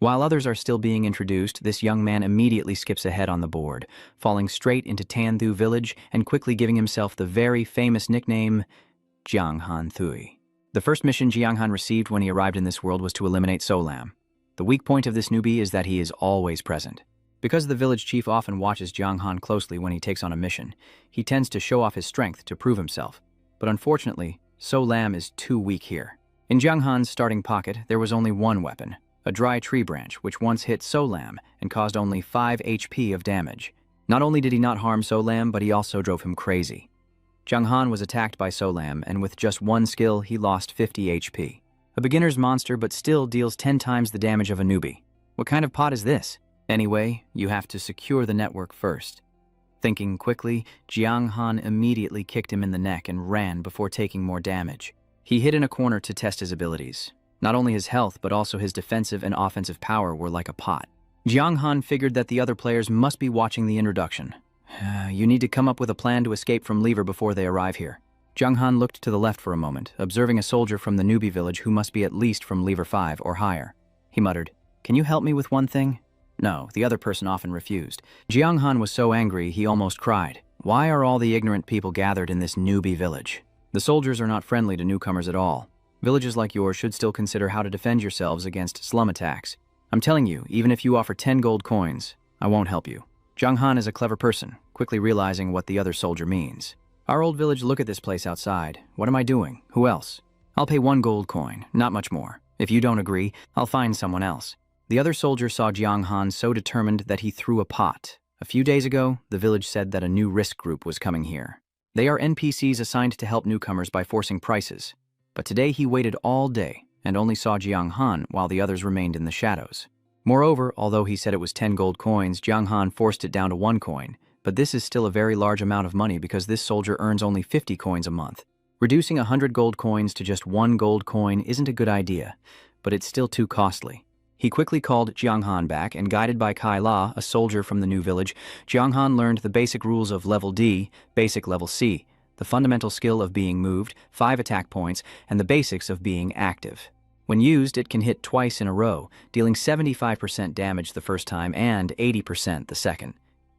While others are still being introduced, this young man immediately skips ahead on the board, falling straight into Tanthu village and quickly giving himself the very famous nickname Jianghan Thui. The first mission Jianghan received when he arrived in this world was to eliminate Solam. The weak point of this newbie is that he is always present. Because the village chief often watches Jianghan closely when he takes on a mission, he tends to show off his strength to prove himself. But unfortunately, Solam is too weak here. In Jianghan's starting pocket, there was only one weapon, a dry tree branch, which once hit Solam and caused only 5 HP of damage. Not only did he not harm Solam, but he also drove him crazy. Jianghan was attacked by Solam, and with just one skill, he lost 50 HP. A beginner's monster, but still deals 10 times the damage of a newbie. What kind of pot is this? Anyway, you have to secure the network first. Thinking quickly, Jianghan immediately kicked him in the neck and ran before taking more damage. He hid in a corner to test his abilities. Not only his health, but also his defensive and offensive power were like a pot. Jianghan figured that the other players must be watching the introduction. You need to come up with a plan to escape from Lever before they arrive here. Jianghan looked to the left for a moment, observing a soldier from the newbie village who must be at least from Lever 5 or higher. He muttered, "Can you help me with one thing?" No, the other person often refused. Jianghan was so angry he almost cried. Why are all the ignorant people gathered in this newbie village? The soldiers are not friendly to newcomers at all. Villages like yours should still consider how to defend yourselves against slum attacks. I'm telling you, even if you offer 10 gold coins, I won't help you. Jianghan is a clever person, quickly realizing what the other soldier means. Our old village, look at this place outside. What am I doing? Who else? I'll pay 1 gold coin, not much more. If you don't agree, I'll find someone else. The other soldier saw Jianghan so determined that he threw a pot. A few days ago, the village said that a new risk group was coming here. They are NPCs assigned to help newcomers by forcing prices. But today he waited all day and only saw Jianghan while the others remained in the shadows. Moreover, although he said it was 10 gold coins, Jianghan forced it down to 1 coin. But this is still a very large amount of money because this soldier earns only 50 coins a month. Reducing 100 gold coins to just 1 gold coin isn't a good idea, but it's still too costly. He quickly called Jianghan back, and guided by Kai La, a soldier from the new village, Jianghan learned the basic rules of Level D, Basic Level C, the fundamental skill of being moved, 5 attack points, and the basics of being active. When used, it can hit twice in a row, dealing 75% damage the first time and 80% the second.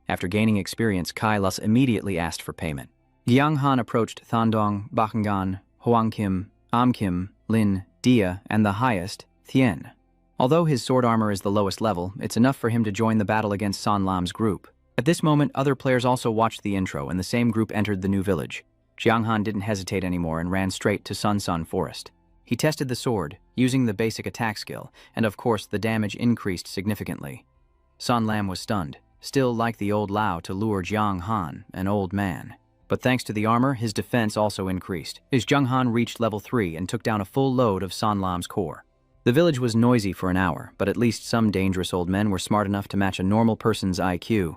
After gaining experience, Kai La immediately asked for payment. Jianghan approached Thandong, Bakangan, Huangkim, Amkim, Lin, Dia, and the highest, Thien. Although his sword armor is the lowest level, it's enough for him to join the battle against San Lam's group. At this moment, other players also watched the intro, and the same group entered the new village. Jianghan didn't hesitate anymore and ran straight to Sun Forest. He tested the sword, using the basic attack skill, and of course the damage increased significantly. San Lam was stunned, still like the old Lao to lure Jianghan, an old man. But thanks to the armor, his defense also increased, as Jianghan reached level 3 and took down a full load of San Lam's core. The village was noisy for an hour, but at least some dangerous old men were smart enough to match a normal person's IQ.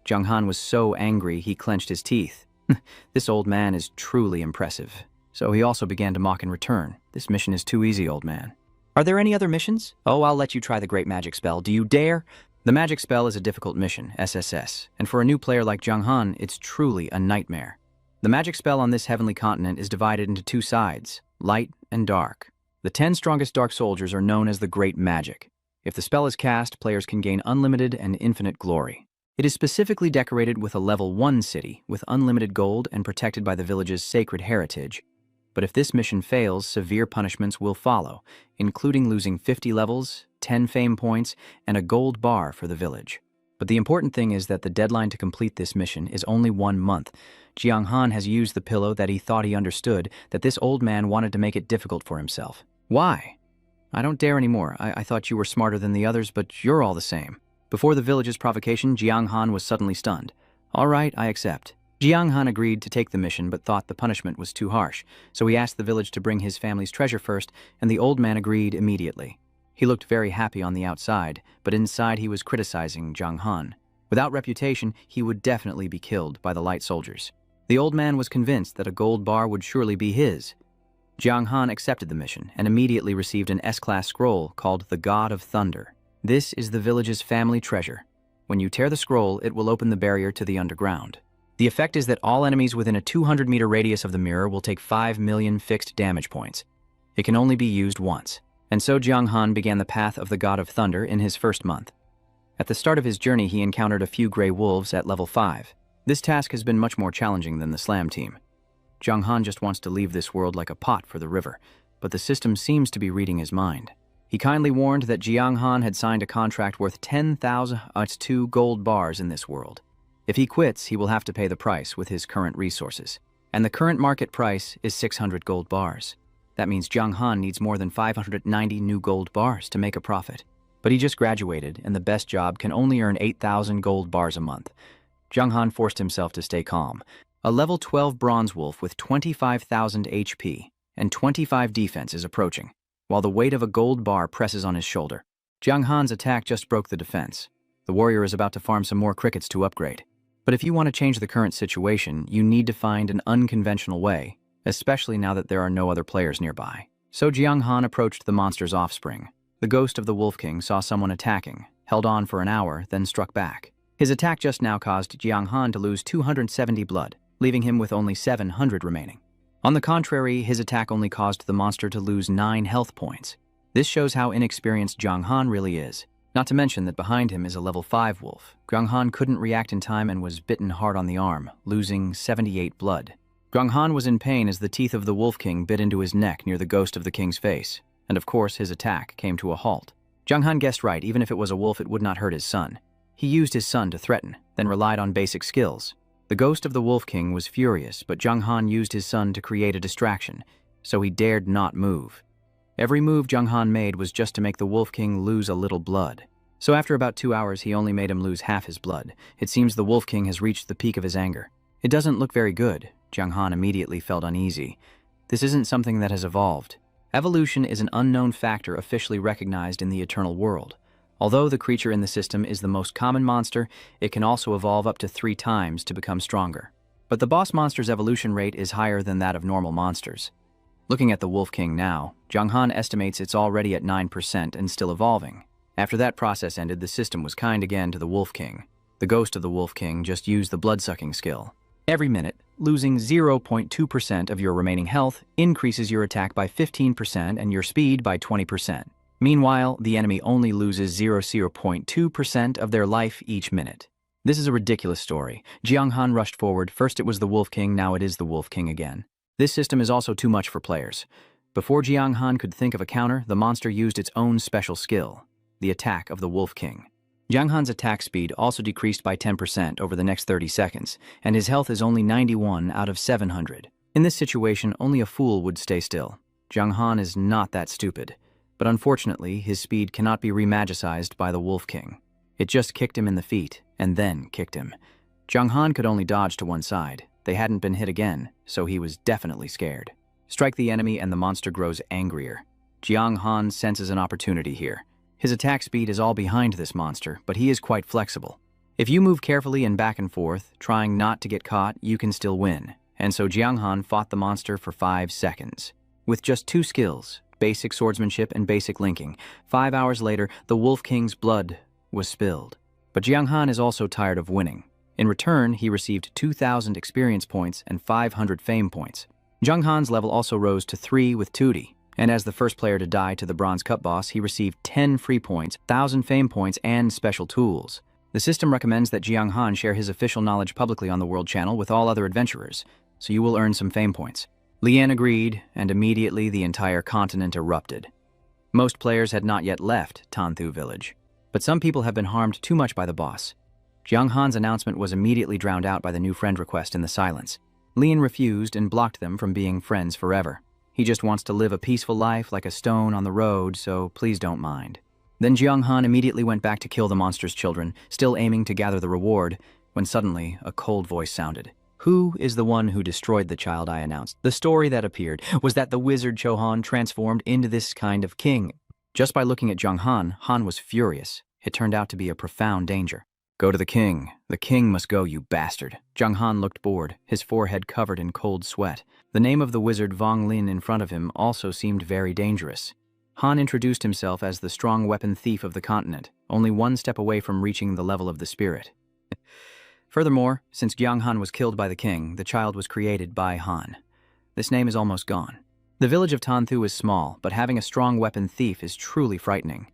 Jianghan was so angry he clenched his teeth. This old man is truly impressive. So he also began to mock in return. This mission is too easy, old man. Are there any other missions? Oh, I'll let you try the great magic spell. Do you dare? The magic spell is a difficult mission, SSS, and for a new player like Jianghan, it's truly a nightmare. The magic spell on this heavenly continent is divided into 2 sides, light and dark. The 10 strongest dark soldiers are known as the Great Magic. If the spell is cast, players can gain unlimited and infinite glory. It is specifically decorated with a level 1 city, with unlimited gold and protected by the village's sacred heritage. But if this mission fails, severe punishments will follow, including losing 50 levels, 10 fame points, and a gold bar for the village. But the important thing is that the deadline to complete this mission is only 1 month. Jianghan has used the pillow that he thought he understood, that this old man wanted to make it difficult for himself. Why? I don't dare anymore. I thought you were smarter than the others, but you're all the same. Before the village's provocation, Jianghan was suddenly stunned. All right, I accept. Jianghan agreed to take the mission but thought the punishment was too harsh, so he asked the village to bring his family's treasure first, and the old man agreed immediately. He looked very happy on the outside, but inside he was criticizing Jianghan. Without reputation, he would definitely be killed by the light soldiers. The old man was convinced that a gold bar would surely be his. Jianghan accepted the mission and immediately received an S-class scroll called the God of Thunder. This is the village's family treasure. When you tear the scroll, it will open the barrier to the underground. The effect is that all enemies within a 200-meter radius of the mirror will take 5 million fixed damage points. It can only be used once. And so Jiang Han began the path of the God of Thunder in his first month. At the start of his journey, he encountered a few gray wolves at level 5. This task has been much more challenging than the Slam team. Jiang Han just wants to leave this world like a pot for the river, but the system seems to be reading his mind. He kindly warned that Jiang Han had signed a contract worth 10,002 gold bars in this world. If he quits, he will have to pay the price with his current resources. And the current market price is 600 gold bars. That means Jiang Han needs more than 590 new gold bars to make a profit. But he just graduated, and the best job can only earn 8,000 gold bars a month. Jiang Han forced himself to stay calm. A level 12 bronze wolf with 25,000 HP and 25 defense is approaching, while the weight of a gold bar presses on his shoulder. Jiang Han's attack just broke the defense. The warrior is about to farm some more crickets to upgrade. But if you want to change the current situation, you need to find an unconventional way, especially now that there are no other players nearby. So Jiang Han approached the monster's offspring. The ghost of the Wolf King saw someone attacking, held on for an hour, then struck back. His attack just now caused Jiang Han to lose 270 blood, leaving him with only 700 remaining. On the contrary, his attack only caused the monster to lose 9 health points. This shows how inexperienced Jiang Han really is. Not to mention that behind him is a level 5 wolf. Jiang Han couldn't react in time and was bitten hard on the arm, losing 78 blood. Jiang Han was in pain as the teeth of the Wolf King bit into his neck near the ghost of the king's face. And of course, his attack came to a halt. Jiang Han guessed right, even if it was a wolf, it would not hurt his son. He used his son to threaten, then relied on basic skills. The ghost of the Wolf King was furious, but Jiang Han used his son to create a distraction, so he dared not move. Every move Jiang Han made was just to make the Wolf King lose a little blood. So after about 2 hours, he only made him lose half his blood. It seems the Wolf King has reached the peak of his anger. It doesn't look very good. Jiang Han immediately felt uneasy. This isn't something that has evolved. Evolution is an unknown factor officially recognized in the Eternal World. Although the creature in the system is the most common monster, it can also evolve up to 3 times to become stronger. But the boss monster's evolution rate is higher than that of normal monsters. Looking at the Wolf King now, Jiang Han estimates it's already at 9% and still evolving. After that process ended, the system was kind again to the Wolf King. The ghost of the Wolf King just used the blood-sucking skill. Every minute, losing 0.2% of your remaining health increases your attack by 15% and your speed by 20%. Meanwhile, the enemy only loses 0.2% of their life each minute. This is a ridiculous story. Jiang Han rushed forward. First it was the Wolf King, now it is the Wolf King again. This system is also too much for players. Before Jiang Han could think of a counter, the monster used its own special skill, the attack of the Wolf King. Jiang Han's attack speed also decreased by 10% over the next 30 seconds, and his health is only 91 out of 700. In this situation, only a fool would stay still. Jiang Han is not that stupid, but unfortunately, his speed cannot be remagicized by the Wolf King. It just kicked him in the feet, and then kicked him. Jiang Han could only dodge to one side. They hadn't been hit again, so he was definitely scared. Strike the enemy and the monster grows angrier. Jiang Han senses an opportunity here. His attack speed is all behind this monster, but he is quite flexible. If you move carefully and back and forth, trying not to get caught, you can still win. And so Jiang Han fought the monster for 5 seconds. With just 2 skills, basic swordsmanship and basic linking, 5 hours later, the Wolf King's blood was spilled. But Jiang Han is also tired of winning. In return, he received 2,000 experience points and 500 fame points. Jiang Han's level also rose to 3 with Tootie. And as the first player to die to the Bronze Cup boss, he received 10 free points, 1,000 fame points, and special tools. The system recommends that Jiang Han share his official knowledge publicly on the World Channel with all other adventurers, so you will earn some fame points. Lian agreed, and immediately the entire continent erupted. Most players had not yet left Tanthu village, but some people have been harmed too much by the boss. Jiang Han's announcement was immediately drowned out by the new friend request in the silence. Lian refused and blocked them from being friends forever. He just wants to live a peaceful life like a stone on the road, so please don't mind. Then Jiang Han immediately went back to kill the monster's children, still aiming to gather the reward, when suddenly a cold voice sounded. "Who is the one who destroyed the child?" I announced. The story that appeared was that the wizard Chohan transformed into this kind of king. Just by looking at Jiang Han, Han was furious. It turned out to be a profound danger. "Go to the king. The king must go, you bastard." Jiang Han looked bored, his forehead covered in cold sweat. The name of the wizard Vong Lin in front of him also seemed very dangerous. Han introduced himself as the strong weapon thief of the continent, only 1 step away from reaching the level of the spirit. Furthermore, since Jiang Han was killed by the king, the child was created by Han. This name is almost gone. The village of Tanthu is small, but having a strong weapon thief is truly frightening.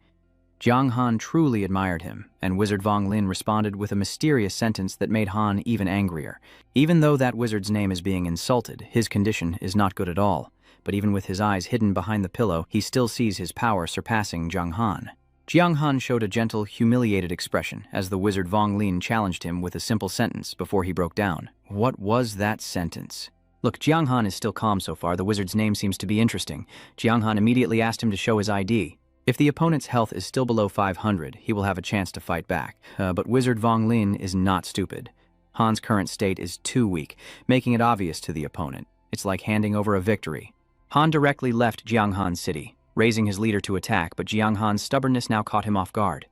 Jiang Han truly admired him, and Wizard Vong Lin responded with a mysterious sentence that made Han even angrier. Even though that wizard's name is being insulted, his condition is not good at all. But even with his eyes hidden behind the pillow, he still sees his power surpassing Jiang Han. Jiang Han showed a gentle, humiliated expression as the wizard Vong Lin challenged him with a simple sentence before he broke down. What was that sentence? Look, Jiang Han is still calm so far. The wizard's name seems to be interesting. Jiang Han immediately asked him to show his ID. If the opponent's health is still below 500, he will have a chance to fight back. But Wizard Vong Lin is not stupid. Han's current state is too weak, making it obvious to the opponent. It's like handing over a victory. Han directly left Jiang Han's city, raising his leader to attack, but Jiang Han's stubbornness now caught him off guard.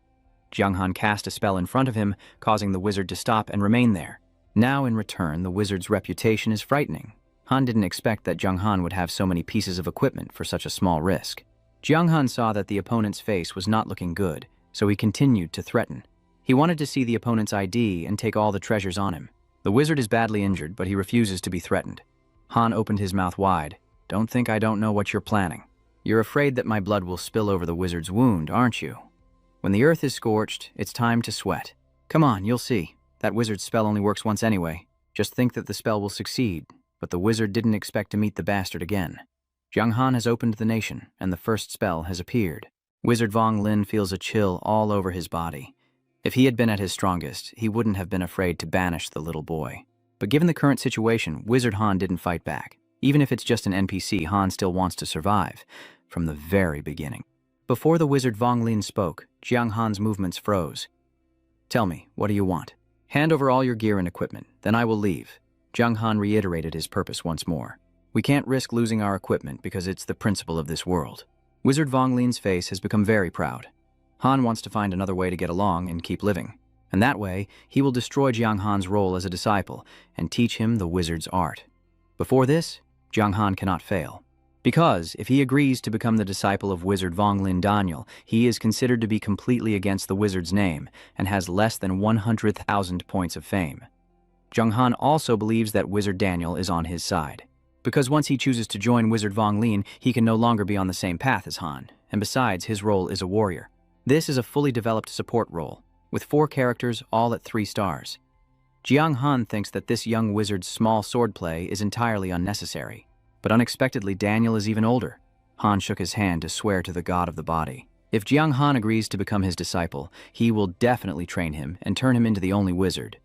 Jiang Han cast a spell in front of him, causing the wizard to stop and remain there. Now, in return, the wizard's reputation is frightening. Han didn't expect that Jiang Han would have so many pieces of equipment for such a small risk. Jiang Han saw that the opponent's face was not looking good, so he continued to threaten. He wanted to see the opponent's ID and take all the treasures on him. The wizard is badly injured, but he refuses to be threatened. Han opened his mouth wide. Don't think I don't know what you're planning. You're afraid that my blood will spill over the wizard's wound, aren't you? When the earth is scorched, it's time to sweat. Come on, you'll see. That wizard's spell only works once anyway. Just think that the spell will succeed. But the wizard didn't expect to meet the bastard again. Jiang Han has opened the nation, and the first spell has appeared. Wizard Vong Lin feels a chill all over his body. If he had been at his strongest, he wouldn't have been afraid to banish the little boy. But given the current situation, Wizard Han didn't fight back. Even if it's just an NPC, Han still wants to survive, from the very beginning. Before the wizard Vong Lin spoke, Jiang Han's movements froze. Tell me, what do you want? Hand over all your gear and equipment, then I will leave. Jiang Han reiterated his purpose once more. We can't risk losing our equipment because it's the principle of this world. Wizard Vong Lin's face has become very proud. Han wants to find another way to get along and keep living. And that way, he will destroy Jiang Han's role as a disciple and teach him the wizard's art. Before this, Jiang Han cannot fail. Because if he agrees to become the disciple of Wizard Vong Lin Daniel, he is considered to be completely against the wizard's name and has less than 100,000 points of fame. Jiang Han also believes that Wizard Daniel is on his side. Because once he chooses to join Wizard Vong Lin, he can no longer be on the same path as Han, and besides, his role is a warrior. This is a fully developed support role, with 4 characters all at 3 stars. Jiang Han thinks that this young wizard's small swordplay is entirely unnecessary. But unexpectedly, Daniel is even older. Han shook his hand to swear to the god of the body. If Jiang Han agrees to become his disciple, he will definitely train him and turn him into the only wizard.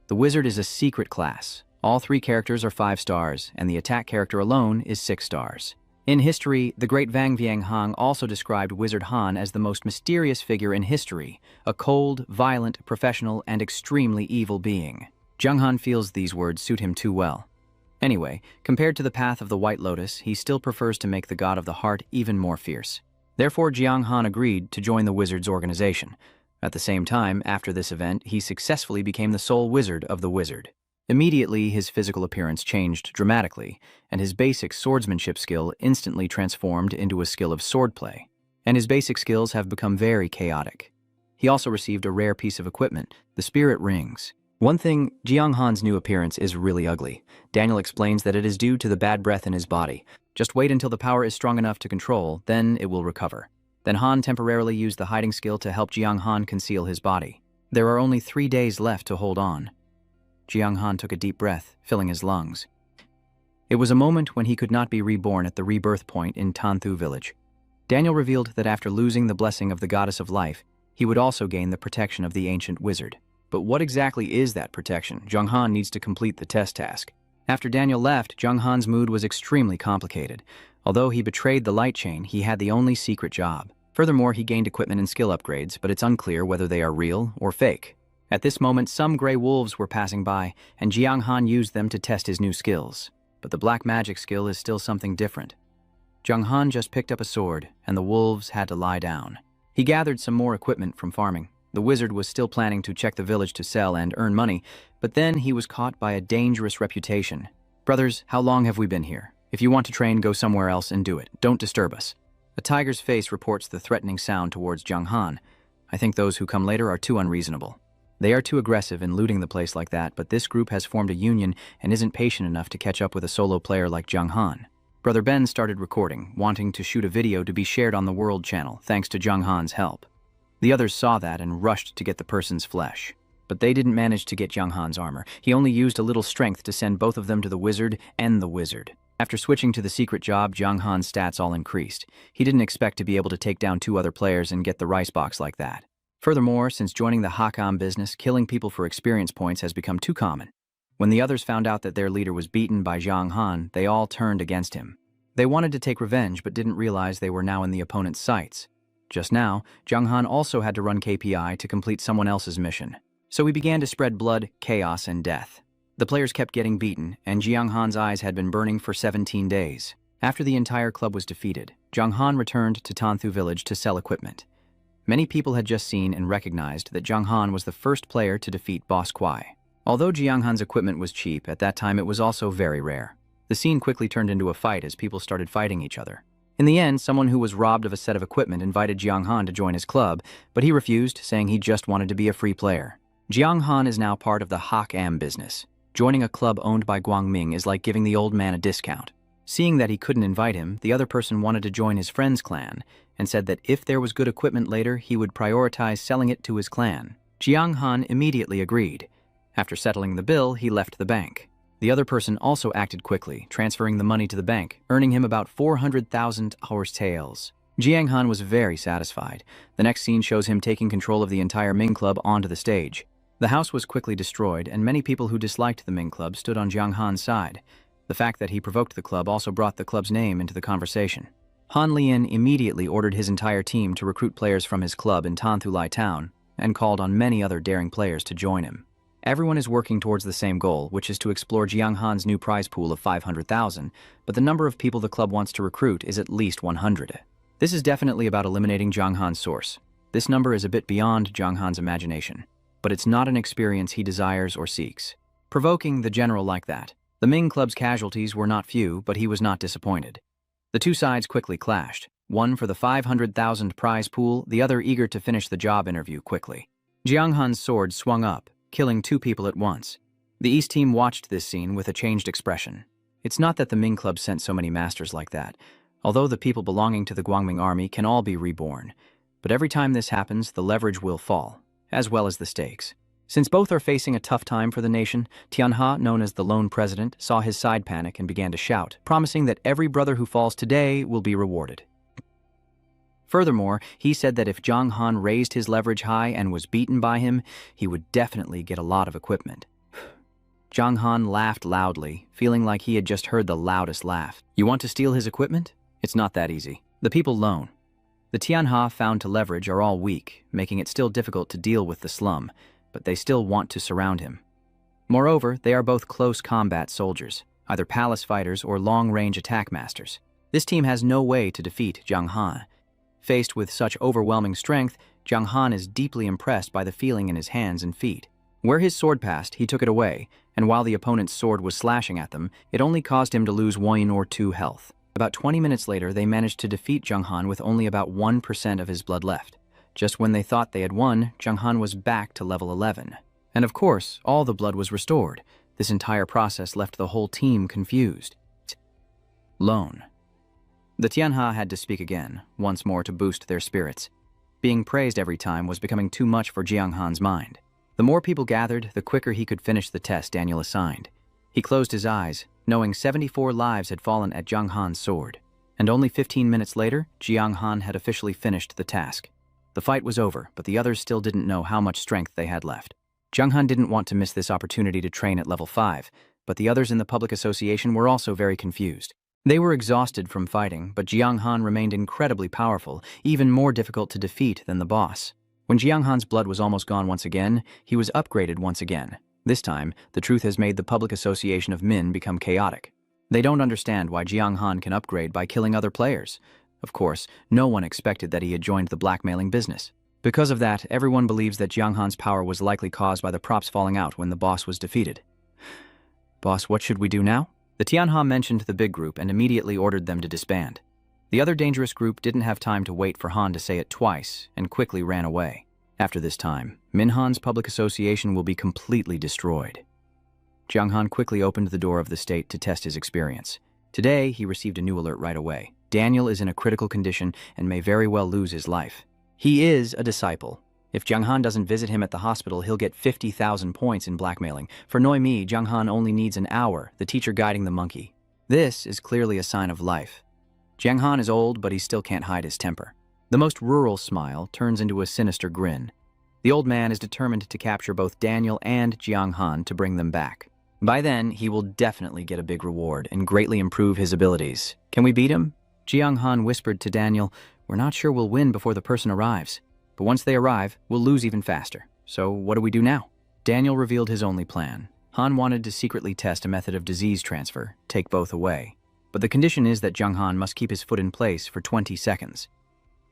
The wizard is a secret class. All 3 characters are 5 stars, and the attack character alone is 6 stars. In history, the great Wang Vianghang also described Wizard Han as the most mysterious figure in history, a cold, violent, professional, and extremely evil being. Jiang Han feels these words suit him too well. Anyway, compared to the path of the White Lotus, he still prefers to make the god of the heart even more fierce. Therefore, Jiang Han agreed to join the wizard's organization. At the same time, after this event, he successfully became the sole wizard of the wizard. Immediately, his physical appearance changed dramatically, and his basic swordsmanship skill instantly transformed into a skill of swordplay. And his basic skills have become very chaotic. He also received a rare piece of equipment, the spirit rings. One thing, Jiang Han's new appearance is really ugly. Daniel explains that it is due to the bad breath in his body. Just wait until the power is strong enough to control, then it will recover. Then Han temporarily used the hiding skill to help Jiang Han conceal his body. There are only 3 days left to hold on. Jiang Han took a deep breath, filling his lungs. It was a moment when he could not be reborn at the rebirth point in Tanthu village. Daniel revealed that after losing the blessing of the goddess of life, he would also gain the protection of the ancient wizard. But what exactly is that protection? Jiang Han needs to complete the test task. After Daniel left, Jiang Han's mood was extremely complicated. Although he betrayed the light chain, he had the only secret job. Furthermore, he gained equipment and skill upgrades, but it's unclear whether they are real or fake. At this moment, some gray wolves were passing by, and Jiang Han used them to test his new skills. But the black magic skill is still something different. Jiang Han just picked up a sword, and the wolves had to lie down. He gathered some more equipment from farming. The wizard was still planning to check the village to sell and earn money, but then he was caught by a dangerous reputation. Brothers, how long have we been here? If you want to train, go somewhere else and do it. Don't disturb us. A tiger's face reports the threatening sound towards Jiang Han. I think those who come later are too unreasonable. They are too aggressive in looting the place like that, but this group has formed a union and isn't patient enough to catch up with a solo player like Jiang Han. Brother Ben started recording, wanting to shoot a video to be shared on the World Channel, thanks to Jung Han's help. The others saw that and rushed to get the person's flesh. But they didn't manage to get Jung Han's armor. He only used a little strength to send both of them to the wizard and the wizard. After switching to the secret job, Jung Han's stats all increased. He didn't expect to be able to take down 2 other players and get the rice box like that. Furthermore, since joining the Hakam business, killing people for experience points has become too common. When the others found out that their leader was beaten by Jung Han, they all turned against him. They wanted to take revenge but didn't realize they were now in the opponent's sights. Just now, Jung Han also had to run KPI to complete someone else's mission. So he began to spread blood, chaos, and death. The players kept getting beaten, and Jung Han's eyes had been burning for 17 days. After the entire club was defeated, Jung Han returned to Tanthu village to sell equipment. Many people had just seen and recognized that Jung Han was the first player to defeat Boss Kwai. Although Jung Han's equipment was cheap, at that time it was also very rare. The scene quickly turned into a fight as people started fighting each other. In the end, someone who was robbed of a set of equipment invited Jung Han to join his club, but he refused, saying he just wanted to be a free player. Jung Han is now part of the Hakam business. Joining a club owned by Guangming is like giving the old man a discount. Seeing that he couldn't invite him, the other person wanted to join his friend's clan, and said that if there was good equipment later, he would prioritize selling it to his clan. Jung Han immediately agreed. After settling the bill, he left the bank. The other person also acted quickly, transferring the money to the bank, earning him about 400,000 hours taels. Jung Han was very satisfied. The next scene shows him taking control of the entire Ming Club onto the stage. The house was quickly destroyed, and many people who disliked the Ming Club stood on Jung Han's side. The fact that he provoked the club also brought the club's name into the conversation. Han Lian immediately ordered his entire team to recruit players from his club in Tanthulai town, and called on many other daring players to join him. Everyone is working towards the same goal, which is to explore Jung Han's new prize pool of 500,000, but the number of people the club wants to recruit is at least 100. This is definitely about eliminating Jung Han's source. This number is a bit beyond Jung Han's imagination, but it's not an experience he desires or seeks. Provoking the general like that. The Ming Club's casualties were not few, but he was not disappointed. The two sides quickly clashed, one for the 500,000 prize pool, the other eager to finish the job interview quickly. Jung Han's sword swung up, killing 2 people at once. The East team watched this scene with a changed expression. It's not that the Ming Club sent so many masters like that, although the people belonging to the Guangming army can all be reborn. But every time this happens, the leverage will fall, as well as the stakes. Since both are facing a tough time for the nation, Tianha, known as the lone president, saw his side panic and began to shout, promising that every brother who falls today will be rewarded. Furthermore, he said that if Jung Han raised his leverage high and was beaten by him, he would definitely get a lot of equipment. Jung Han laughed loudly, feeling like he had just heard the loudest laugh. You want to steal his equipment? It's not that easy. The people loan. The Tianha found to leverage are all weak, making it still difficult to deal with the slum, but they still want to surround him. Moreover, they are both close combat soldiers, either palace fighters or long-range attack masters. This team has no way to defeat Jung Han. Faced with such overwhelming strength, Jung Han is deeply impressed by the feeling in his hands and feet. Where his sword passed, he took it away, and while the opponent's sword was slashing at them, it only caused him to lose 1 or 2 health. About 20 minutes later, they managed to defeat Jung Han with only about 1% of his blood left. Just when they thought they had won, Jung Han was back to level 11. And of course, all the blood was restored. This entire process left the whole team confused. Loan. The Tianha had to speak again, once more to boost their spirits. Being praised every time was becoming too much for Jung Han's mind. The more people gathered, the quicker he could finish the test Daniel assigned. He closed his eyes, knowing 74 lives had fallen at Jung Han's sword. And only 15 minutes later, Jung Han had officially finished the task. The fight was over, but the others still didn't know how much strength they had left. Jung Han didn't want to miss this opportunity to train at level 5, but the others in the public association were also very confused. They were exhausted from fighting, but Jung Han remained incredibly powerful, even more difficult to defeat than the boss. When Jung Han's blood was almost gone once again, he was upgraded once again. This time, the truth has made the public association of Min become chaotic. They don't understand why Jung Han can upgrade by killing other players. Of course, no one expected that he had joined the blackmailing business. Because of that, everyone believes that Jung Han's power was likely caused by the props falling out when the boss was defeated. Boss, what should we do now? The Tianha mentioned the big group and immediately ordered them to disband. The other dangerous group didn't have time to wait for Han to say it twice and quickly ran away. After this time, Minhan's public association will be completely destroyed. Jung Han quickly opened the door of the state to test his experience. Today, he received a new alert right away. Daniel is in a critical condition and may very well lose his life. He is a disciple. If Jiang Han doesn't visit him at the hospital, he'll get 50,000 points in blackmailing. For Noemi, Jiang Han only needs an hour, the teacher guiding the monkey. This is clearly a sign of life. Jiang Han is old, but he still can't hide his temper. The most rural smile turns into a sinister grin. The old man is determined to capture both Daniel and Jiang Han to bring them back. By then, he will definitely get a big reward and greatly improve his abilities. Can we beat him? Jiang Han whispered to Daniel, "We're not sure we'll win before the person arrives. But once they arrive, we'll lose even faster. So what do we do now?" Daniel revealed his only plan. Han wanted to secretly test a method of disease transfer, take both away. But the condition is that Jiang Han must keep his foot in place for 20 seconds.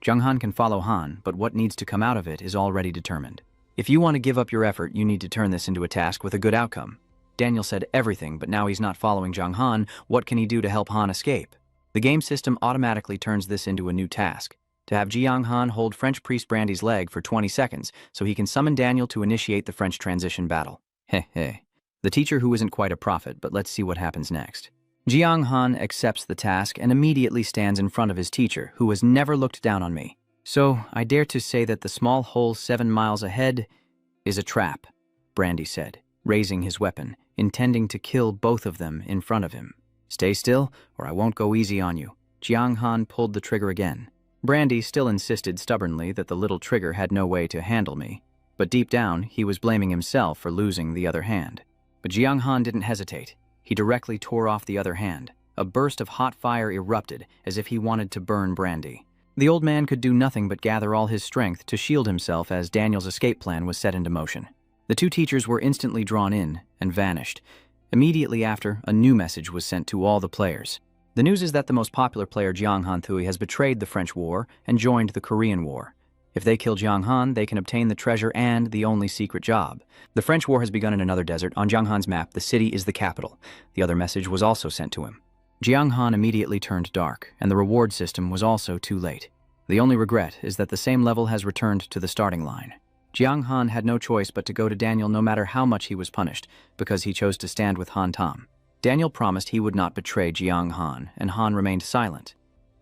Jiang Han can follow Han, but what needs to come out of it is already determined. If you want to give up your effort, you need to turn this into a task with a good outcome. Daniel said everything, but now he's not following Jiang Han. What can he do to help Han escape? The game system automatically turns this into a new task. To have Jiang Han hold French priest Brandy's leg for 20 seconds so he can summon Daniel to initiate the French transition battle. Heh. The teacher who isn't quite a prophet, but let's see what happens next. Jiang Han accepts the task and immediately stands in front of his teacher, who has never looked down on me. So, I dare to say that the small hole 7 miles ahead is a trap, Brandy said, raising his weapon, intending to kill both of them in front of him. Stay still, or I won't go easy on you. Jiang Han pulled the trigger again. Brandy still insisted stubbornly that the little trigger had no way to handle me, but deep down, he was blaming himself for losing the other hand. But Jiang Han didn't hesitate. He directly tore off the other hand. A burst of hot fire erupted, as if he wanted to burn Brandy. The old man could do nothing but gather all his strength to shield himself as Daniel's escape plan was set into motion. The two teachers were instantly drawn in and vanished. Immediately after, a new message was sent to all the players. The news is that the most popular player, Jiang Han Thui, has betrayed the French war and joined the Korean War. If they kill Jiang Han, they can obtain the treasure and the only secret job. The French war has begun in another desert. On Jiang Han's map, the city is the capital. The other message was also sent to him. Jiang Han immediately turned dark, and the reward system was also too late. The only regret is that the same level has returned to the starting line. Jiang Han had no choice but to go to Daniel no matter how much he was punished, because he chose to stand with Han Tom. Daniel promised he would not betray Jiang Han, and Han remained silent.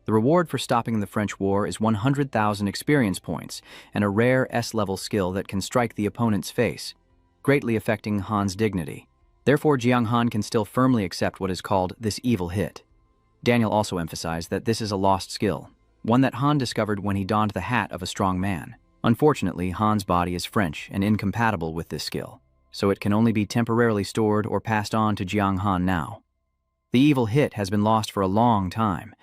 The reward for stopping the French war is 100,000 experience points and a rare S-level skill that can strike the opponent's face, greatly affecting Han's dignity. Therefore, Jiang Han can still firmly accept what is called this evil hit. Daniel also emphasized that this is a lost skill, one that Han discovered when he donned the hat of a strong man. Unfortunately, Han's body is French and incompatible with this skill, so it can only be temporarily stored or passed on to Jiang Han now. The evil hit has been lost for a long time,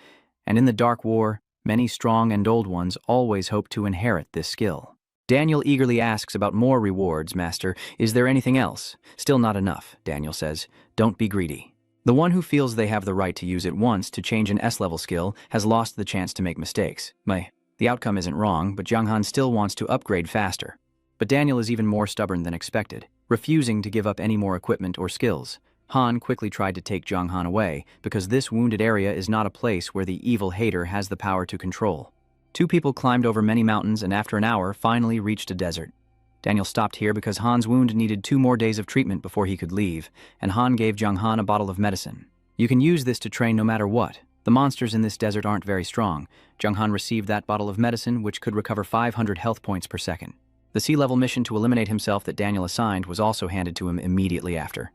and in the Dark War, many strong and old ones always hope to inherit this skill. Daniel eagerly asks about more rewards, Master. Is there anything else? Still not enough, Daniel says. Don't be greedy. The one who feels they have the right to use it once to change an S-level skill has lost the chance to make mistakes. The outcome isn't wrong, but Jiang Han still wants to upgrade faster. But Daniel is even more stubborn than expected, refusing to give up any more equipment or skills. Han quickly tried to take Jiang Han away, because this wounded area is not a place where the evil hater has the power to control. Two people climbed over many mountains and after an hour finally reached a desert. Daniel stopped here because Han's wound needed 2 more days of treatment before he could leave, and Han gave Jiang Han a bottle of medicine. You can use this to train no matter what. The monsters in this desert aren't very strong. Jiang Han received that bottle of medicine, which could recover 500 health points per second. The sea-level mission to eliminate himself that Daniel assigned was also handed to him immediately after.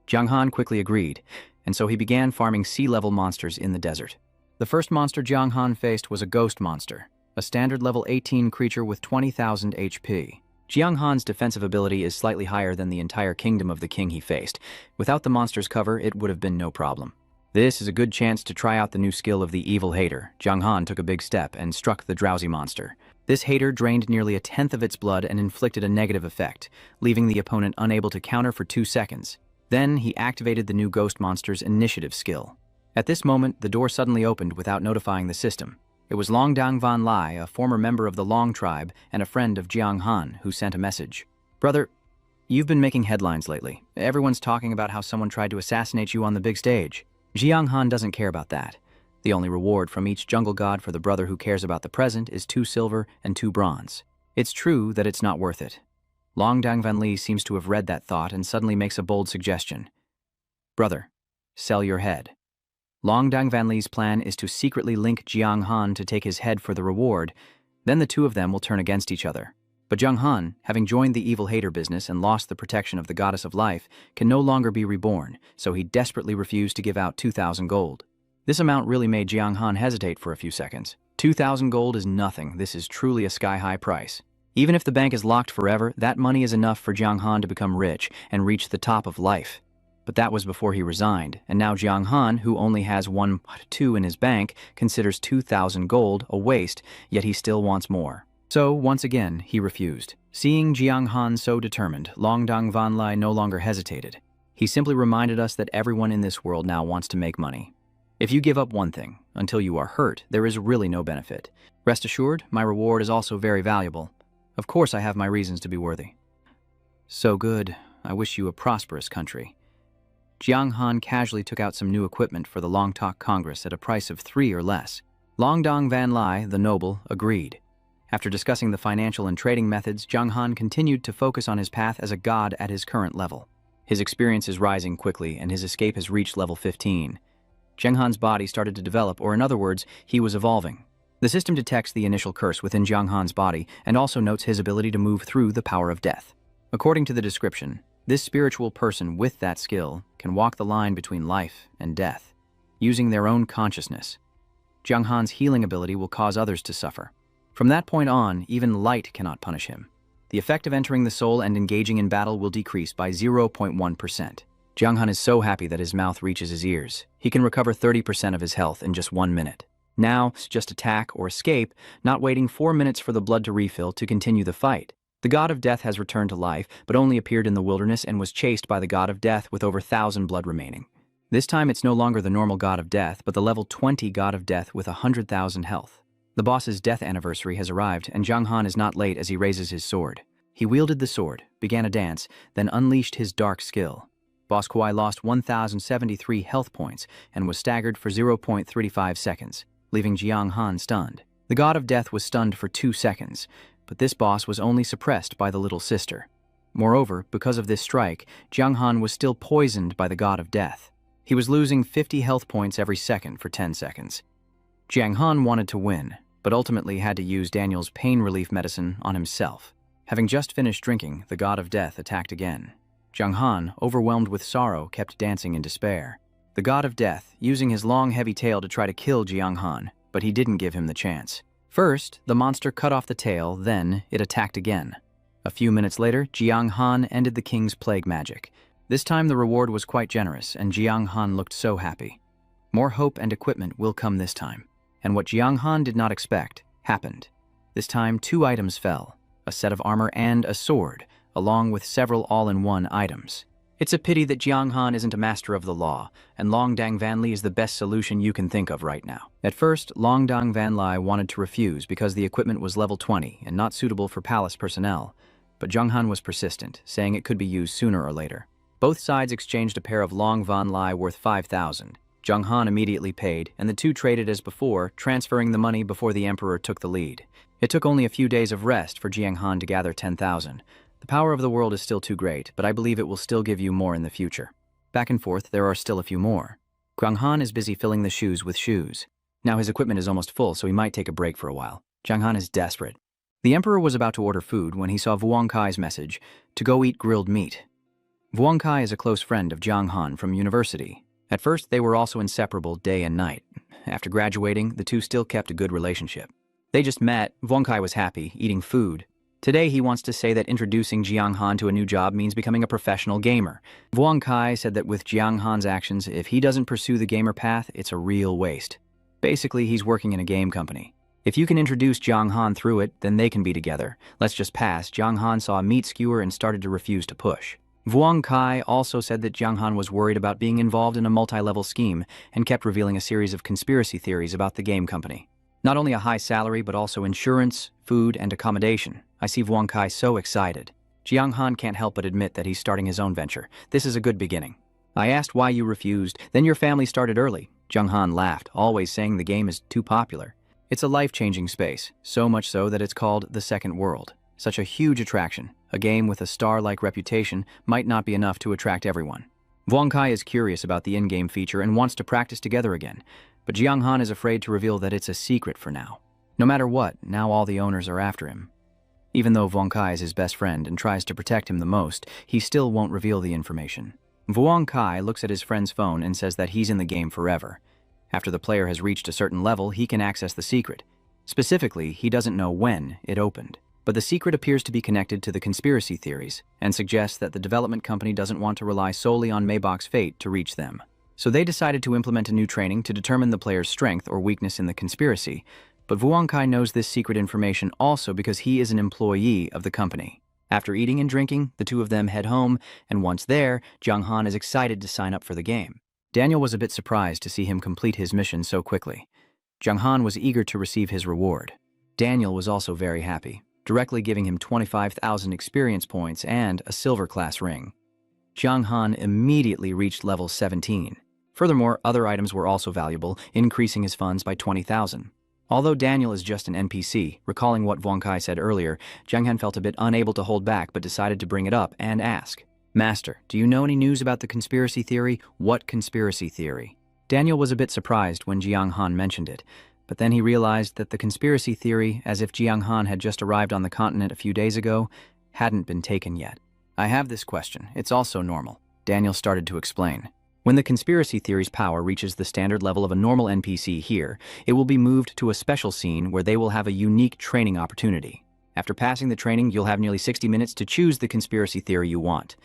Jiang Han quickly agreed, and so he began farming sea-level monsters in the desert. The first monster Jiang Han faced was a ghost monster, a standard level 18 creature with 20,000 HP. Jiang Han's defensive ability is slightly higher than the entire kingdom of the king he faced. Without the monster's cover, it would have been no problem. This is a good chance to try out the new skill of the evil hater. Jiang Han took a big step and struck the drowsy monster. This hater drained nearly 1/10 of its blood and inflicted a negative effect, leaving the opponent unable to counter for 2 seconds. Then he activated the new ghost monster's initiative skill. At this moment, the door suddenly opened without notifying the system. It was Longdang Van Lai, a former member of the Long tribe and a friend of Jiang Han, who sent a message. Brother, you've been making headlines lately. Everyone's talking about how someone tried to assassinate you on the big stage. Jiang Han doesn't care about that. The only reward from each jungle god for the brother who cares about the present is 2 silver and 2 bronze. It's true that it's not worth it. Longdang Van Li seems to have read that thought and suddenly makes a bold suggestion. Brother, sell your head. Long Dang Van Lee's plan is to secretly link Jiang Han to take his head for the reward, then the two of them will turn against each other. But Jiang Han, having joined the evil hater business and lost the protection of the goddess of life, can no longer be reborn, so he desperately refused to give out 2,000 gold. This amount really made Jiang Han hesitate for a few seconds. 2,000 gold is nothing. This is truly a sky-high price. Even if the bank is locked forever, that money is enough for Jiang Han to become rich and reach the top of life. But that was before he resigned, and now Jiang Han, who only has 2 in his bank, considers 2,000 gold a waste, yet he still wants more. So, once again, he refused. Seeing Jiang Han so determined, Long Dang Van Lai no longer hesitated. He simply reminded us that everyone in this world now wants to make money. If you give up one thing, until you are hurt, there is really no benefit. Rest assured, my reward is also very valuable. Of course I have my reasons to be worthy. So good. I wish you a prosperous country. Jiang Han casually took out some new equipment for the Long Talk Congress at a price of 3 or less. Long Dang Van Lai, the noble, agreed. After discussing the financial and trading methods, Jiang Han continued to focus on his path as a god at his current level. His experience is rising quickly, and his escape has reached level 15. Jiang Han's body started to develop, or in other words, he was evolving. The system detects the initial curse within Jiang Han's body and also notes his ability to move through the power of death. According to the description, this spiritual person with that skill can walk the line between life and death, using their own consciousness. Jiang Han's healing ability will cause others to suffer. From that point on, even light cannot punish him. The effect of entering the soul and engaging in battle will decrease by 0.1%. Jiang Han is so happy that his mouth reaches his ears. He can recover 30% of his health in just 1 minute. Now, just attack or escape, not waiting 4 minutes for the blood to refill to continue the fight. The god of death has returned to life, but only appeared in the wilderness and was chased by the god of death with over 1,000 blood remaining. This time it's no longer the normal god of death, but the level 20 god of death with 100,000 health. The boss's death anniversary has arrived, and Jiang Han is not late as he raises his sword. He wielded the sword, began a dance, then unleashed his dark skill. Boss Kuai lost 1,073 health points and was staggered for 0.35 seconds, leaving Jiang Han stunned. The god of death was stunned for 2 seconds, but this boss was only suppressed by the little sister. Moreover, because of this strike, Jiang Han was still poisoned by the god of death. He was losing 50 health points every second for 10 seconds. Jiang Han wanted to win, but ultimately had to use Daniel's pain relief medicine on himself. Having just finished drinking, the god of death attacked again. Jiang Han, overwhelmed with sorrow, kept dancing in despair. The god of death, using his long heavy tail to try to kill Jiang Han, but he didn't give him the chance. First, the monster cut off the tail, then it attacked again. A few minutes later, Jiang Han ended the king's plague magic. This time the reward was quite generous, and Jiang Han looked so happy. More hope and equipment will come this time. And what Jiang Han did not expect happened. This time 2 items fell, a set of armor and a sword, along with several all-in-one items. It's a pity that Jiang Han isn't a master of the law, and Long Dang Van Li is the best solution you can think of right now. At first, Long Dang Van Lai wanted to refuse because the equipment was level 20 and not suitable for palace personnel, but Jiang Han was persistent, saying it could be used sooner or later. Both sides exchanged a pair of Long Van Lai worth 5,000. Jiang Han immediately paid, and the two traded as before, transferring the money before the emperor took the lead. It took only a few days of rest for Jiang Han to gather 10,000. The power of the world is still too great, but I believe it will still give you more in the future. Back and forth, there are still a few more. Jiang Han is busy filling the shoes with shoes. Now his equipment is almost full, so he might take a break for a while. Jiang Han is desperate. The emperor was about to order food when he saw Vuong Kai's message to go eat grilled meat. Vuong Kai is a close friend of Jiang Han from university. At first, they were also inseparable day and night. After graduating, the two still kept a good relationship. They just met. Vuong Kai was happy, eating food. Today, he wants to say that introducing Jiang Han to a new job means becoming a professional gamer. Vuong Kai said that with Jiang Han's actions, if he doesn't pursue the gamer path, it's a real waste. Basically, he's working in a game company. If you can introduce Jiang Han through it, then they can be together. Let's just pass. Jiang Han saw a meat skewer and started to refuse to push. Vuong Kai also said that Jiang Han was worried about being involved in a multi-level scheme and kept revealing a series of conspiracy theories about the game company. Not only a high salary, but also insurance, food, and accommodation. I see Vuong Kai so excited. Jiang Han can't help but admit that he's starting his own venture. This is a good beginning. I asked why you refused, then your family started early. Jiang Han laughed, always saying the game is too popular. It's a life-changing space, so much so that it's called the Second World. Such a huge attraction. A game with a star-like reputation might not be enough to attract everyone. Vuong Kai is curious about the in-game feature and wants to practice together again, but Jiang Han is afraid to reveal that it's a secret for now. No matter what, now all the owners are after him. Even though Vuong Kai is his best friend and tries to protect him the most, he still won't reveal the information. Vuong Kai looks at his friend's phone and says that he's in the game forever. After the player has reached a certain level, he can access the secret. Specifically, he doesn't know when it opened. But the secret appears to be connected to the conspiracy theories and suggests that the development company doesn't want to rely solely on Maybach's fate to reach them. So they decided to implement a new training to determine the player's strength or weakness in the conspiracy. But Vuong Kai knows this secret information also because he is an employee of the company. After eating and drinking, the two of them head home, and once there, Jiang Han is excited to sign up for the game. Daniel was a bit surprised to see him complete his mission so quickly. Jiang Han was eager to receive his reward. Daniel was also very happy, directly giving him 25,000 experience points and a silver class ring. Jiang Han immediately reached level 17. Furthermore, other items were also valuable, increasing his funds by 20,000. Although Daniel is just an NPC, recalling what Vuong Kai said earlier, Jiang Han felt a bit unable to hold back but decided to bring it up and ask, "Master, do you know any news about the conspiracy theory? What conspiracy theory?" Daniel was a bit surprised when Jiang Han mentioned it, but then he realized that the conspiracy theory, as if Jiang Han had just arrived on the continent a few days ago, hadn't been taken yet. "I have this question. It's also normal," Daniel started to explain. When the conspiracy theory's power reaches the standard level of a normal NPC here, it will be moved to a special scene where they will have a unique training opportunity. After passing the training, you'll have nearly 60 minutes to choose the conspiracy theory you want.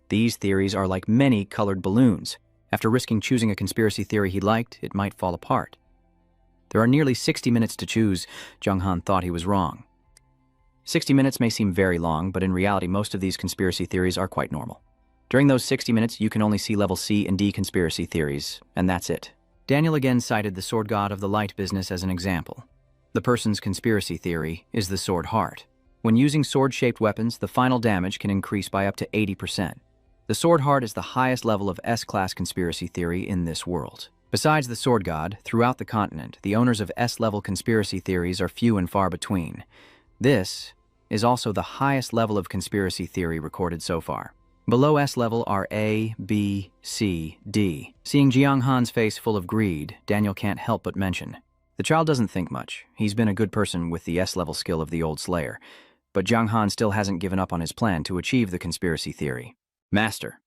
These theories are like many colored balloons. After risking choosing a conspiracy theory he liked, it might fall apart. There are nearly 60 minutes to choose. Jiang Han thought he was wrong. 60 minutes may seem very long, but in reality most of these conspiracy theories are quite normal. During those 60 minutes, you can only see level C and D conspiracy theories, and that's it. Daniel again cited the sword god of the light business as an example. The person's conspiracy theory is the sword heart. When using sword-shaped weapons, the final damage can increase by up to 80%. The sword heart is the highest level of S-class conspiracy theory in this world. Besides the sword god, throughout the continent, the owners of S-level conspiracy theories are few and far between. This is also the highest level of conspiracy theory recorded so far. Below S-level are A, B, C, D. Seeing Jiang Han's face full of greed, Daniel can't help but mention, "The child doesn't think much. He's been a good person with the S-level skill of the old Slayer." But Jiang Han still hasn't given up on his plan to achieve the conspiracy theory. "Master,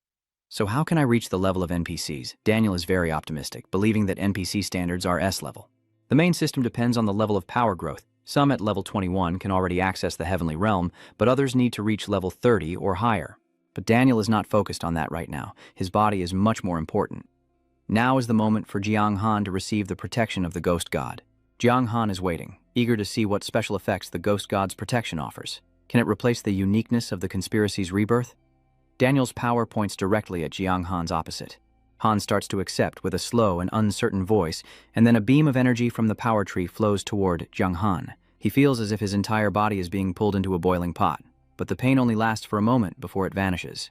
so how can I reach the level of NPCs?" Daniel is very optimistic, believing that NPC standards are S-level. The main system depends on the level of power growth. Some at level 21 can already access the Heavenly Realm, but others need to reach level 30 or higher. But Daniel is not focused on that right now. His body is much more important. Now is the moment for Jiang Han to receive the protection of the Ghost God. Jiang Han is waiting, eager to see what special effects the Ghost God's protection offers. Can it replace the uniqueness of the conspiracy's rebirth? Daniel's power points directly at Jiang Han's opposite. Han starts to accept with a slow and uncertain voice, and then a beam of energy from the power tree flows toward Jiang Han. He feels as if his entire body is being pulled into a boiling pot, but the pain only lasts for a moment before it vanishes.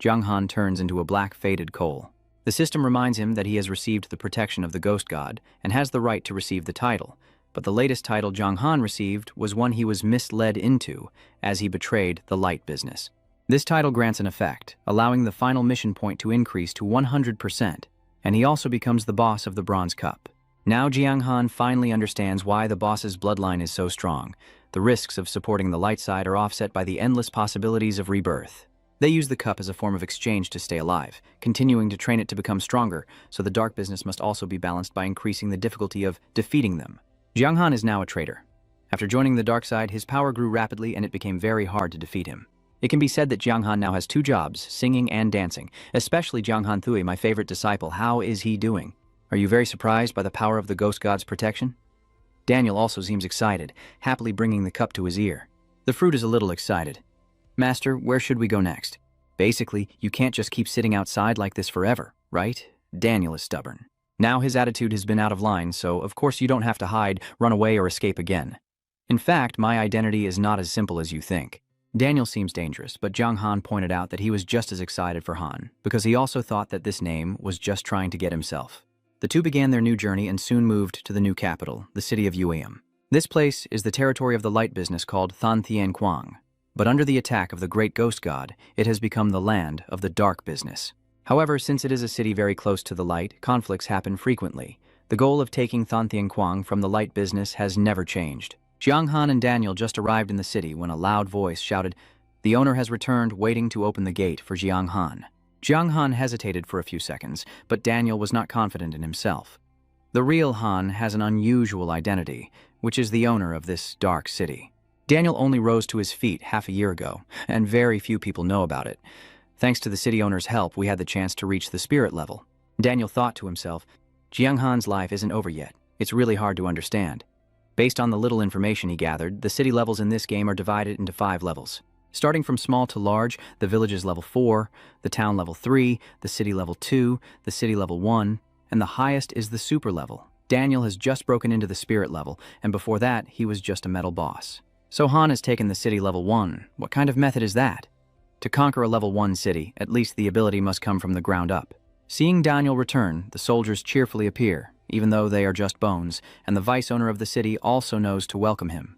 Jiang Han turns into a black faded coal. The system reminds him that he has received the protection of the Ghost God and has the right to receive the title, but the latest title Jiang Han received was one he was misled into as he betrayed the light business. This title grants an effect, allowing the final mission point to increase to 100%, and he also becomes the boss of the Bronze Cup. Now Jiang Han finally understands why the boss's bloodline is so strong. The risks of supporting the light side are offset by the endless possibilities of rebirth. They use the cup as a form of exchange to stay alive, continuing to train it to become stronger, so the dark business must also be balanced by increasing the difficulty of defeating them. Jiang Han is now a traitor. After joining the dark side, his power grew rapidly and it became very hard to defeat him. It can be said that Jiang Han now has 2 jobs, singing and dancing, especially Jiang Han Thui, my favorite disciple. How is he doing? Are you very surprised by the power of the Ghost God's protection? Daniel also seems excited, happily bringing the cup to his ear. The fruit is a little excited. "Master, where should we go next?" Basically, you can't just keep sitting outside like this forever, right? Daniel is stubborn. Now his attitude has been out of line, so of course you don't have to hide, run away, or escape again. In fact, my identity is not as simple as you think. Daniel seems dangerous, but Jiang Han pointed out that he was just as excited for Han, because he also thought that this name was just trying to get himself. The two began their new journey and soon moved to the new capital, the city of Yueam. This place is the territory of the light business called Than Thien Quang, but under the attack of the great ghost god, it has become the land of the dark business. However, since it is a city very close to the light, conflicts happen frequently. The goal of taking Thanthiangquang from the light business has never changed. Jiang Han and Daniel just arrived in the city when a loud voice shouted, "The owner has returned, waiting to open the gate for Jiang Han." Jiang Han hesitated for a few seconds, but Daniel was not confident in himself. The real Han has an unusual identity, which is the owner of this dark city. Daniel only rose to his feet half a year ago, and very few people know about it. Thanks to the city owner's help, we had the chance to reach the spirit level. Daniel thought to himself, Jiang Han's life isn't over yet. It's really hard to understand. Based on the little information he gathered, the city levels in this game are divided into 5 levels. Starting from small to large, the village is level 4, the town level 3, the city level 2, the city level 1, and the highest is the super level. Daniel has just broken into the spirit level, and before that, he was just a metal boss. So Han has taken the city level 1. What kind of method is that? To conquer a level 1 city, at least the ability must come from the ground up. Seeing Daniel return, the soldiers cheerfully appear, even though they are just bones, and the vice owner of the city also knows to welcome him.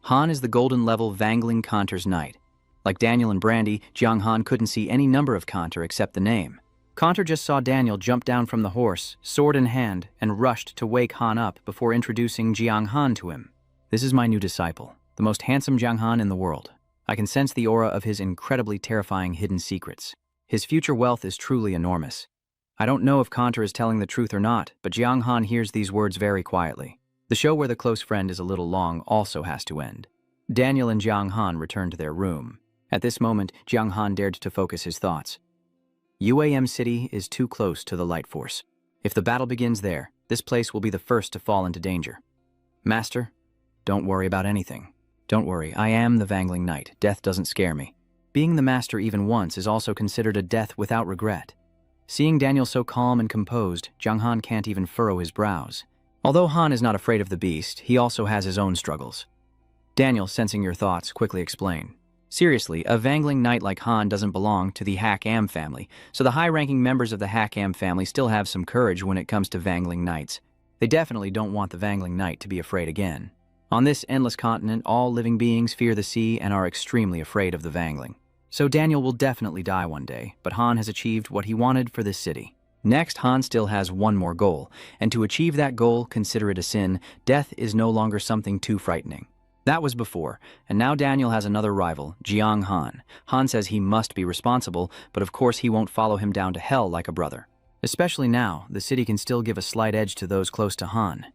Han is the golden level Vangling Kanter's knight. Like Daniel and Brandy, Jiang Han couldn't see any number of Kanter except the name. Kanter just saw Daniel jump down from the horse, sword in hand, and rushed to wake Han up before introducing Jiang Han to him. This is my new disciple, the most handsome Jiang Han in the world. I can sense the aura of his incredibly terrifying hidden secrets. His future wealth is truly enormous. I don't know if Kanter is telling the truth or not, but Jiang Han hears these words very quietly. The show where the close friend is a little long also has to end. Daniel and Jiang Han return to their room. At this moment, Jiang Han dared to focus his thoughts. UAM City is too close to the Light Force. If the battle begins there, this place will be the first to fall into danger. Master, don't worry about anything. Don't worry, I am the Vangling Knight. Death doesn't scare me. Being the master even once is also considered a death without regret. Seeing Daniel so calm and composed, Jiang Han can't even furrow his brows. Although Han is not afraid of the beast, he also has his own struggles. Daniel, sensing your thoughts, quickly explained. Seriously, a Vangling Knight like Han doesn't belong to the Hack-Am family, so the high-ranking members of the Hack-Am family still have some courage when it comes to Vangling Knights. They definitely don't want the Vangling Knight to be afraid again. On this endless continent, all living beings fear the sea and are extremely afraid of the Vangling. So Daniel will definitely die one day, but Han has achieved what he wanted for this city. Next, Han still has one more goal, and to achieve that goal, consider it a sin. Death is no longer something too frightening. That was before, and now Daniel has another rival, Jiang Han. Han says he must be responsible, but of course he won't follow him down to hell like a brother. Especially now, the city can still give a slight edge to those close to Han.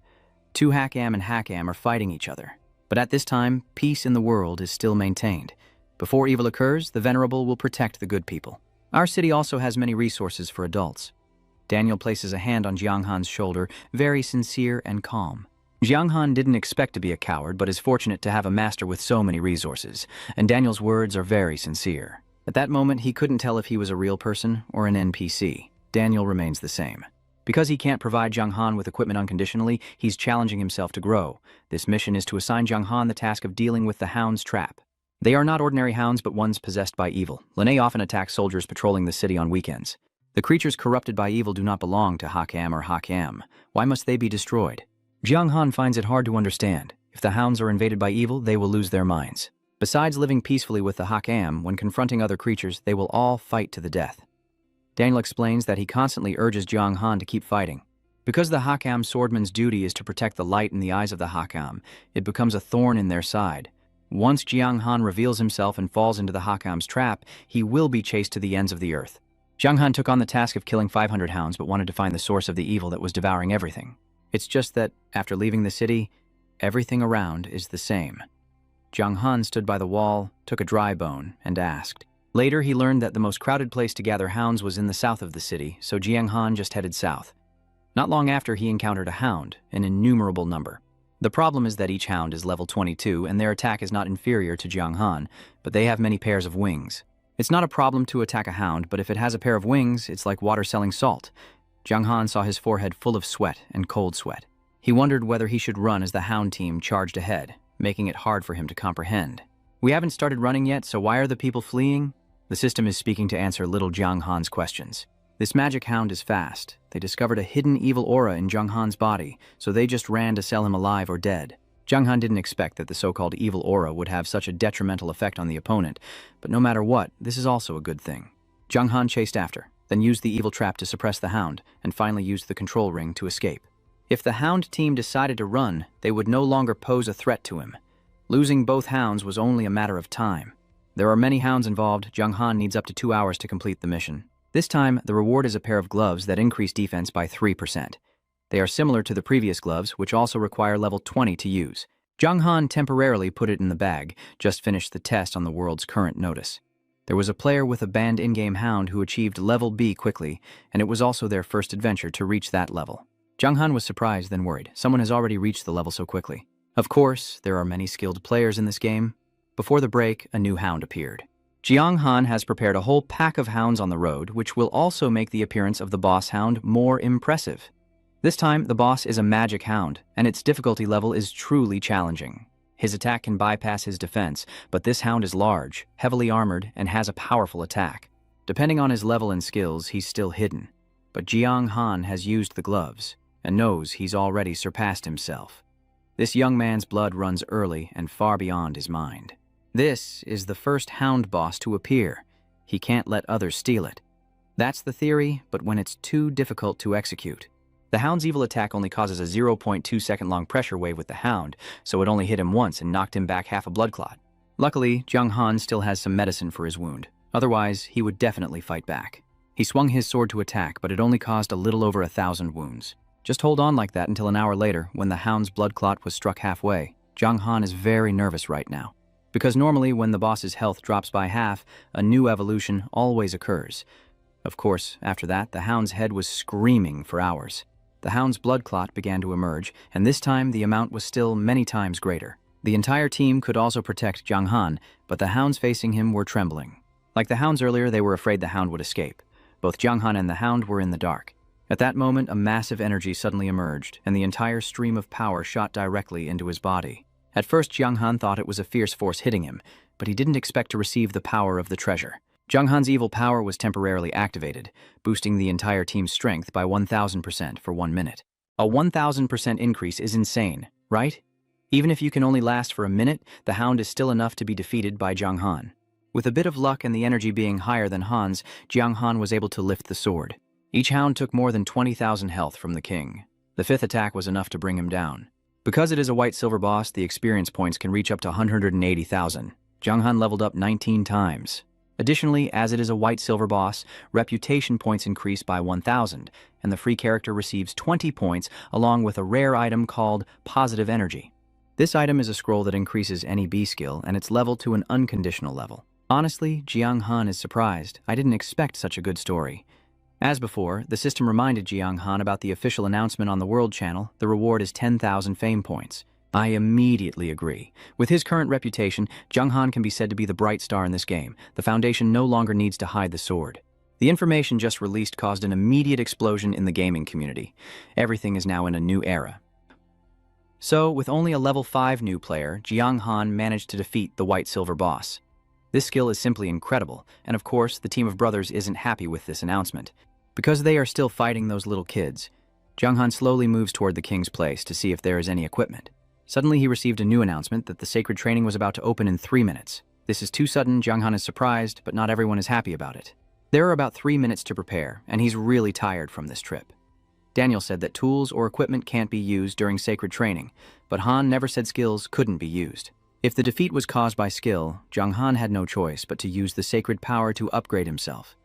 2 Hack-Am and Hack-Am are fighting each other. But at this time, peace in the world is still maintained. Before evil occurs, the Venerable will protect the good people. Our city also has many resources for adults. Daniel places a hand on Jiang Han's shoulder, very sincere and calm. Jiang Han didn't expect to be a coward, but is fortunate to have a master with so many resources, and Daniel's words are very sincere. At that moment, he couldn't tell if he was a real person or an NPC. Daniel remains the same. Because he can't provide Jiang Han with equipment unconditionally, he's challenging himself to grow. This mission is to assign Jiang Han the task of dealing with the Hound's trap. They are not ordinary hounds, but ones possessed by evil. Lene often attacks soldiers patrolling the city on weekends. The creatures corrupted by evil do not belong to Hack-Am or Hack-Am. Why must they be destroyed? Jiang Han finds it hard to understand. If the hounds are invaded by evil, they will lose their minds. Besides living peacefully with the Hack-Am, when confronting other creatures, they will all fight to the death. Daniel explains that he constantly urges Jiang Han to keep fighting. Because the Hack-Am swordman's duty is to protect the light in the eyes of the Hack-Am, it becomes a thorn in their side. Once Jiang Han reveals himself and falls into the Hack-Am's trap, he will be chased to the ends of the earth. Jiang Han took on the task of killing 500 hounds but wanted to find the source of the evil that was devouring everything. It's just that, after leaving the city, everything around is the same. Jiang Han stood by the wall, took a dry bone, and asked. Later, he learned that the most crowded place to gather hounds was in the south of the city, so Jiang Han just headed south. Not long after, he encountered a hound, an innumerable number. The problem is that each hound is level 22 and their attack is not inferior to Jiang Han, but they have many pairs of wings. It's not a problem to attack a hound, but if it has a pair of wings, it's like water selling salt. Jiang Han saw his forehead full of sweat and cold sweat. He wondered whether he should run as the hound team charged ahead, making it hard for him to comprehend. We haven't started running yet, so why are the people fleeing? The system is speaking to answer little Jiang Han's questions. This magic hound is fast. They discovered a hidden evil aura in Jiang Han's body, so they just ran to sell him alive or dead. Jiang Han didn't expect that the so-called evil aura would have such a detrimental effect on the opponent, but no matter what, this is also a good thing. Jiang Han chased after. then used the evil trap to suppress the hound, and finally used the control ring to escape. If the hound team decided to run, they would no longer pose a threat to him. Losing both hounds was only a matter of time. There are many hounds involved. Jung Han needs up to 2 hours to complete the mission. This time, the reward is a pair of gloves that increase defense by 3%. They are similar to the previous gloves, which also require level 20 to use. Jung Han temporarily put it in the bag, just finished the test on the world's current notice. There was a player with a banned in-game hound who achieved level B quickly, and it was also their first adventure to reach that level. Jung Han was surprised, then worried. Someone has already reached the level so quickly. Of course, there are many skilled players in this game. Before the break, a new hound appeared. Jiang Han has prepared a whole pack of hounds on the road, which will also make the appearance of the boss hound more impressive. This time, the boss is a magic hound, and its difficulty level is truly challenging. His attack can bypass his defense, but this hound is large, heavily armored, and has a powerful attack. Depending on his level and skills, he's still hidden. But Jiang Han has used the gloves, and knows he's already surpassed himself. This young man's blood runs early and far beyond his mind. This is the first hound boss to appear. He can't let others steal it. That's the theory, but when it's too difficult to execute. The hound's evil attack only causes a 0.2 second long pressure wave with the hound, so it only hit him once and knocked him back half a blood clot. Luckily, Jung Han still has some medicine for his wound. Otherwise, he would definitely fight back. He swung his sword to attack, but it only caused a little over 1,000 wounds. Just hold on like that until an hour later, when the hound's blood clot was struck halfway. Jung Han is very nervous right now. Because normally when the boss's health drops by half, a new evolution always occurs. Of course, after that, the hound's head was screaming for hours. The hound's blood clot began to emerge, and this time the amount was still many times greater. The entire team could also protect Jung Han, but the hounds facing him were trembling. Like the hounds earlier, they were afraid the hound would escape. Both Jung Han and the hound were in the dark. At that moment, a massive energy suddenly emerged, and the entire stream of power shot directly into his body. At first, Jung Han thought it was a fierce force hitting him, but he didn't expect to receive the power of the treasure. Jung Han's evil power was temporarily activated, boosting the entire team's strength by 1,000% for 1 minute. A 1,000% increase is insane, right? Even if you can only last for a minute, the hound is still enough to be defeated by Jung Han. With a bit of luck and the energy being higher than Han's, Jung Han was able to lift the sword. Each hound took more than 20,000 health from the king. The fifth attack was enough to bring him down. Because it is a white-silver boss, the experience points can reach up to 180,000. Jung Han leveled up 19 times. Additionally, as it is a white-silver boss, reputation points increase by 1,000, and the free character receives 20 points along with a rare item called Positive Energy. This item is a scroll that increases any B skill and its level to an unconditional level. Honestly, Jiang Han is surprised. I didn't expect such a good story. As before, the system reminded Jiang Han about the official announcement on the World Channel. The reward is 10,000 fame points. I immediately agree. With his current reputation, Jung Han can be said to be the bright star in this game. The Foundation no longer needs to hide the sword. The information just released caused an immediate explosion in the gaming community. Everything is now in a new era. So, with only a level 5 new player, Jiang Han managed to defeat the white-silver boss. This skill is simply incredible, and of course, the team of brothers isn't happy with this announcement. Because they are still fighting those little kids, Jung Han slowly moves toward the king's place to see if there is any equipment. Suddenly, he received a new announcement that the sacred training was about to open in 3 minutes. This is too sudden. Jung Han is surprised, but not everyone is happy about it. There are about 3 minutes to prepare, and he's really tired from this trip. Daniel said that tools or equipment can't be used during sacred training, but Han never said skills couldn't be used. If the defeat was caused by skill, Jung Han had no choice but to use the sacred power to upgrade himself.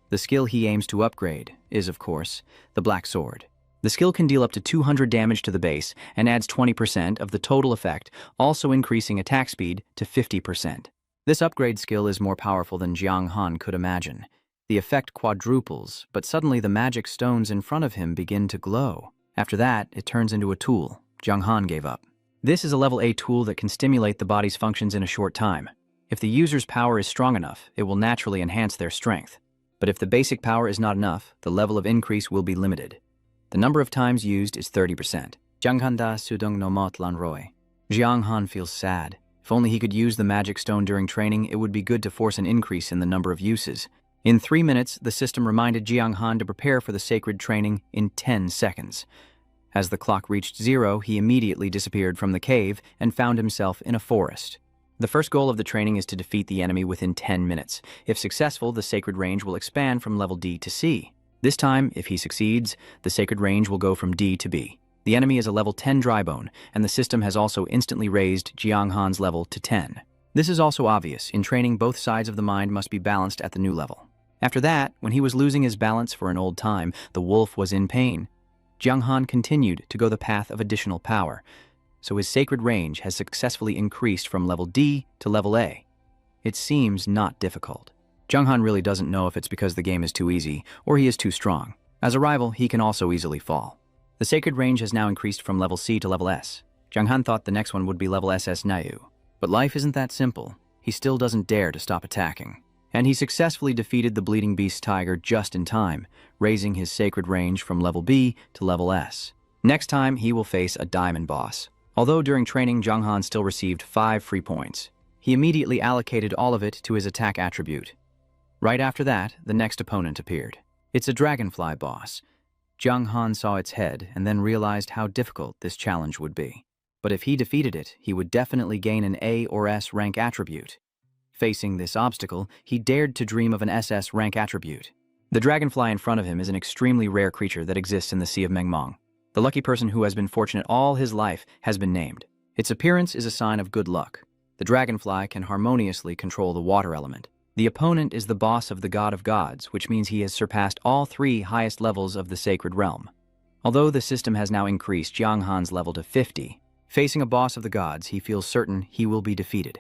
The skill he aims to upgrade is, of course, the Black Sword. The skill can deal up to 200 damage to the base and adds 20% of the total effect, also increasing attack speed to 50%. This upgrade skill is more powerful than Jiang Han could imagine. The effect quadruples, but suddenly the magic stones in front of him begin to glow. After that, it turns into a tool. Jung Han gave up. This is a level A tool that can stimulate the body's functions in a short time. If the user's power is strong enough, it will naturally enhance their strength. But if the basic power is not enough, the level of increase will be limited. The number of times used is 30%. Jung Han da sudung no mot lan roi. Jiang Han feels sad. If only he could use the magic stone during training, it would be good to force an increase in the number of uses. In 3 minutes, the system reminded Jiang Han to prepare for the sacred training in 10 seconds. As the clock reached 0, he immediately disappeared from the cave and found himself in a forest. The first goal of the training is to defeat the enemy within 10 minutes. If successful, the sacred range will expand from level D to C. This time, if he succeeds, the sacred range will go from D to B. The enemy is a level 10 drybone, and the system has also instantly raised Jiang Han's level to 10. This is also obvious. In training, both sides of the mind must be balanced at the new level. After that, when he was losing his balance for an old time, the wolf was in pain. Jiang Han continued to go the path of additional power, so his sacred range has successfully increased from level D to level A. It seems not difficult. Jiang Han really doesn't know if it's because the game is too easy or he is too strong. As a rival, he can also easily fall. The sacred range has now increased from level C to level S. Jiang Han thought the next one would be level SS Nayu. But life isn't that simple. He still doesn't dare to stop attacking. And he successfully defeated the Bleeding Beast Tiger just in time, raising his sacred range from level B to level S. Next time, he will face a diamond boss. Although during training, Jiang Han still received 5 free points. He immediately allocated all of it to his attack attribute. Right after that, the next opponent appeared. It's a dragonfly boss. Jiang Han saw its head and then realized how difficult this challenge would be. But if he defeated it, he would definitely gain an A or S rank attribute. Facing this obstacle, he dared to dream of an SS rank attribute. The dragonfly in front of him is an extremely rare creature that exists in the Sea of Mengmong. The lucky person who has been fortunate all his life has been named. Its appearance is a sign of good luck. The dragonfly can harmoniously control the water element. The opponent is the boss of the God of Gods, which means he has surpassed all 3 highest levels of the sacred realm. Although the system has now increased Jiang Han's level to 50, facing a boss of the gods, he feels certain he will be defeated.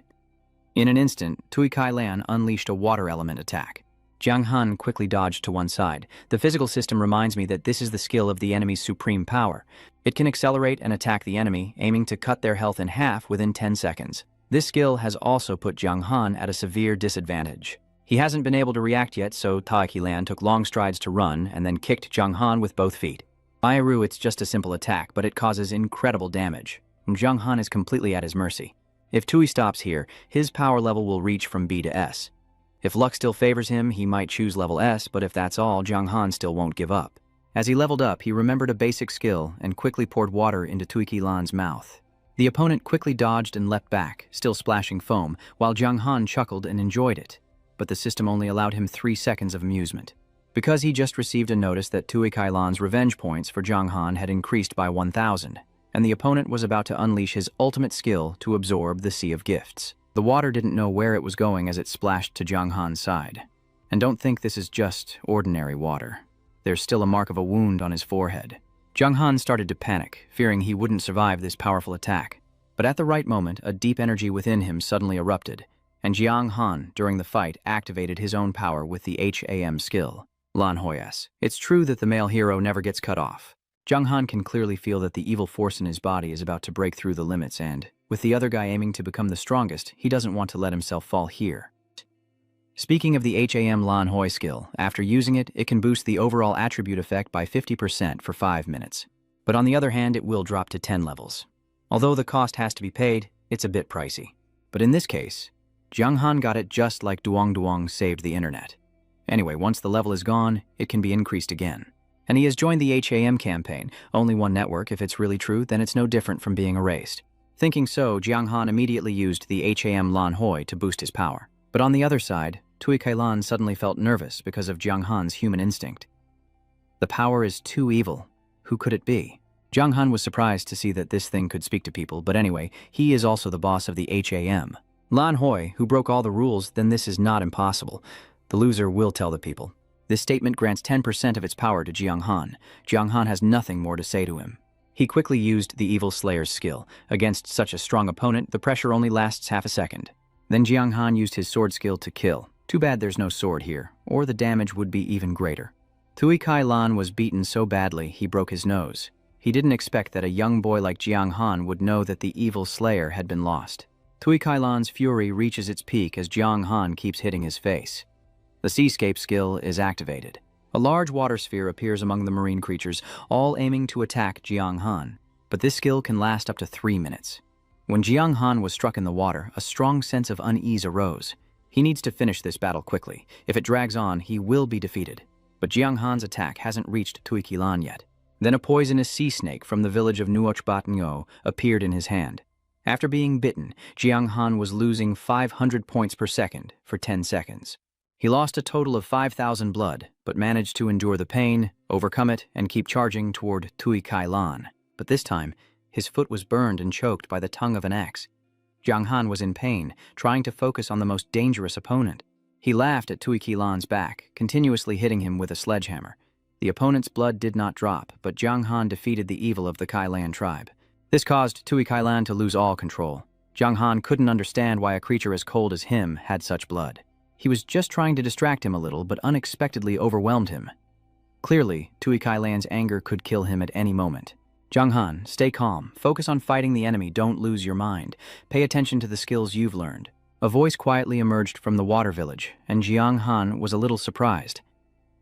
In an instant, Tui Kai Lan unleashed a water element attack. Jiang Han quickly dodged to one side. The physical system reminds me that this is the skill of the enemy's supreme power. It can accelerate and attack the enemy, aiming to cut their health in half within 10 seconds. This skill has also put Jiang Han at a severe disadvantage. He hasn't been able to react yet, so Tai Kai Lan took long strides to run and then kicked Jiang Han with both feet. Mairu, it's just a simple attack, but it causes incredible damage. Jiang Han is completely at his mercy. If Tui stops here, his power level will reach from B to S. If luck still favors him, he might choose level S, but if that's all, Jiang Han still won't give up. As he leveled up, he remembered a basic skill and quickly poured water into Tui Kai Lan's mouth. The opponent quickly dodged and leapt back, still splashing foam, while Jiang Han chuckled and enjoyed it. But the system only allowed him 3 seconds of amusement. Because he just received a notice that Tui Kai Lan's revenge points for Jiang Han had increased by 1,000, and the opponent was about to unleash his ultimate skill to absorb the Sea of Gifts. The water didn't know where it was going as it splashed to Jiang Han's side. And don't think this is just ordinary water. There's still a mark of a wound on his forehead. Jiang Han started to panic, fearing he wouldn't survive this powerful attack. But at the right moment, a deep energy within him suddenly erupted, and Jiang Han, during the fight, activated his own power with the HAM skill, Lan Hoyas. It's true that the male hero never gets cut off. Jiang Han can clearly feel that the evil force in his body is about to break through the limits and, with the other guy aiming to become the strongest, he doesn't want to let himself fall here. Speaking of the HAM Lan Hoi skill, after using it, it can boost the overall attribute effect by 50% for 5 minutes. But on the other hand, it will drop to 10 levels. Although the cost has to be paid, it's a bit pricey. But in this case, Jiang Han got it just like Duong Duong saved the internet. Anyway, once the level is gone, it can be increased again. And he has joined the HAM campaign, only one network. If it's really true, then it's no different from being erased. Thinking so, Jiang Han immediately used the HAM Lan Hoi to boost his power. But on the other side, Tui Kai Lan suddenly felt nervous because of Jiang Han's human instinct. The power is too evil. Who could it be? Jiang Han was surprised to see that this thing could speak to people, but anyway, he is also the boss of the HAM. Lan Hoi, who broke all the rules, then this is not impossible. The loser will tell the people. This statement grants 10% of its power to Jiang Han. Jiang Han has nothing more to say to him. He quickly used the Evil Slayer's skill. Against such a strong opponent, the pressure only lasts half a second. Then Jiang Han used his sword skill to kill. Too bad there's no sword here, or the damage would be even greater. Tui Kai Lan was beaten so badly he broke his nose. He didn't expect that a young boy like Jiang Han would know that the Evil Slayer had been lost. Tui Kai Lan's fury reaches its peak as Jiang Han keeps hitting his face. The Seascape skill is activated. A large water sphere appears among the marine creatures, all aiming to attack Jiang Han. But this skill can last up to 3 minutes. When Jiang Han was struck in the water, a strong sense of unease arose. He needs to finish this battle quickly. If it drags on, he will be defeated. But Jiang Han's attack hasn't reached Tui Kai Lan yet. Then a poisonous sea snake from the village of Nuochbat Ngo appeared in his hand. After being bitten, Jiang Han was losing 500 points per second for 10 seconds. He lost a total of 5,000 blood, but managed to endure the pain, overcome it, and keep charging toward Tui Kai Lan. But this time, his foot was burned and choked by the tongue of an axe. Jiang Han was in pain, trying to focus on the most dangerous opponent. He laughed at Tui Kai Lan's back, continuously hitting him with a sledgehammer. The opponent's blood did not drop, but Jiang Han defeated the evil of the Kai Lan tribe. This caused Tui Kai Lan to lose all control. Jiang Han couldn't understand why a creature as cold as him had such blood. He was just trying to distract him a little, but unexpectedly overwhelmed him. Clearly, Tui Kai Lan's anger could kill him at any moment. Jiang Han, stay calm. Focus on fighting the enemy. Don't lose your mind. Pay attention to the skills you've learned. A voice quietly emerged from the water village, and Jiang Han was a little surprised.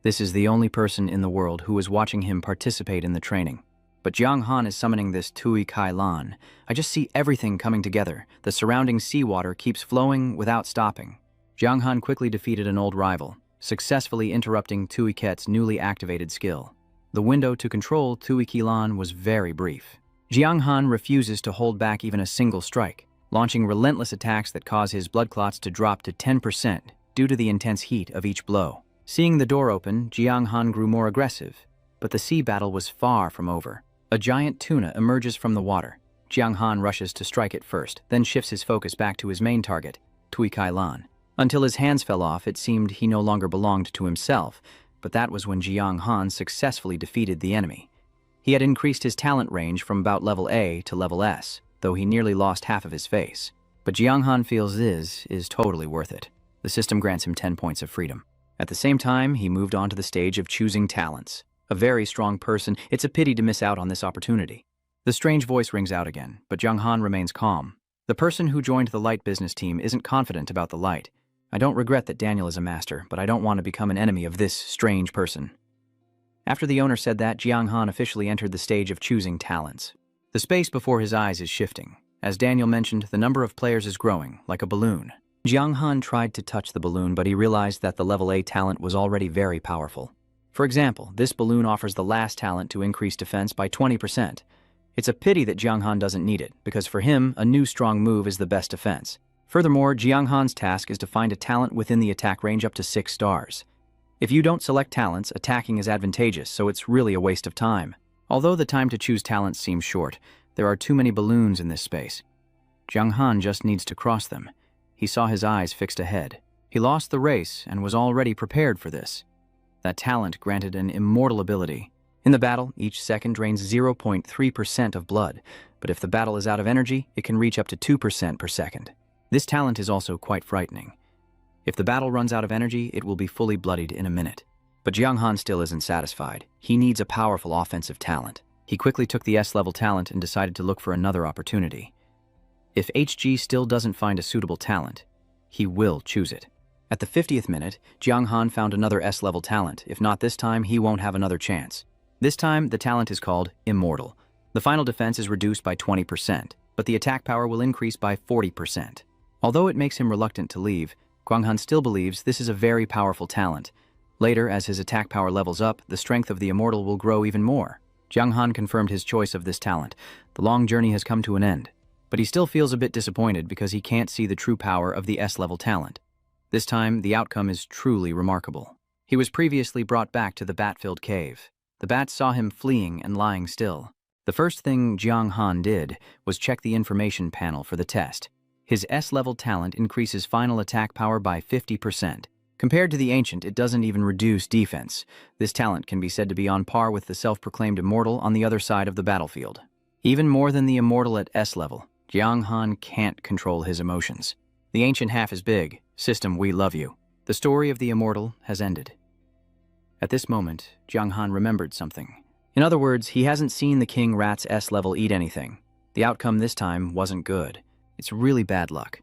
This is the only person in the world who was watching him participate in the training. But Jiang Han is summoning this Tui Kai Lan. I just see everything coming together. The surrounding seawater keeps flowing without stopping. Jiang Han quickly defeated an old rival, successfully interrupting Tui Ket's newly activated skill. The window to control Tui Kai Lan was very brief. Jiang Han refuses to hold back even a single strike, launching relentless attacks that cause his blood clots to drop to 10% due to the intense heat of each blow. Seeing the door open, Jiang Han grew more aggressive, but the sea battle was far from over. A giant tuna emerges from the water. Jiang Han rushes to strike it first, then shifts his focus back to his main target, Tui Kai Lan. Until his hands fell off, it seemed he no longer belonged to himself, but that was when Jiang Han successfully defeated the enemy. He had increased his talent range from about level A to level S, though he nearly lost half of his face. But Jiang Han feels this is totally worth it. The system grants him 10 points of freedom. At the same time, he moved on to the stage of choosing talents. A very strong person, it's a pity to miss out on this opportunity. The strange voice rings out again, but Jiang Han remains calm. The person who joined the light business team isn't confident about the light. I don't regret that Daniel is a master, but I don't want to become an enemy of this strange person. After the owner said that, Jiang Han officially entered the stage of choosing talents. The space before his eyes is shifting. As Daniel mentioned, the number of players is growing, like a balloon. Jiang Han tried to touch the balloon, but he realized that the level A talent was already very powerful. For example, this balloon offers the last talent to increase defense by 20%. It's a pity that Jiang Han doesn't need it, because for him, a new strong move is the best defense. Furthermore, Jiang Han's task is to find a talent within the attack range up to 6 stars. If you don't select talents, attacking is advantageous, so it's really a waste of time. Although the time to choose talents seems short, there are too many balloons in this space. Jiang Han just needs to cross them. He saw his eyes fixed ahead. He lost the race and was already prepared for this. That talent granted an immortal ability. In the battle, each second drains 0.3% of blood, but if the battle is out of energy, it can reach up to 2% per second. This talent is also quite frightening. If the battle runs out of energy, it will be fully bloodied in a minute. But Jiang Han still isn't satisfied. He needs a powerful offensive talent. He quickly took the S-level talent and decided to look for another opportunity. If HG still doesn't find a suitable talent, he will choose it. At the 50th minute, Jiang Han found another S-level talent. If not this time, he won't have another chance. This time, the talent is called Immortal. The final defense is reduced by 20%, but the attack power will increase by 40%. Although it makes him reluctant to leave, Jiang Han still believes this is a very powerful talent. Later, as his attack power levels up, the strength of the Immortal will grow even more. Jiang Han confirmed his choice of this talent. The long journey has come to an end, but he still feels a bit disappointed because he can't see the true power of the S-level talent. This time, the outcome is truly remarkable. He was previously brought back to the bat-filled cave. The bats saw him fleeing and lying still. The first thing Jiang Han did was check the information panel for the test. His S-level talent increases final attack power by 50%. Compared to the Ancient, it doesn't even reduce defense. This talent can be said to be on par with the self-proclaimed Immortal on the other side of the battlefield. Even more than the Immortal at S-level, Jiang Han can't control his emotions. The Ancient half is big. System, we love you. The story of the Immortal has ended. At this moment, Jiang Han remembered something. In other words, he hasn't seen the King Rat's S-level eat anything. The outcome this time wasn't good. It's really bad luck.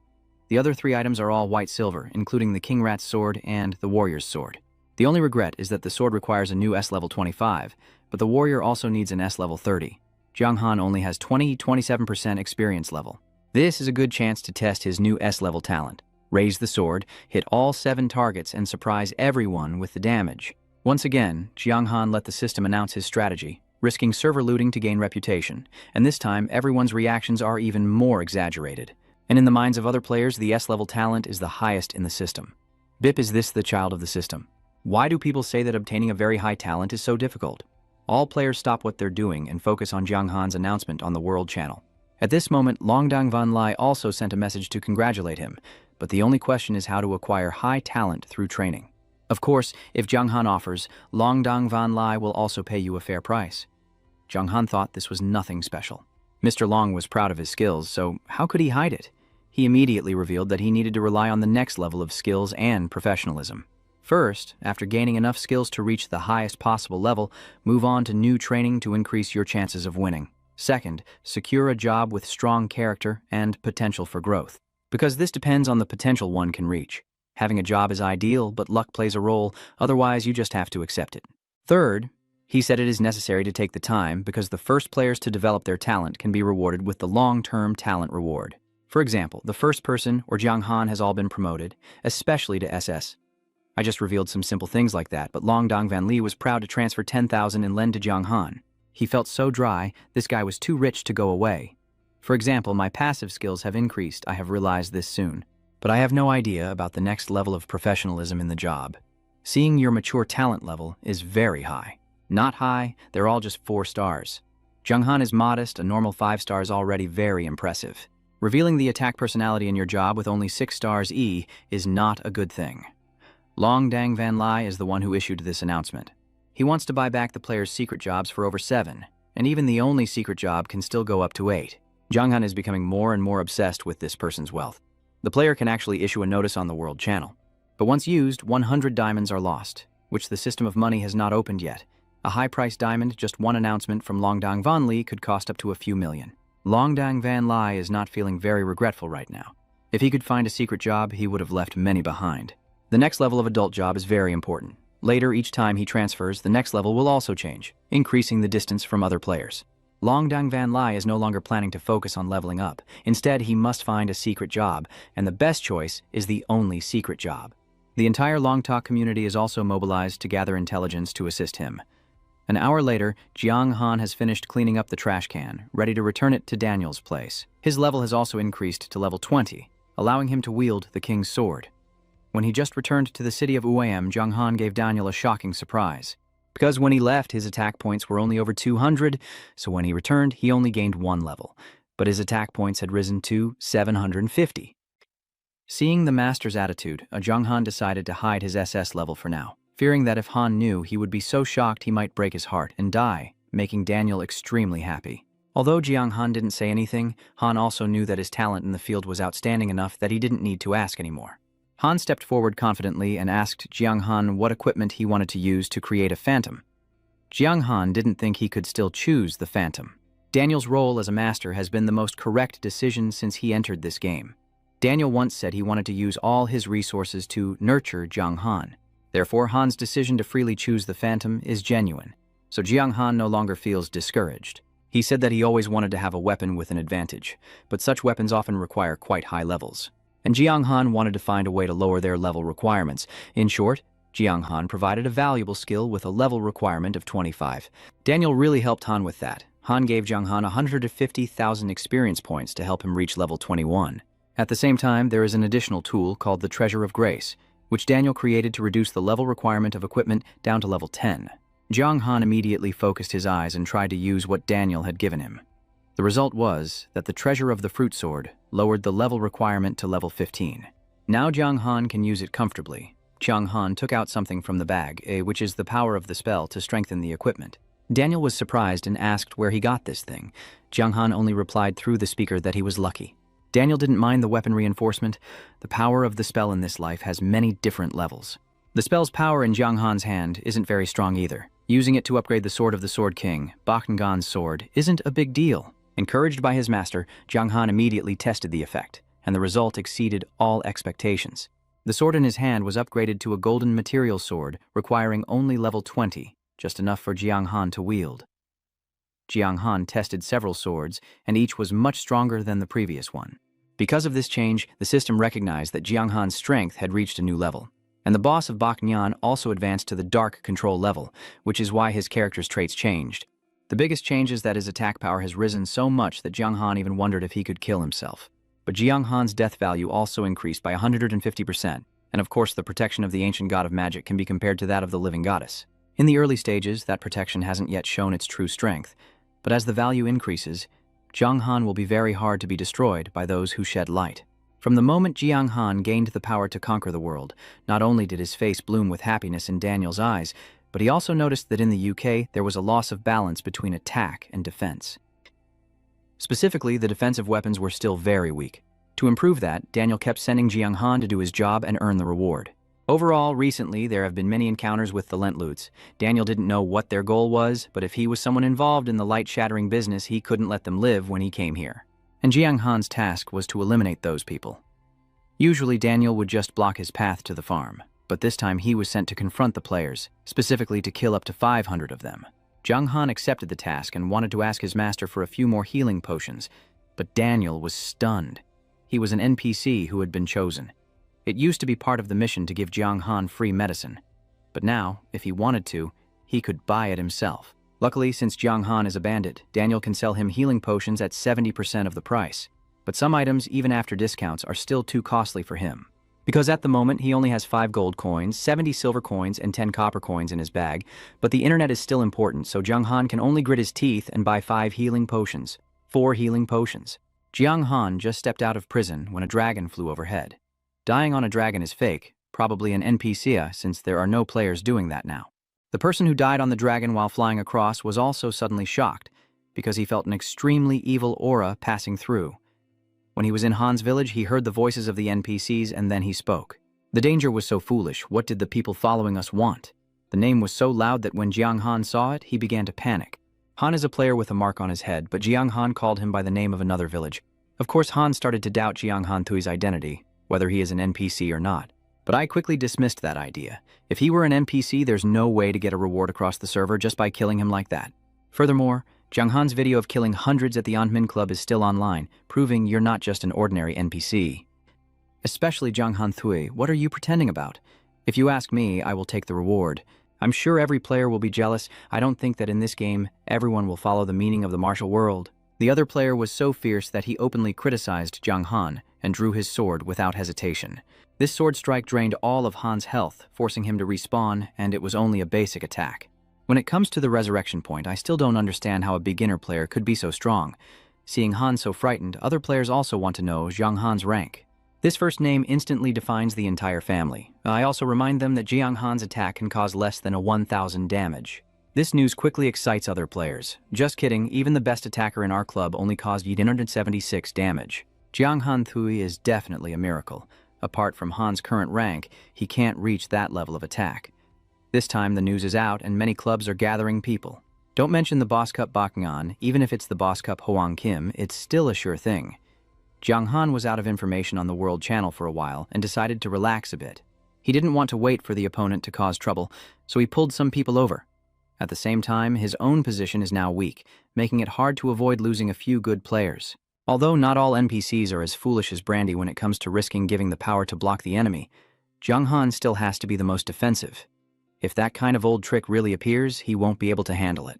The other 3 items are all white-silver, including the King Rat's sword and the Warrior's sword. The only regret is that the sword requires a new S-level 25, but the Warrior also needs an S-level 30. Jiang Han only has 27% experience level. This is a good chance to test his new S-level talent. Raise the sword, hit all 7 targets, and surprise everyone with the damage. Once again, Jiang Han let the system announce his strategy. risking server looting to gain reputation, and this time everyone's reactions are even more exaggerated. And in the minds of other players, the S-level talent is the highest in the system. Bip, is this the child of the system? Why do people say that obtaining a very high talent is so difficult? All players stop what they're doing and focus on Jiang Han's announcement on the World Channel. At this moment, Longdang Van Lai also sent a message to congratulate him, but the only question is how to acquire high talent through training. Of course, if Jiang Han offers, Longdang Van Lai will also pay you a fair price. Jiang Han thought this was nothing special. Mr. Long was proud of his skills, so how could he hide it? He immediately revealed that he needed to rely on the next level of skills and professionalism. First, after gaining enough skills to reach the highest possible level, move on to new training to increase your chances of winning. Second, secure a job with strong character and potential for growth, because this depends on the potential one can reach. Having a job is ideal, but luck plays a role, otherwise you just have to accept it. Third, he said it is necessary to take the time because the first players to develop their talent can be rewarded with the long-term talent reward. For example, the first person or Jiang Han has all been promoted, especially to SS. I just revealed some simple things like that, but Longdang Van Li was proud to transfer 10,000 in lend to Jiang Han. He felt so dry, this guy was too rich to go away. For example, my passive skills have increased, I have realized this soon. But I have no idea about the next level of professionalism in the job. Seeing your mature talent level is very high. Not high, they're all just 4 stars. Jiang Han is modest, a normal 5 stars already very impressive. Revealing the attack personality in your job with only 6 stars E is not a good thing. Longdang Van Lai is the one who issued this announcement. He wants to buy back the player's secret jobs for over 7, and even the only secret job can still go up to 8. Jiang Han is becoming more and more obsessed with this person's wealth. The player can actually issue a notice on the World Channel. But once used, 100 diamonds are lost, which the system of money has not opened yet. A high-priced diamond, just one announcement from Longdang Van Li could cost up to a few million. Longdang Van Lai is not feeling very regretful right now. If he could find a secret job, he would have left many behind. The next level of adult job is very important. Later, each time he transfers, the next level will also change, increasing the distance from other players. Longdang Van Lai is no longer planning to focus on leveling up. Instead, he must find a secret job, and the best choice is the only secret job. The entire Long Talk community is also mobilized to gather intelligence to assist him. An hour later, Jiang Han has finished cleaning up the trash can, ready to return it to Daniel's place. His level has also increased to level 20, allowing him to wield the king's sword. When he just returned to the city of Uam, Jiang Han gave Daniel a shocking surprise. Because when he left, his attack points were only over 200, so when he returned, he only gained 1 level, but his attack points had risen to 750. Seeing the master's attitude, Jiang Han decided to hide his SS level for now, fearing that if Han knew, he would be so shocked he might break his heart and die, making Daniel extremely happy. Although Jiang Han didn't say anything, Han also knew that his talent in the field was outstanding enough that he didn't need to ask anymore. Han stepped forward confidently and asked Jiang Han what equipment he wanted to use to create a phantom. Jiang Han didn't think he could still choose the phantom. Daniel's role as a master has been the most correct decision since he entered this game. Daniel once said he wanted to use all his resources to nurture Jiang Han. Therefore, Han's decision to freely choose the phantom is genuine, so Jiang Han no longer feels discouraged. He said that he always wanted to have a weapon with an advantage, but such weapons often require quite high levels. And Jiang Han wanted to find a way to lower their level requirements. In short, Jiang Han provided a valuable skill with a level requirement of 25. Daniel really helped Han with that. Han gave Jiang Han 150,000 experience points to help him reach level 21. At the same time, there is an additional tool called the Treasure of Grace, which Daniel created to reduce the level requirement of equipment down to level 10. Jiang Han immediately focused his eyes and tried to use what Daniel had given him. The result was that the Treasure of the Fruit Sword lowered the level requirement to level 15. Now Jiang Han can use it comfortably. Jiang Han took out something from the bag, which is the power of the spell to strengthen the equipment. Daniel was surprised and asked where he got this thing. Jiang Han only replied through the speaker that he was lucky. Daniel didn't mind the weapon reinforcement. The power of the spell in this life has many different levels. The spell's power in Jiang Han's hand isn't very strong either. Using it to upgrade the Sword of the Sword King, Bakugan's sword, isn't a big deal. Encouraged by his master, Jiang Han immediately tested the effect, and the result exceeded all expectations. The sword in his hand was upgraded to a golden material sword, requiring only level 20, just enough for Jiang Han to wield. Jiang Han tested several swords, and each was much stronger than the previous one. Because of this change, the system recognized that Jiang Han's strength had reached a new level. And the boss of Bakugan also advanced to the Dark Control level, which is why his character's traits changed. The biggest change is that his attack power has risen so much that Jiang Han even wondered if he could kill himself. But Jiang Han's death value also increased by 150%, and of course the protection of the ancient god of magic can be compared to that of the living goddess. In the early stages, that protection hasn't yet shown its true strength, but as the value increases, Jiang Han will be very hard to be destroyed by those who shed light. From the moment Jiang Han gained the power to conquer the world, not only did his face bloom with happiness in Daniel's eyes, but he also noticed that in the UK there was a loss of balance between attack and defense. Specifically, the defensive weapons were still very weak. To improve that, Daniel kept sending Jiang Han to do his job and earn the reward. Overall, recently, there have been many encounters with the Lentloots. Daniel didn't know what their goal was, but if he was someone involved in the light-shattering business, he couldn't let them live when he came here. And Jiang Han's task was to eliminate those people. Usually, Daniel would just block his path to the farm, but this time he was sent to confront the players, specifically to kill up to 500 of them. Jiang Han accepted the task and wanted to ask his master for a few more healing potions, but Daniel was stunned. He was an NPC who had been chosen. It used to be part of the mission to give Jiang Han free medicine, but now, if he wanted to, he could buy it himself. Luckily, since Jiang Han is a bandit, Daniel can sell him healing potions at 70% of the price. But some items, even after discounts, are still too costly for him. Because at the moment, he only has 5 gold coins, 70 silver coins, and 10 copper coins in his bag, but the internet is still important, so Jiang Han can only grit his teeth and buy 5 healing potions. 4 healing potions. Jiang Han just stepped out of prison when a dragon flew overhead. Dying on a dragon is fake, probably an NPC, since there are no players doing that now. The person who died on the dragon while flying across was also suddenly shocked, because he felt an extremely evil aura passing through. When he was in Han's village, he heard the voices of the NPCs and then he spoke. The danger was so foolish. What did the people following us want? The name was so loud that when Jiang Han saw it, he began to panic. Han is a player with a mark on his head, but Jiang Han called him by the name of another village. Of course, Han started to doubt Jiang Han Thui's identity, whether he is an NPC or not. But I quickly dismissed that idea. If he were an NPC, there's no way to get a reward across the server just by killing him like that. Furthermore, Jiang Han's video of killing hundreds at the Antmin Club is still online, proving you're not just an ordinary NPC. Especially Jiang Han Thui, what are you pretending about? If you ask me, I will take the reward. I'm sure every player will be jealous. I don't think that in this game, everyone will follow the meaning of the martial world. The other player was so fierce that he openly criticized Jiang Han and drew his sword without hesitation. This sword strike drained all of Han's health, forcing him to respawn, and it was only a basic attack. When it comes to the resurrection point, I still don't understand how a beginner player could be so strong. Seeing Han so frightened, other players also want to know Jiang Han's rank. This first name instantly defines the entire family. I also remind them that Jiang Han's attack can cause less than a 1,000 damage. This news quickly excites other players. Just kidding, even the best attacker in our club only caused 176 damage. Jiang Han Thui is definitely a miracle. Apart from Han's current rank, he can't reach that level of attack. This time the news is out and many clubs are gathering people. Don't mention the Boss Cup Bakugan, even if it's the Boss Cup Hoang Kim, it's still a sure thing. Jiang Han was out of information on the World Channel for a while and decided to relax a bit. He didn't want to wait for the opponent to cause trouble, so he pulled some people over. At the same time, his own position is now weak, making it hard to avoid losing a few good players. Although not all NPCs are as foolish as Brandy when it comes to risking giving the power to block the enemy, Jiang Han still has to be the most defensive. If that kind of old trick really appears, he won't be able to handle it.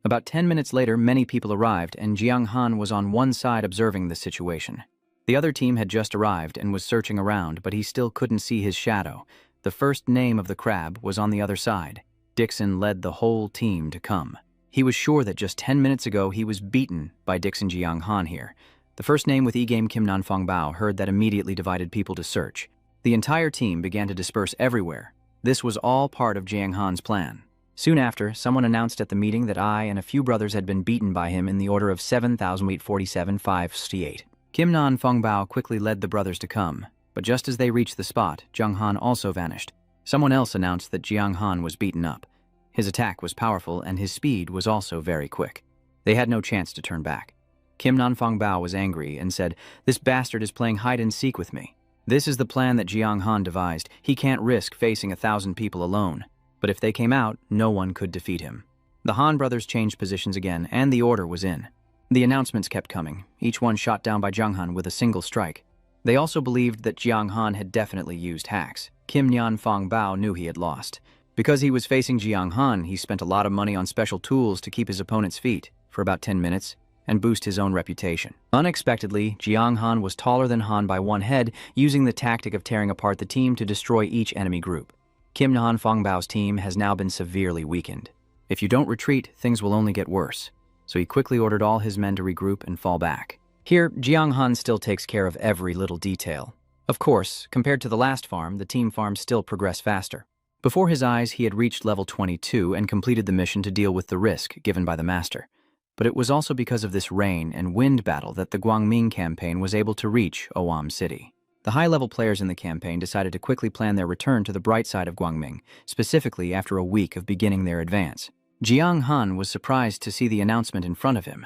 About 10 minutes later, many people arrived, and Jiang Han was on one side observing the situation. The other team had just arrived and was searching around, but he still couldn't see his shadow. The first name of the crab was on the other side. Dixon led the whole team to come. He was sure that just 10 minutes ago he was beaten by Dixon Jiang Han here. The first name with E-Game Kim Nan Fong Bao heard that immediately divided people to search. The entire team began to disperse everywhere. This was all part of Jiang Han's plan. Soon after, someone announced at the meeting that I and a few brothers had been beaten by him in the order of 7,847,568. Kim Nan Fong Bao quickly led the brothers to come, but just as they reached the spot, Jiang Han also vanished. Someone else announced that Jiang Han was beaten up. His attack was powerful and his speed was also very quick. They had no chance to turn back. Kim Nan Fong Bao was angry and said, "This bastard is playing hide-and-seek with me. This is the plan that Jiang Han devised. He can't risk facing 1,000 people alone. But if they came out, no one could defeat him." The Han brothers changed positions again, and the order was in. The announcements kept coming, each one shot down by Jiang Han with a single strike. They also believed that Jiang Han had definitely used hacks. Kim Nan Fong Bao knew he had lost. Because he was facing Jiang Han, he spent a lot of money on special tools to keep his opponent's feet for about 10 minutes and boost his own reputation. Unexpectedly, Jiang Han was taller than Han by one head, using the tactic of tearing apart the team to destroy each enemy group. Kim Han Fengbao's team has now been severely weakened. If you don't retreat, things will only get worse. So he quickly ordered all his men to regroup and fall back. Here, Jiang Han still takes care of every little detail. Of course, compared to the last farm, the team farms still progress faster. Before his eyes, he had reached level 22 and completed the mission to deal with the risk given by the master. But it was also because of this rain and wind battle that the Guangming campaign was able to reach Oam City. The high-level players in the campaign decided to quickly plan their return to the bright side of Guangming, specifically after a week of beginning their advance. Jiang Han was surprised to see the announcement in front of him.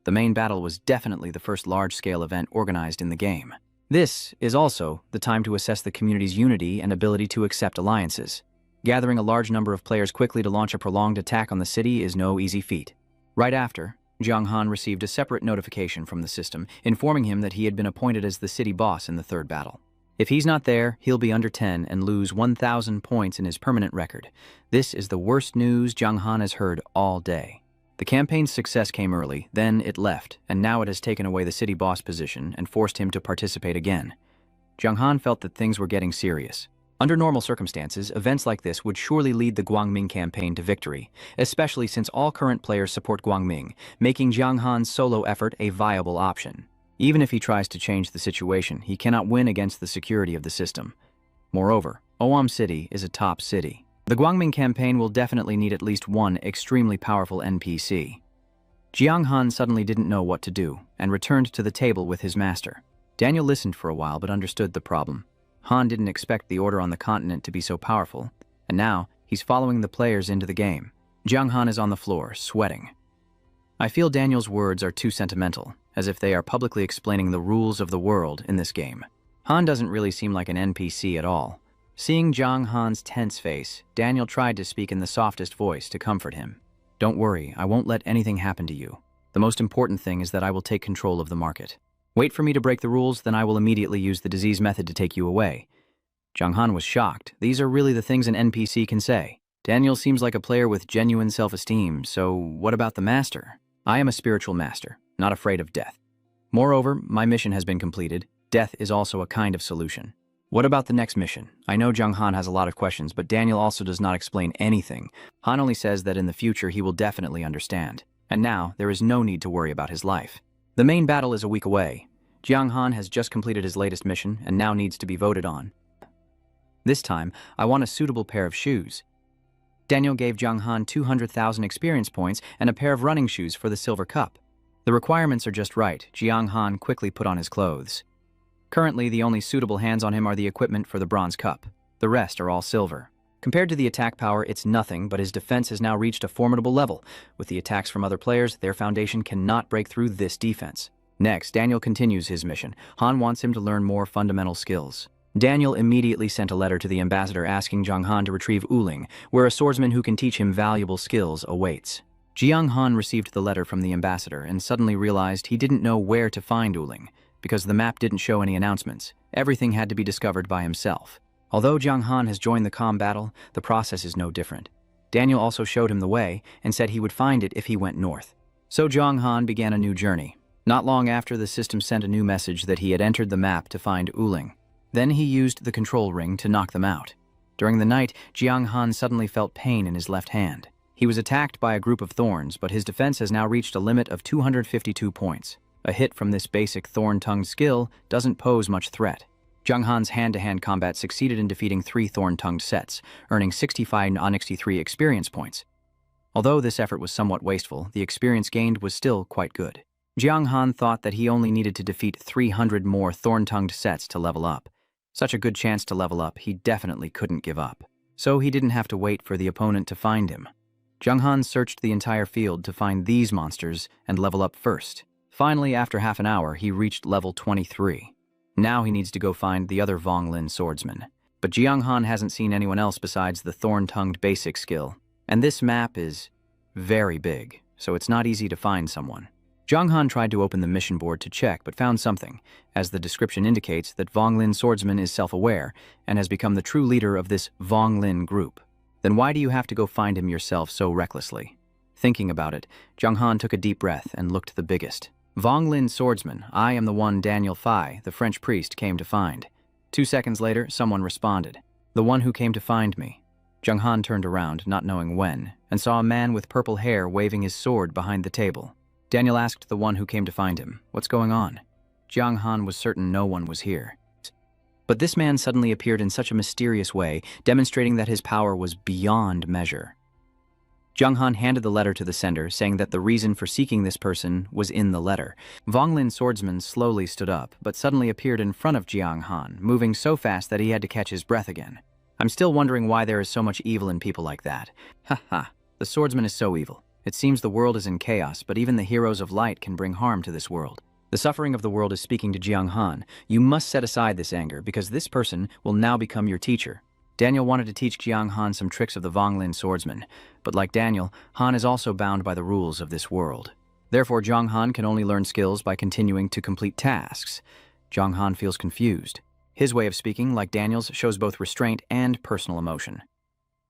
The main battle was definitely the first large-scale event organized in the game. This is also the time to assess the community's unity and ability to accept alliances. Gathering a large number of players quickly to launch a prolonged attack on the city is no easy feat. Right after, Jiang Han received a separate notification from the system, informing him that he had been appointed as the city boss in the third battle. If he's not there, he'll be under 10 and lose 1,000 points in his permanent record. This is the worst news Jiang Han has heard all day. The campaign's success came early, then it left, and now it has taken away the city boss position and forced him to participate again. Jiang Han felt that things were getting serious. Under normal circumstances, events like this would surely lead the Guangming campaign to victory, especially since all current players support Guangming, making Jiang Han's solo effort a viable option. Even if he tries to change the situation, he cannot win against the security of the system. Moreover, Oam City is a top city. The Guangming campaign will definitely need at least one extremely powerful NPC. Jiang Han suddenly didn't know what to do, and returned to the table with his master. Daniel listened for a while but understood the problem. Han didn't expect the order on the continent to be so powerful, and now he's following the players into the game. Jiang Han is on the floor, sweating. I feel Daniel's words are too sentimental, as if they are publicly explaining the rules of the world in this game. Han doesn't really seem like an NPC at all. Seeing Jiang Han's tense face, Daniel tried to speak in the softest voice to comfort him. Don't worry, I won't let anything happen to you. The most important thing is that I will take control of the market. Wait for me to break the rules, then I will immediately use the disease method to take you away. Jiang Han was shocked. These are really the things an NPC can say. Daniel seems like a player with genuine self-esteem, so what about the master? I am a spiritual master, not afraid of death. Moreover, my mission has been completed. Death is also a kind of solution. What about the next mission? I know Jiang Han has a lot of questions, but Daniel also does not explain anything. Han only says that in the future he will definitely understand. And now, there is no need to worry about his life. The main battle is a week away. Jiang Han has just completed his latest mission and now needs to be voted on. This time, I want a suitable pair of shoes. Daniel gave Jiang Han 200,000 experience points and a pair of running shoes for the silver cup. The requirements are just right. Jiang Han quickly put on his clothes. Currently, the only suitable hands on him are the equipment for the bronze cup. The rest are all silver. Compared to the attack power, it's nothing, but his defense has now reached a formidable level. With the attacks from other players, their foundation cannot break through this defense. Next, Daniel continues his mission. Han wants him to learn more fundamental skills. Daniel immediately sent a letter to the ambassador asking Jiang Han to retrieve Uling, where a swordsman who can teach him valuable skills awaits. Jiang Han received the letter from the ambassador and suddenly realized he didn't know where to find Uling, because the map didn't show any announcements. Everything had to be discovered by himself. Although Jiang Han has joined the calm battle, the process is no different. Daniel also showed him the way and said he would find it if he went north. So Jiang Han began a new journey. Not long after, the system sent a new message that he had entered the map to find Uling. Then he used the control ring to knock them out. During the night, Jiang Han suddenly felt pain in his left hand. He was attacked by a group of thorns, but his defense has now reached a limit of 252 points. A hit from this basic thorn-tongued skill doesn't pose much threat. Jiang Han's hand-to-hand combat succeeded in defeating 3 thorn-tongued sets, earning 65 63 experience points. Although this effort was somewhat wasteful, the experience gained was still quite good. Jiang Han thought that he only needed to defeat 300 more thorn-tongued sets to level up. Such a good chance to level up, he definitely couldn't give up. So he didn't have to wait for the opponent to find him. Jiang Han searched the entire field to find these monsters and level up first. Finally, after half an hour, he reached level 23. Now he needs to go find the other Vonglin swordsman. But Jiang Han hasn't seen anyone else besides the thorn-tongued basic skill. And this map is very big, so it's not easy to find someone. Jiang Han tried to open the mission board to check, but found something, as the description indicates that Vonglin swordsman is self-aware and has become the true leader of this Vonglin group. Then why do you have to go find him yourself so recklessly? Thinking about it, Zhang Han took a deep breath and looked the biggest. Vong Lin swordsman, I am the one Daniel Phi, the French priest, came to find. 2 seconds later, someone responded. The one who came to find me. Zhang Han turned around, not knowing when, and saw a man with purple hair waving his sword behind the table. Daniel asked the one who came to find him, "What's going on?" Zhang Han was certain no one was here. But this man suddenly appeared in such a mysterious way, demonstrating that his power was beyond measure. Zhang Han handed the letter to the sender, saying that the reason for seeking this person was in the letter. Vong Lin swordsman slowly stood up, but suddenly appeared in front of Zhang Han, moving so fast that he had to catch his breath again. I'm still wondering why there is so much evil in people like that. Ha ha, the swordsman is so evil. It seems the world is in chaos, but even the heroes of light can bring harm to this world. The suffering of the world is speaking to Zhang Han. You must set aside this anger, because this person will now become your teacher. Daniel wanted to teach Zhang Han some tricks of the Vong Lin swordsman, but like Daniel, Han is also bound by the rules of this world. Therefore, Zhang Han can only learn skills by continuing to complete tasks. Zhang Han feels confused. His way of speaking, like Daniel's, shows both restraint and personal emotion.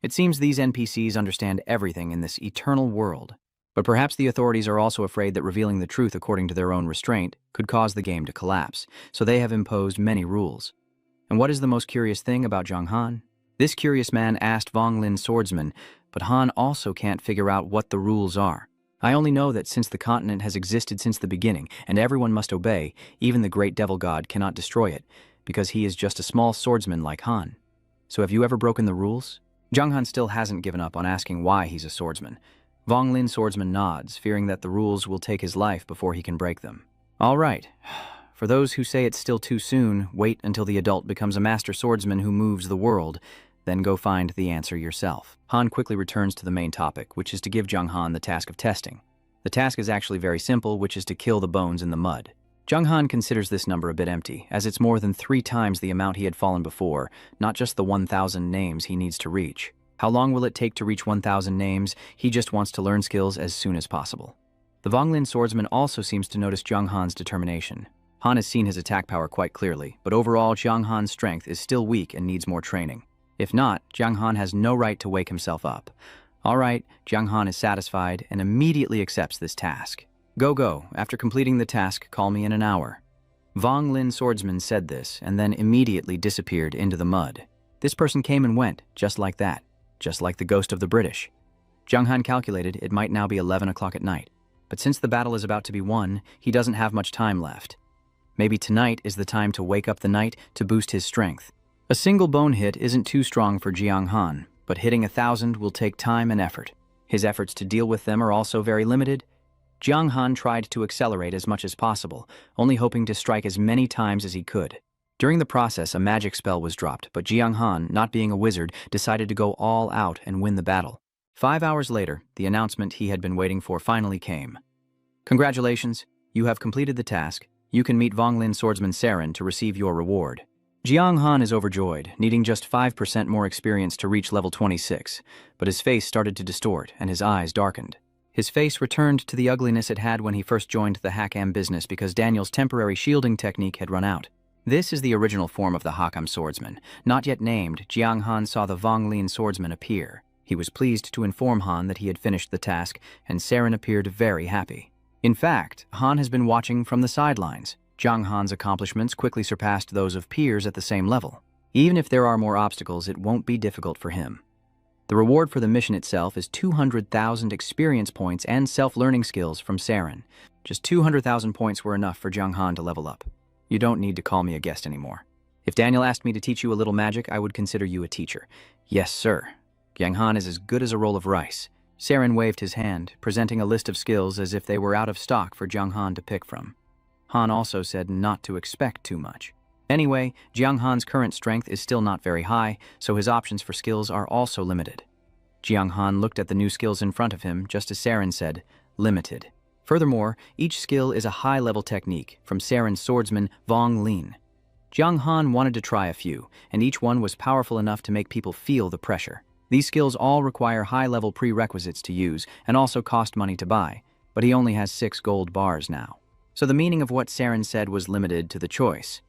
It seems these NPCs understand everything in this eternal world. But perhaps the authorities are also afraid that revealing the truth according to their own restraint could cause the game to collapse, so they have imposed many rules. And what is the most curious thing about Zhang Han? This curious man asked Vong Lin swordsman, but Han also can't figure out what the rules are. I only know that since the continent has existed since the beginning, and everyone must obey, even the great devil god cannot destroy it, because he is just a small swordsman like Han. So have you ever broken the rules? Zhang Han still hasn't given up on asking why he's a swordsman. Vong Lin swordsman nods, fearing that the rules will take his life before he can break them. All right. For those who say it's still too soon, wait until the adult becomes a master swordsman who moves the world, then go find the answer yourself. Han quickly returns to the main topic, which is to give Zhang Han the task of testing. The task is actually very simple, which is to kill the bones in the mud. Zhang Han considers this number a bit empty, as it's more than 3 times the amount he had fallen before, not just the 1,000 names he needs to reach. How long will it take to reach 1,000 names? He just wants to learn skills as soon as possible. The Vong Lin swordsman also seems to notice Zhang Han's determination. Han has seen his attack power quite clearly, but overall Zhang Han's strength is still weak and needs more training. If not, Zhang Han has no right to wake himself up. All right, Zhang Han is satisfied and immediately accepts this task. Go. After completing the task, call me in an hour. Vong Lin swordsman said this and then immediately disappeared into the mud. This person came and went, just like that. Just like the ghost of the British. Zhang Han calculated it might now be 11 o'clock at night, but since the battle is about to be won, he doesn't have much time left. Maybe tonight is the time to wake up the knight to boost his strength. A single bone hit isn't too strong for Zhang Han, but hitting 1,000 will take time and effort. His efforts to deal with them are also very limited. Zhang Han tried to accelerate as much as possible, only hoping to strike as many times as he could. During the process, a magic spell was dropped, but Zhang Han, not being a wizard, decided to go all out and win the battle. 5 hours later, the announcement he had been waiting for finally came. Congratulations, you have completed the task. You can meet Vong Lin swordsman Saren to receive your reward. Zhang Han is overjoyed, needing just 5% more experience to reach level 26, but his face started to distort and his eyes darkened. His face returned to the ugliness it had when he first joined the Hakam business because Daniel's temporary shielding technique had run out. This is the original form of the Hakam swordsman. Not yet named, Zhang Han saw the Vong Lin swordsman appear. He was pleased to inform Han that he had finished the task, and Saren appeared very happy. In fact, Han has been watching from the sidelines. Zhang Han's accomplishments quickly surpassed those of peers at the same level. Even if there are more obstacles, it won't be difficult for him. The reward for the mission itself is 200,000 experience points and self-learning skills from Saren. Just 200,000 points were enough for Zhang Han to level up. You don't need to call me a guest anymore. If Daniel asked me to teach you a little magic, I would consider you a teacher. Yes, sir. Zhang Han is as good as a roll of rice. Saren waved his hand, presenting a list of skills as if they were out of stock for Zhang Han to pick from. Han also said not to expect too much. Anyway, Zhang Han's current strength is still not very high, so his options for skills are also limited. Zhang Han looked at the new skills in front of him, just as Saren said, limited. Furthermore, each skill is a high-level technique from Saren's swordsman Vong Lin. Zhang Han wanted to try a few, and each one was powerful enough to make people feel the pressure. These skills all require high-level prerequisites to use and also cost money to buy, but he only has 6 gold bars now. So the meaning of what Saren said was limited to the choice.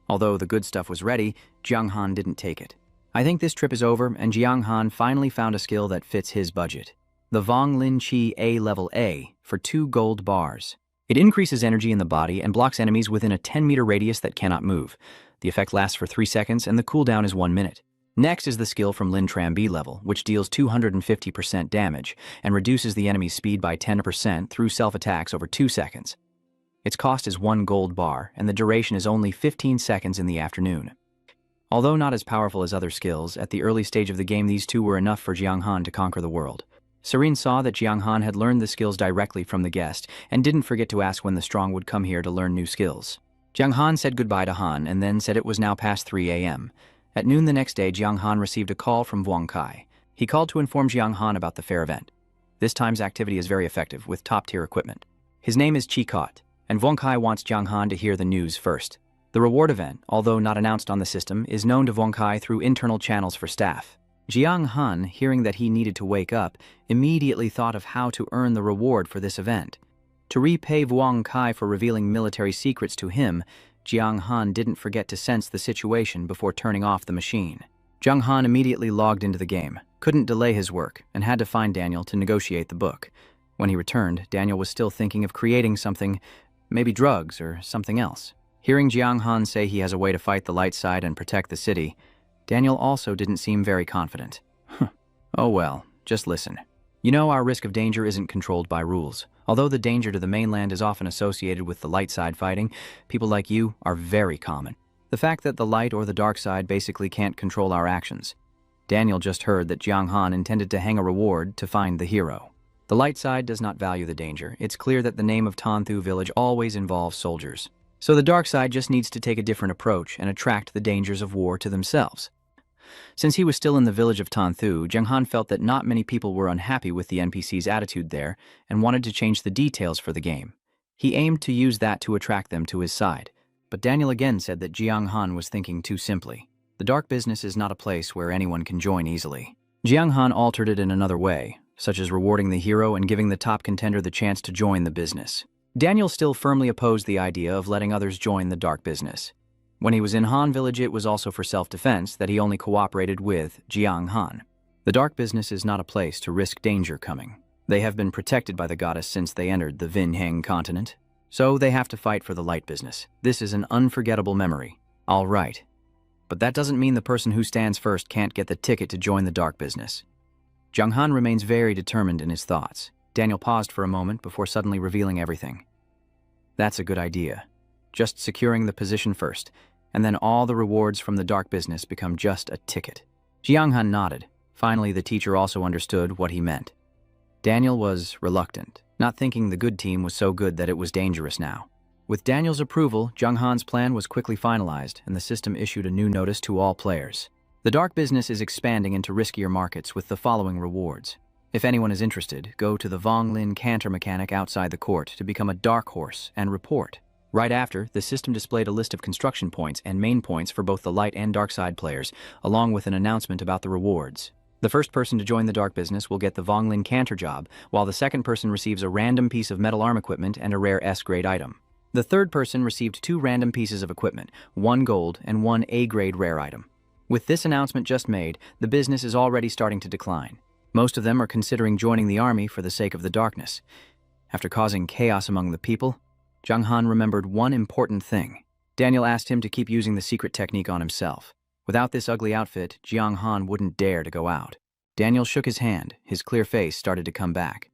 Although the good stuff was ready, Zhang Han didn't take it. I think this trip is over, and Jiang Han finally found a skill that fits his budget. The Vong Lin Chi A Level A for 2 gold bars. It increases energy in the body and blocks enemies within a 10-meter radius that cannot move. The effect lasts for 3 seconds, and the cooldown is 1 minute. Next is the skill from Lin Tram B level, which deals 250% damage and reduces the enemy's speed by 10% through self-attacks over 2 seconds. Its cost is 1 gold bar, and the duration is only 15 seconds in the afternoon. Although not as powerful as other skills, at the early stage of the game these two were enough for Jiang Han to conquer the world. Serene saw that Jiang Han had learned the skills directly from the guest and didn't forget to ask when the strong would come here to learn new skills. Jiang Han said goodbye to Han and then said it was now past 3 a.m. At noon the next day, Jiang Han received a call from Wang Kai. He called to inform Jiang Han about the fair event. This time's activity is very effective, with top-tier equipment. His name is Chi Kot, and Wang Kai wants Jiang Han to hear the news first. The reward event, although not announced on the system, is known to Wang Kai through internal channels for staff. Jiang Han, hearing that he needed to wake up, immediately thought of how to earn the reward for this event. To repay Wang Kai for revealing military secrets to him, Jiang Han didn't forget to sense the situation before turning off the machine. Jiang Han immediately logged into the game, couldn't delay his work, and had to find Daniel to negotiate the book. When he returned, Daniel was still thinking of creating something, maybe drugs or something else. Hearing Jiang Han say he has a way to fight the light side and protect the city, Daniel also didn't seem very confident. Oh well, just listen. You know, our risk of danger isn't controlled by rules. Although the danger to the mainland is often associated with the light side fighting, people like you are very common. The fact that the light or the dark side basically can't control our actions. Daniel just heard that Jiang Han intended to hang a reward to find the hero. The light side does not value the danger. It's clear that the name of Tanthu village always involves soldiers. So the dark side just needs to take a different approach and attract the dangers of war to themselves. Since he was still in the village of Tanthu, Jiang Han felt that not many people were unhappy with the NPC's attitude there and wanted to change the details for the game. He aimed to use that to attract them to his side. But Daniel again said that Jiang Han was thinking too simply. The dark business is not a place where anyone can join easily. Jiang Han altered it in another way, such as rewarding the hero and giving the top contender the chance to join the business. Daniel still firmly opposed the idea of letting others join the dark business. When he was in Han Village, it was also for self-defense that he only cooperated with Jiang Han. The dark business is not a place to risk danger coming. They have been protected by the goddess since they entered the Vinheng continent. So they have to fight for the light business. This is an unforgettable memory. All right. But that doesn't mean the person who stands first can't get the ticket to join the dark business. Jiang Han remains very determined in his thoughts. Daniel paused for a moment before suddenly revealing everything. That's a good idea. Just securing the position first, and then all the rewards from the dark business become just a ticket. Jiang Han nodded. Finally, the teacher also understood what he meant. Daniel was reluctant, not thinking the good team was so good that it was dangerous now. With Daniel's approval, Jiang Han's plan was quickly finalized, and the system issued a new notice to all players. The dark business is expanding into riskier markets with the following rewards. If anyone is interested, go to the Vong Lin Canter mechanic outside the court to become a dark horse and report. Right after, the system displayed a list of construction points and main points for both the light and dark side players, along with an announcement about the rewards. The first person to join the dark business will get the Vong Lin Canter job, while the second person receives a random piece of metal arm equipment and a rare S-grade item. The third person received 2 random pieces of equipment, 1 gold and 1 A-grade rare item. With this announcement just made, the business is already starting to decline. Most of them are considering joining the army for the sake of the darkness. After causing chaos among the people, Jiang Han remembered one important thing. Daniel asked him to keep using the secret technique on himself. Without this ugly outfit, Jiang Han wouldn't dare to go out. Daniel shook his hand. His clear face started to come back.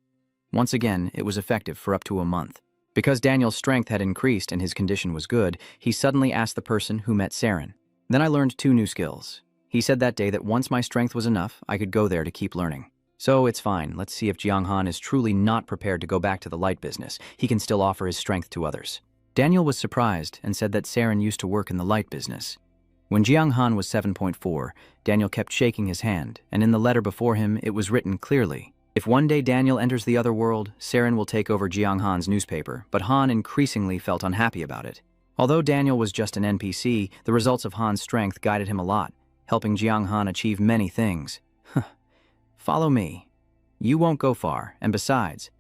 Once again, it was effective for up to a month. Because Daniel's strength had increased and his condition was good, he suddenly asked the person who met Saren. Then I learned 2 new skills. He said that day that once my strength was enough, I could go there to keep learning. So it's fine. Let's see if Jiang Han is truly not prepared to go back to the light business. He can still offer his strength to others. Daniel was surprised and said that Saren used to work in the light business. When Jiang Han was 7.4, Daniel kept shaking his hand, and in the letter before him it was written clearly. If one day Daniel enters the other world, Saren will take over Jiang Han's newspaper, but Han increasingly felt unhappy about it. Although Daniel was just an NPC, the results of Han's strength guided him a lot, helping Jiang Han achieve many things. Follow me. You won't go far, and besides,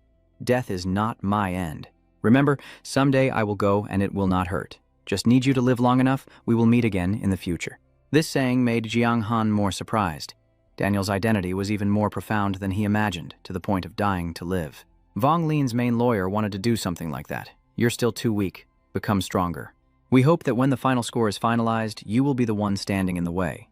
death is not my end. Remember, someday I will go and it will not hurt. Just need you to live long enough, we will meet again in the future. This saying made Jiang Han more surprised. Daniel's identity was even more profound than he imagined, to the point of dying to live. Vong Lin's main lawyer wanted to do something like that. You're still too weak. Become stronger. We hope that when the final score is finalized, you will be the one standing in the way.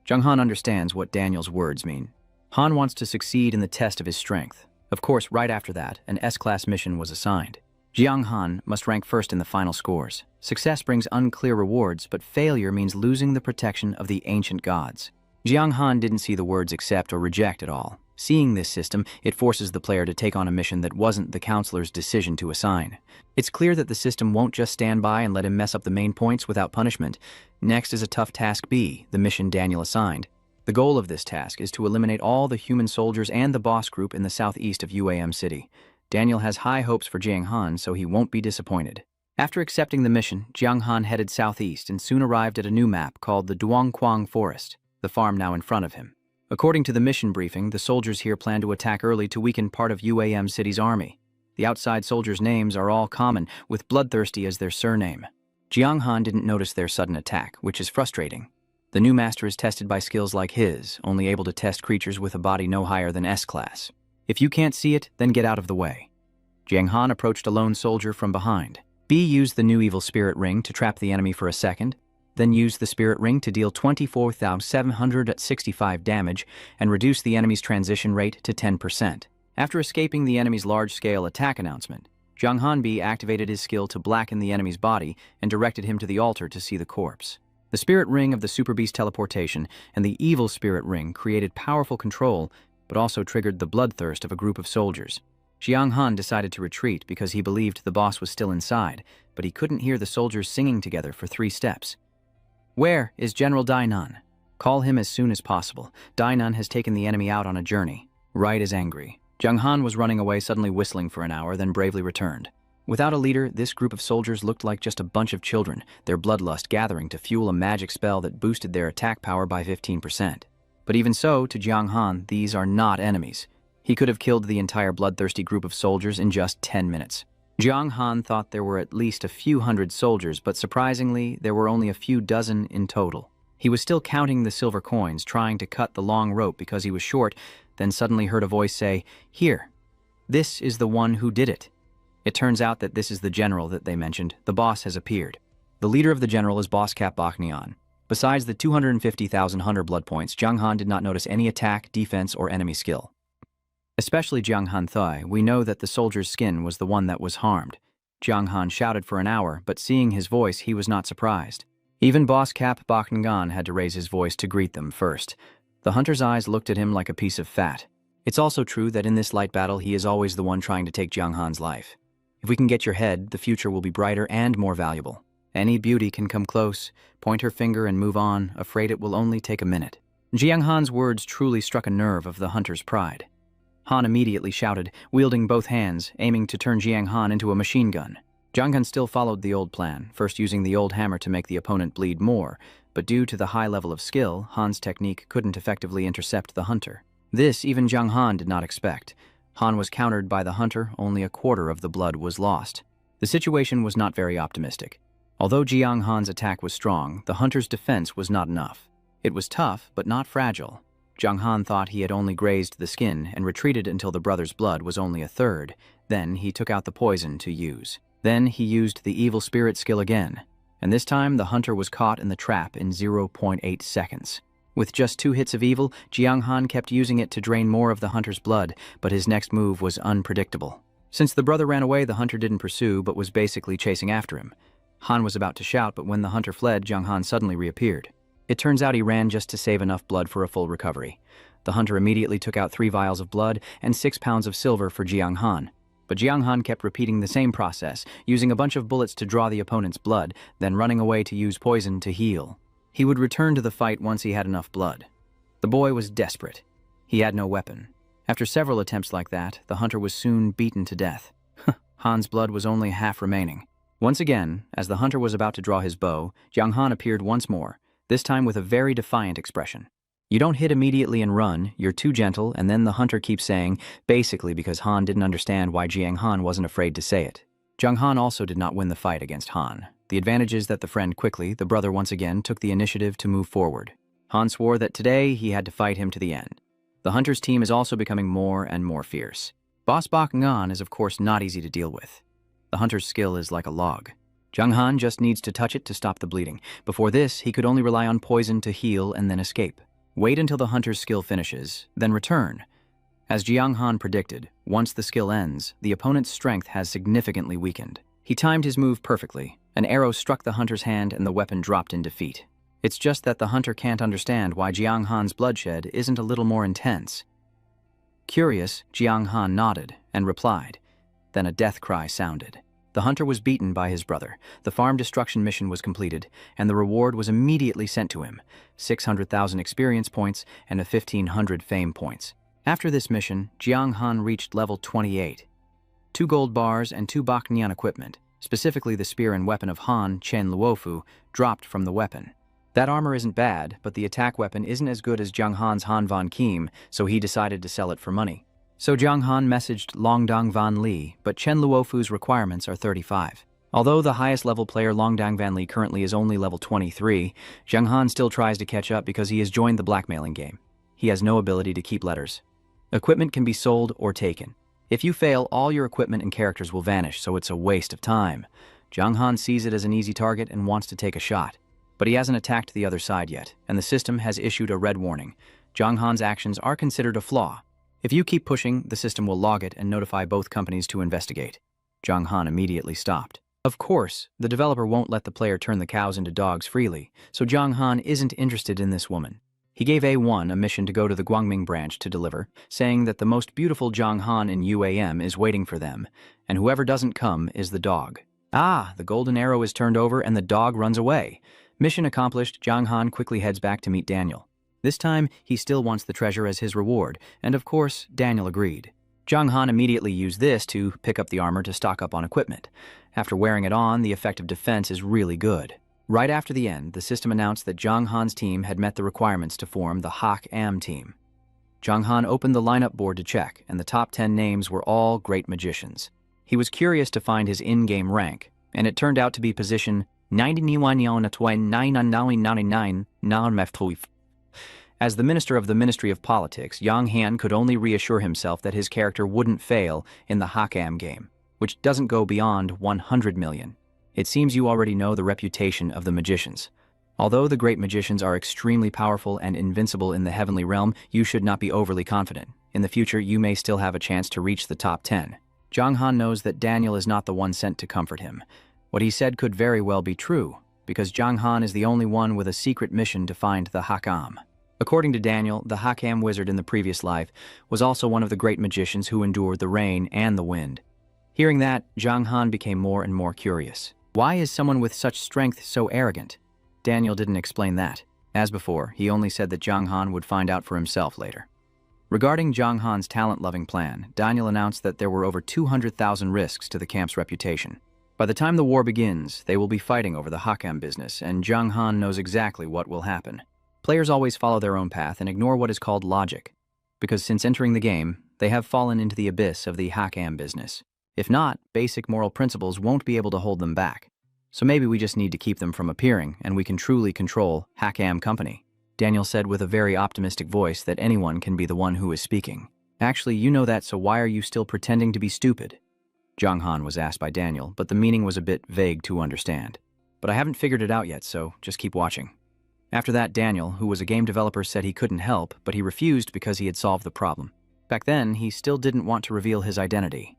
Jiang Han understands what Daniel's words mean. Han wants to succeed in the test of his strength. Of course, right after that, an S-class mission was assigned. Jiang Han must rank first in the final scores. Success brings unclear rewards, but failure means losing the protection of the ancient gods. Jiang Han didn't see the words accept or reject at all. Seeing this system, it forces the player to take on a mission that wasn't the counselor's decision to assign. It's clear that the system won't just stand by and let him mess up the main points without punishment. Next is a tough task B, the mission Daniel assigned. The goal of this task is to eliminate all the human soldiers and the boss group in the southeast of UAM City. Daniel has high hopes for Jiang Han, so he won't be disappointed. After accepting the mission, Jiang Han headed southeast and soon arrived at a new map called the Duangquang Forest, the farm now in front of him. According to the mission briefing, the soldiers here plan to attack early to weaken part of UAM City's army. The outside soldiers' names are all common, with Bloodthirsty as their surname. Jiang Han didn't notice their sudden attack, which is frustrating. The new master is tested by skills like his, only able to test creatures with a body no higher than S-class. If you can't see it, then get out of the way. Jiang Han approached a lone soldier from behind. B used the new evil spirit ring to trap the enemy for a second, then used the spirit ring to deal 24,765 damage and reduce the enemy's transition rate to 10%. After escaping the enemy's large-scale attack announcement, Jiang Han B activated his skill to blacken the enemy's body and directed him to the altar to see the corpse. The spirit ring of the Super Beast teleportation and the evil spirit ring created powerful control, but also triggered the bloodthirst of a group of soldiers. Jiang Han decided to retreat because he believed the boss was still inside, but he couldn't hear the soldiers singing together for 3 steps. Where is General Dainan? Call him as soon as possible. Dainan has taken the enemy out on a journey. Wright is angry. Jiang Han was running away, suddenly whistling for an hour, then bravely returned. Without a leader, this group of soldiers looked like just a bunch of children, their bloodlust gathering to fuel a magic spell that boosted their attack power by 15%. But even so, to Jiang Han, these are not enemies. He could have killed the entire bloodthirsty group of soldiers in just 10 minutes. Jiang Han thought there were at least a few hundred soldiers, but surprisingly, there were only a few dozen in total. He was still counting the silver coins, trying to cut the long rope because he was short, then suddenly heard a voice say, "Here, this is the one who did it." It turns out that this is the general that they mentioned. The boss has appeared. The leader of the general is Boss Cap Bakhnian. Besides the 250,000 hunter blood points, Jiang Han did not notice any attack, defense, or enemy skill. Especially Jiang Han Thai, we know that the soldier's skin was the one that was harmed. Jiang Han shouted for an hour, but seeing his voice, he was not surprised. Even Boss Cap Bakhnian had to raise his voice to greet them first. The hunter's eyes looked at him like a piece of fat. It's also true that in this light battle, he is always the one trying to take Jiang Han's life. If we can get your head, the future will be brighter and more valuable. Any beauty can come close, point her finger and move on, afraid it will only take a minute. Jiang Han's words truly struck a nerve of the hunter's pride. Han immediately shouted, wielding both hands, aiming to turn Jiang Han into a machine gun. Jiang Han still followed the old plan, first using the old hammer to make the opponent bleed more, but due to the high level of skill, Han's technique couldn't effectively intercept the hunter. This even Jiang Han did not expect. Han was countered by the hunter, only a quarter of the blood was lost. The situation was not very optimistic. Although Jiang Han's attack was strong, the hunter's defense was not enough. It was tough, but not fragile. Jiang Han thought he had only grazed the skin and retreated until the brother's blood was only a third. Then he took out the poison to use. Then he used the evil spirit skill again, and this time the hunter was caught in the trap in 0.8 seconds. With just 2 hits of evil, Jiang Han kept using it to drain more of the hunter's blood, but his next move was unpredictable. Since the brother ran away, the hunter didn't pursue but was basically chasing after him. Han was about to shout, but when the hunter fled, Jiang Han suddenly reappeared. It turns out he ran just to save enough blood for a full recovery. The hunter immediately took out 3 vials of blood and 6 pounds of silver for Jiang Han. But Jiang Han kept repeating the same process, using a bunch of bullets to draw the opponent's blood, then running away to use poison to heal. He would return to the fight once he had enough blood. The boy was desperate. He had no weapon. After several attempts like that, the hunter was soon beaten to death. Han's blood was only half remaining. Once again, as the hunter was about to draw his bow, Jiang Han appeared once more, this time with a very defiant expression. You don't hit immediately and run, you're too gentle, and then the hunter keeps saying, basically because Han didn't understand why Jiang Han wasn't afraid to say it. Jiang Han also did not win the fight against Han. The advantage is that the brother once again took the initiative to move forward. Han swore that today he had to fight him to the end. The hunter's team is also becoming more and more fierce. Boss Bak Ngan is of course not easy to deal with. The hunter's skill is like a log. Zhang Han just needs to touch it to stop the bleeding. Before this, he could only rely on poison to heal and then escape. Wait until the hunter's skill finishes, then return. As Jiang Han predicted, once the skill ends, the opponent's strength has significantly weakened. He timed his move perfectly. An arrow struck the hunter's hand and the weapon dropped in defeat. It's just that the hunter can't understand why Jiang Han's bloodshed isn't a little more intense. Curious, Jiang Han nodded and replied. Then a death cry sounded. The hunter was beaten by his brother. The farm destruction mission was completed, and the reward was immediately sent to him, 600,000 experience points and 1,500 fame points. After this mission, Jiang Han reached level 28. 2 gold bars and 2 Bak Nian equipment, specifically the spear and weapon of Han Chen Luofu, dropped from the weapon. That armor isn't bad, but the attack weapon isn't as good as Jiang Han's Han Van Kim, so he decided to sell it for money. So Jiang Han messaged Longdang Van Li, but Chen Luofu's requirements are 35. Although the highest level player Longdang Van Li currently is only level 23, Jiang Han still tries to catch up because he has joined the blackmailing game. He has no ability to keep letters. Equipment can be sold or taken. If you fail, all your equipment and characters will vanish, so it's a waste of time. Jiang Han sees it as an easy target and wants to take a shot. But he hasn't attacked the other side yet, and the system has issued a red warning. Jiang Han's actions are considered a flaw. If you keep pushing, the system will log it and notify both companies to investigate. Jiang Han immediately stopped. Of course, the developer won't let the player turn the cows into dogs freely, so Jiang Han isn't interested in this woman. He gave A1 a mission to go to the Guangming branch to deliver, saying that the most beautiful Jiang Han in UAM is waiting for them, and whoever doesn't come is the dog. Ah, the golden arrow is turned over and the dog runs away. Mission accomplished, Jiang Han quickly heads back to meet Daniel. This time, he still wants the treasure as his reward, and of course, Daniel agreed. Jiang Han immediately used this to pick up the armor to stock up on equipment. After wearing it on, the effective defense is really good. Right after the end, the system announced that Jiang Han's team had met the requirements to form the Hak Am team. Jiang Han opened the lineup board to check, and the top 10 names were all great magicians. He was curious to find his in-game rank, and it turned out to be position 99. As the Minister of the Ministry of Politics, Yang Han could only reassure himself that his character wouldn't fail in the Hakam game, which doesn't go beyond 100 million. It seems you already know the reputation of the magicians. Although the great magicians are extremely powerful and invincible in the heavenly realm, you should not be overly confident. In the future, you may still have a chance to reach the top 10. Jiang Han knows that Daniel is not the one sent to comfort him. What he said could very well be true, because Jiang Han is the only one with a secret mission to find the Hakam. According to Daniel, the Hakam wizard in the previous life was also one of the great magicians who endured the rain and the wind. Hearing that, Jiang Han became more and more curious. Why is someone with such strength so arrogant? Daniel didn't explain that. As before, he only said that Jiang Han would find out for himself later. Regarding Jiang Han's talent-loving plan, Daniel announced that there were over 200,000 risks to the camp's reputation. By the time the war begins, they will be fighting over the Hakam business, and Jiang Han knows exactly what will happen. Players always follow their own path and ignore what is called logic, because since entering the game, they have fallen into the abyss of the Hakam business. If not, basic moral principles won't be able to hold them back. So maybe we just need to keep them from appearing, and we can truly control Hakam Company. Daniel said with a very optimistic voice that anyone can be the one who is speaking. Actually, you know that, so why are you still pretending to be stupid? Jiang Han was asked by Daniel, but the meaning was a bit vague to understand. But I haven't figured it out yet, so just keep watching. After that, Daniel, who was a game developer, said he couldn't help, but he refused because he had solved the problem. Back then, he still didn't want to reveal his identity.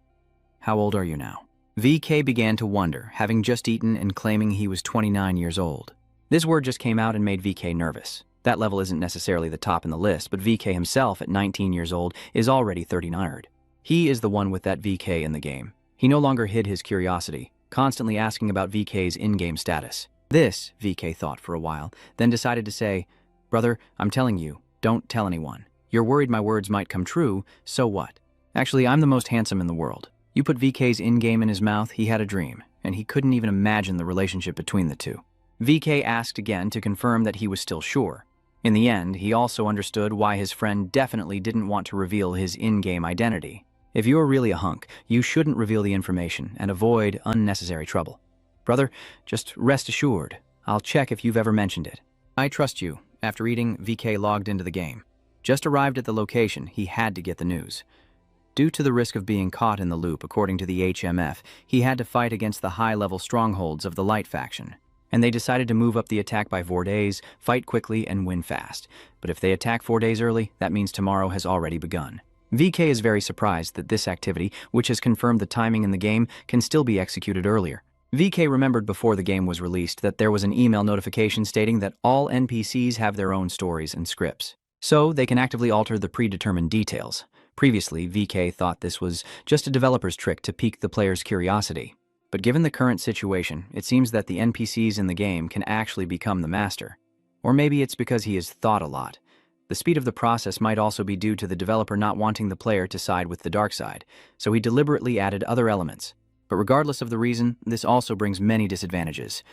How old are you now? VK began to wonder, having just eaten and claiming he was 29 years old. This word just came out and made VK nervous. That level isn't necessarily the top in the list, but VK himself, at 19 years old, is already 39. He is the one with that VK in the game. He no longer hid his curiosity, constantly asking about VK's in-game status. This, VK thought for a while, then decided to say, "Brother, I'm telling you, don't tell anyone. You're worried my words might come true, so what? Actually, I'm the most handsome in the world." You put VK's in-game in his mouth, he had a dream, and he couldn't even imagine the relationship between the two. VK asked again to confirm that he was still sure. In the end, he also understood why his friend definitely didn't want to reveal his in-game identity. If you're really a hunk, you shouldn't reveal the information and avoid unnecessary trouble. Brother, just rest assured. I'll check if you've ever mentioned it. I trust you. After eating, VK logged into the game. Just arrived at the location, he had to get the news. Due to the risk of being caught in the loop, according to the HMF, he had to fight against the high-level strongholds of the Light faction. And they decided to move up the attack by 4 days, fight quickly, and win fast. But if they attack 4 days early, that means tomorrow has already begun. VK is very surprised that this activity, which has confirmed the timing in the game, can still be executed earlier. VK remembered before the game was released that there was an email notification stating that all NPCs have their own stories and scripts, so they can actively alter the predetermined details. Previously, VK thought this was just a developer's trick to pique the player's curiosity. But given the current situation, it seems that the NPCs in the game can actually become the master. Or maybe it's because he has thought a lot. The speed of the process might also be due to the developer not wanting the player to side with the dark side, so he deliberately added other elements. But regardless of the reason, this also brings many disadvantages.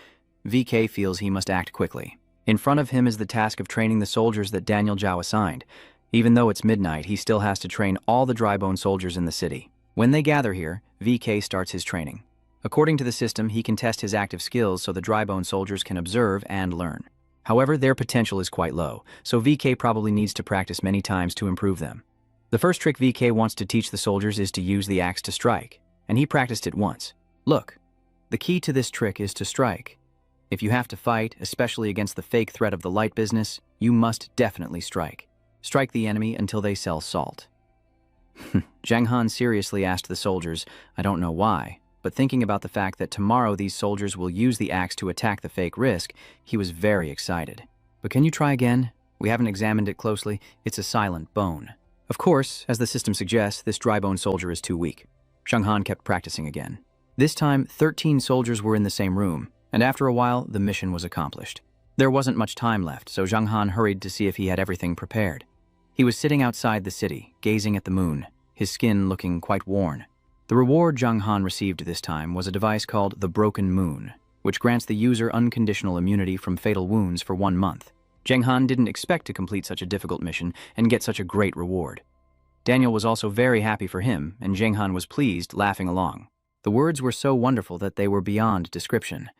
VK feels he must act quickly. In front of him is the task of training the soldiers that Daniel Zhao assigned. Even though it's midnight, he still has to train all the drybone soldiers in the city. When they gather here, VK starts his training. According to the system, he can test his active skills so the drybone soldiers can observe and learn. However, their potential is quite low, so VK probably needs to practice many times to improve them. The first trick VK wants to teach the soldiers is to use the axe to strike, and he practiced it once. Look, the key to this trick is to strike. If you have to fight, especially against the fake threat of the light business, you must definitely strike. Strike the enemy until they sell salt. Zhang Han seriously asked the soldiers, I don't know why, but thinking about the fact that tomorrow these soldiers will use the axe to attack the fake risk, he was very excited. But can you try again? We haven't examined it closely. It's a silent bone. Of course, as the system suggests, this dry bone soldier is too weak. Zhang Han kept practicing again. This time, 13 soldiers were in the same room, and after a while, the mission was accomplished. There wasn't much time left, so Zhang Han hurried to see if he had everything prepared. He was sitting outside the city, gazing at the moon, his skin looking quite worn. The reward Zhang Han received this time was a device called the Broken Moon, which grants the user unconditional immunity from fatal wounds for 1 month. Zhang Han didn't expect to complete such a difficult mission and get such a great reward. Daniel was also very happy for him, and Zhang Han was pleased, laughing along. The words were so wonderful that they were beyond description.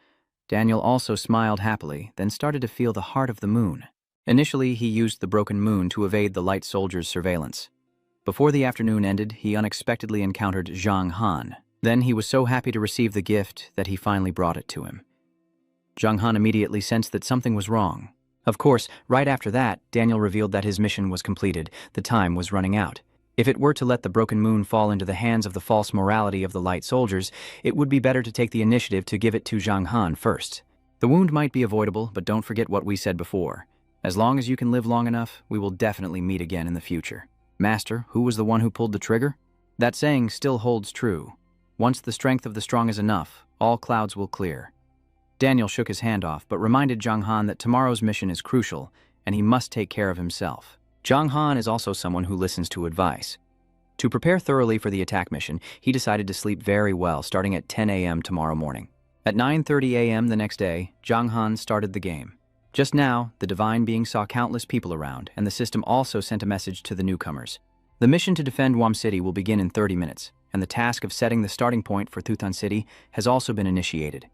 Daniel also smiled happily, then started to feel the heart of the moon. Initially, he used the Broken Moon to evade the light soldiers' surveillance. Before the afternoon ended, he unexpectedly encountered Zhang Han. Then he was so happy to receive the gift that he finally brought it to him. Zhang Han immediately sensed that something was wrong. Of course, right after that, Daniel revealed that his mission was completed. The time was running out. If it were to let the Broken Moon fall into the hands of the false morality of the light soldiers, it would be better to take the initiative to give it to Zhang Han first. The wound might be avoidable, but don't forget what we said before. As long as you can live long enough, we will definitely meet again in the future. Master, who was the one who pulled the trigger? That saying still holds true. Once the strength of the strong is enough, all clouds will clear. Daniel shook his hand off, but reminded Zhang Han that tomorrow's mission is crucial, and he must take care of himself. Zhang Han is also someone who listens to advice. To prepare thoroughly for the attack mission, he decided to sleep very well, starting at 10 a.m. tomorrow morning. At 9:30 a.m. the next day, Zhang Han started the game. Just now, the divine being saw countless people around, and the system also sent a message to the newcomers. The mission to defend Wam City will begin in 30 minutes, and the task of setting the starting point for Thutan City has also been initiated.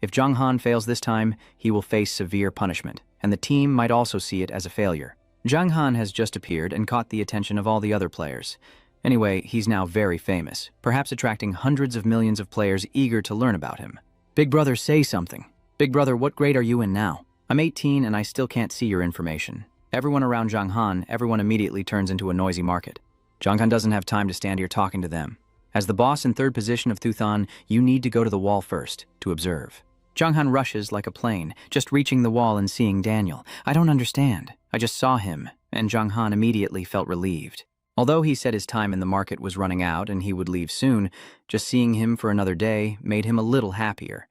If Zhang Han fails this time, he will face severe punishment, and the team might also see it as a failure. Zhang Han has just appeared and caught the attention of all the other players. Anyway, he's now very famous, perhaps attracting hundreds of millions of players eager to learn about him. Big brother, say something. Big brother, what grade are you in now? I'm 18 and I still can't see your information. Everyone around Zhang Han, everyone immediately turns into a noisy market. Zhang Han doesn't have time to stand here talking to them. As the boss in third position of Thuthan, you need to go to the wall first, to observe. Zhang Han rushes like a plane, just reaching the wall and seeing Daniel. I don't understand. I just saw him, and Zhang Han immediately felt relieved. Although he said his time in the market was running out and he would leave soon, just seeing him for another day made him a little happier.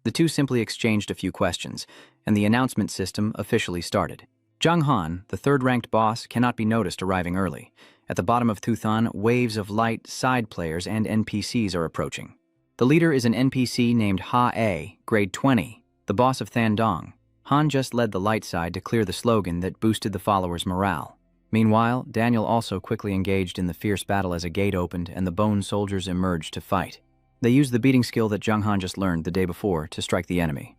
The two simply exchanged a few questions, and the announcement system officially started. Zhang Han, the third-ranked boss, cannot be noticed arriving early. At the bottom of Thuthan, waves of light side players and NPCs are approaching. The leader is an NPC named Ha-A, grade 20, the boss of Thandong. Han just led the light side to clear the slogan that boosted the followers' morale. Meanwhile, Daniel also quickly engaged in the fierce battle as a gate opened and the bone soldiers emerged to fight. They used the beating skill that Zhang Han just learned the day before to strike the enemy.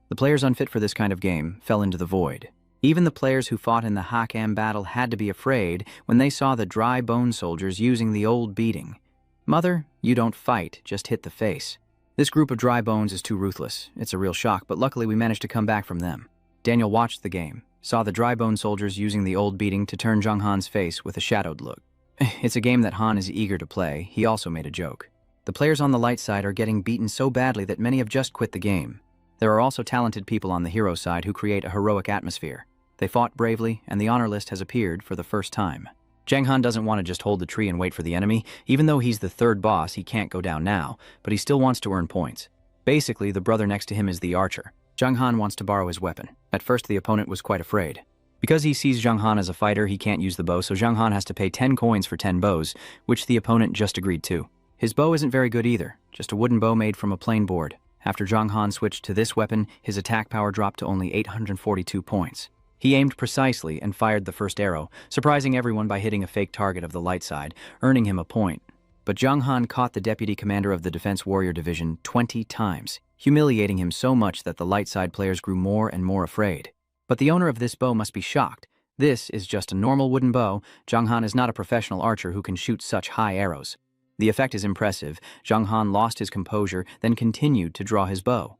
The players unfit for this kind of game fell into the void. Even the players who fought in the Hakam battle had to be afraid when they saw the dry bone soldiers using the old beating. Mother, you don't fight, just hit the face. This group of dry bones is too ruthless. It's a real shock, but luckily we managed to come back from them. Daniel watched the game, saw the dry bone soldiers using the old beating to turn Zhang Han's face with a shadowed look. It's a game that Han is eager to play. He also made a joke. The players on the light side are getting beaten so badly that many have just quit the game. There are also talented people on the hero side who create a heroic atmosphere. They fought bravely, and the honor list has appeared for the first time. Zhang Han doesn't want to just hold the tree and wait for the enemy. Even though he's the third boss, he can't go down now, but he still wants to earn points. Basically, the brother next to him is the archer. Zhang Han wants to borrow his weapon. At first, the opponent was quite afraid. Because he sees Zhang Han as a fighter, he can't use the bow, so Zhang Han has to pay 10 coins for 10 bows, which the opponent just agreed to. His bow isn't very good either, just a wooden bow made from a plain board. After Zhang Han switched to this weapon, his attack power dropped to only 842 points. He aimed precisely and fired the first arrow, surprising everyone by hitting a fake target of the light side, earning him a point. But Zhang Han caught the deputy commander of the Defense Warrior Division 20 times, humiliating him so much that the light side players grew more and more afraid. But the owner of this bow must be shocked. This is just a normal wooden bow. Zhang Han is not a professional archer who can shoot such high arrows. The effect is impressive. Zhang Han lost his composure, then continued to draw his bow.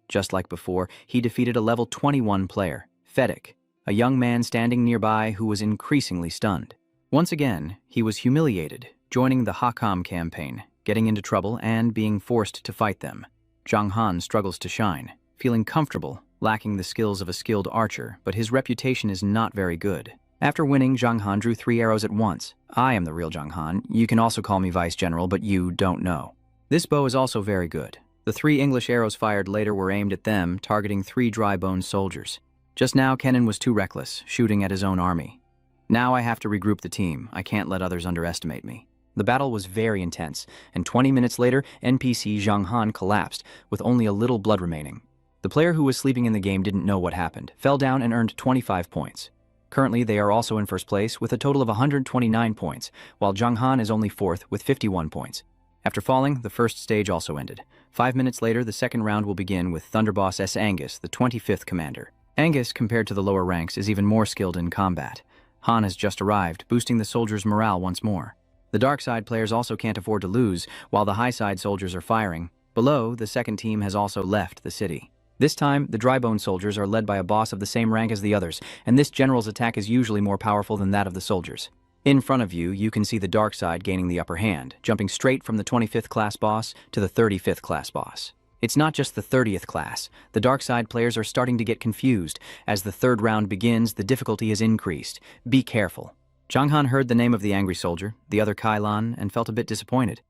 Just like before, he defeated a level 21 player, Fedek, a young man standing nearby who was increasingly stunned. Once again, he was humiliated, joining the Hakam campaign, getting into trouble and being forced to fight them. Zhang Han struggles to shine, feeling comfortable, lacking the skills of a skilled archer, but his reputation is not very good. After winning, Zhang Han drew 3 arrows at once. I am the real Zhang Han. You can also call me Vice General, but you don't know. This bow is also very good. The 3 English arrows fired later were aimed at them, targeting 3 dry bone soldiers. Just now, Kennen was too reckless, shooting at his own army. Now I have to regroup the team. I can't let others underestimate me. The battle was very intense, and 20 minutes later, NPC Zhang Han collapsed, with only a little blood remaining. The player who was sleeping in the game didn't know what happened, fell down and earned 25 points. Currently, they are also in first place with a total of 129 points, while Zhang Han is only 4th with 51 points. After falling, the first stage also ended. 5 minutes later, the second round will begin with Thunderboss S. Angus, the 25th commander. Angus, compared to the lower ranks, is even more skilled in combat. Han has just arrived, boosting the soldiers' morale once more. The dark side players also can't afford to lose, while the high side soldiers are firing. Below, the second team has also left the city. This time, the Drybone soldiers are led by a boss of the same rank as the others, and this general's attack is usually more powerful than that of the soldiers. In front of you, you can see the dark side gaining the upper hand, jumping straight from the 25th class boss to the 35th class boss. It's not just the 30th class. The dark side players are starting to get confused. As the third round begins, the difficulty is increased. Be careful. Zhang Han heard the name of the angry soldier, the other Kailan, and felt a bit disappointed.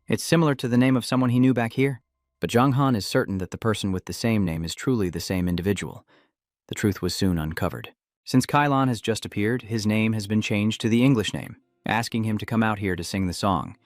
It's similar to the name of someone he knew back here. But Zhang Han is certain that the person with the same name is truly the same individual. The truth was soon uncovered. Since Kailan has just appeared, his name has been changed to the English name, asking him to come out here to sing the song.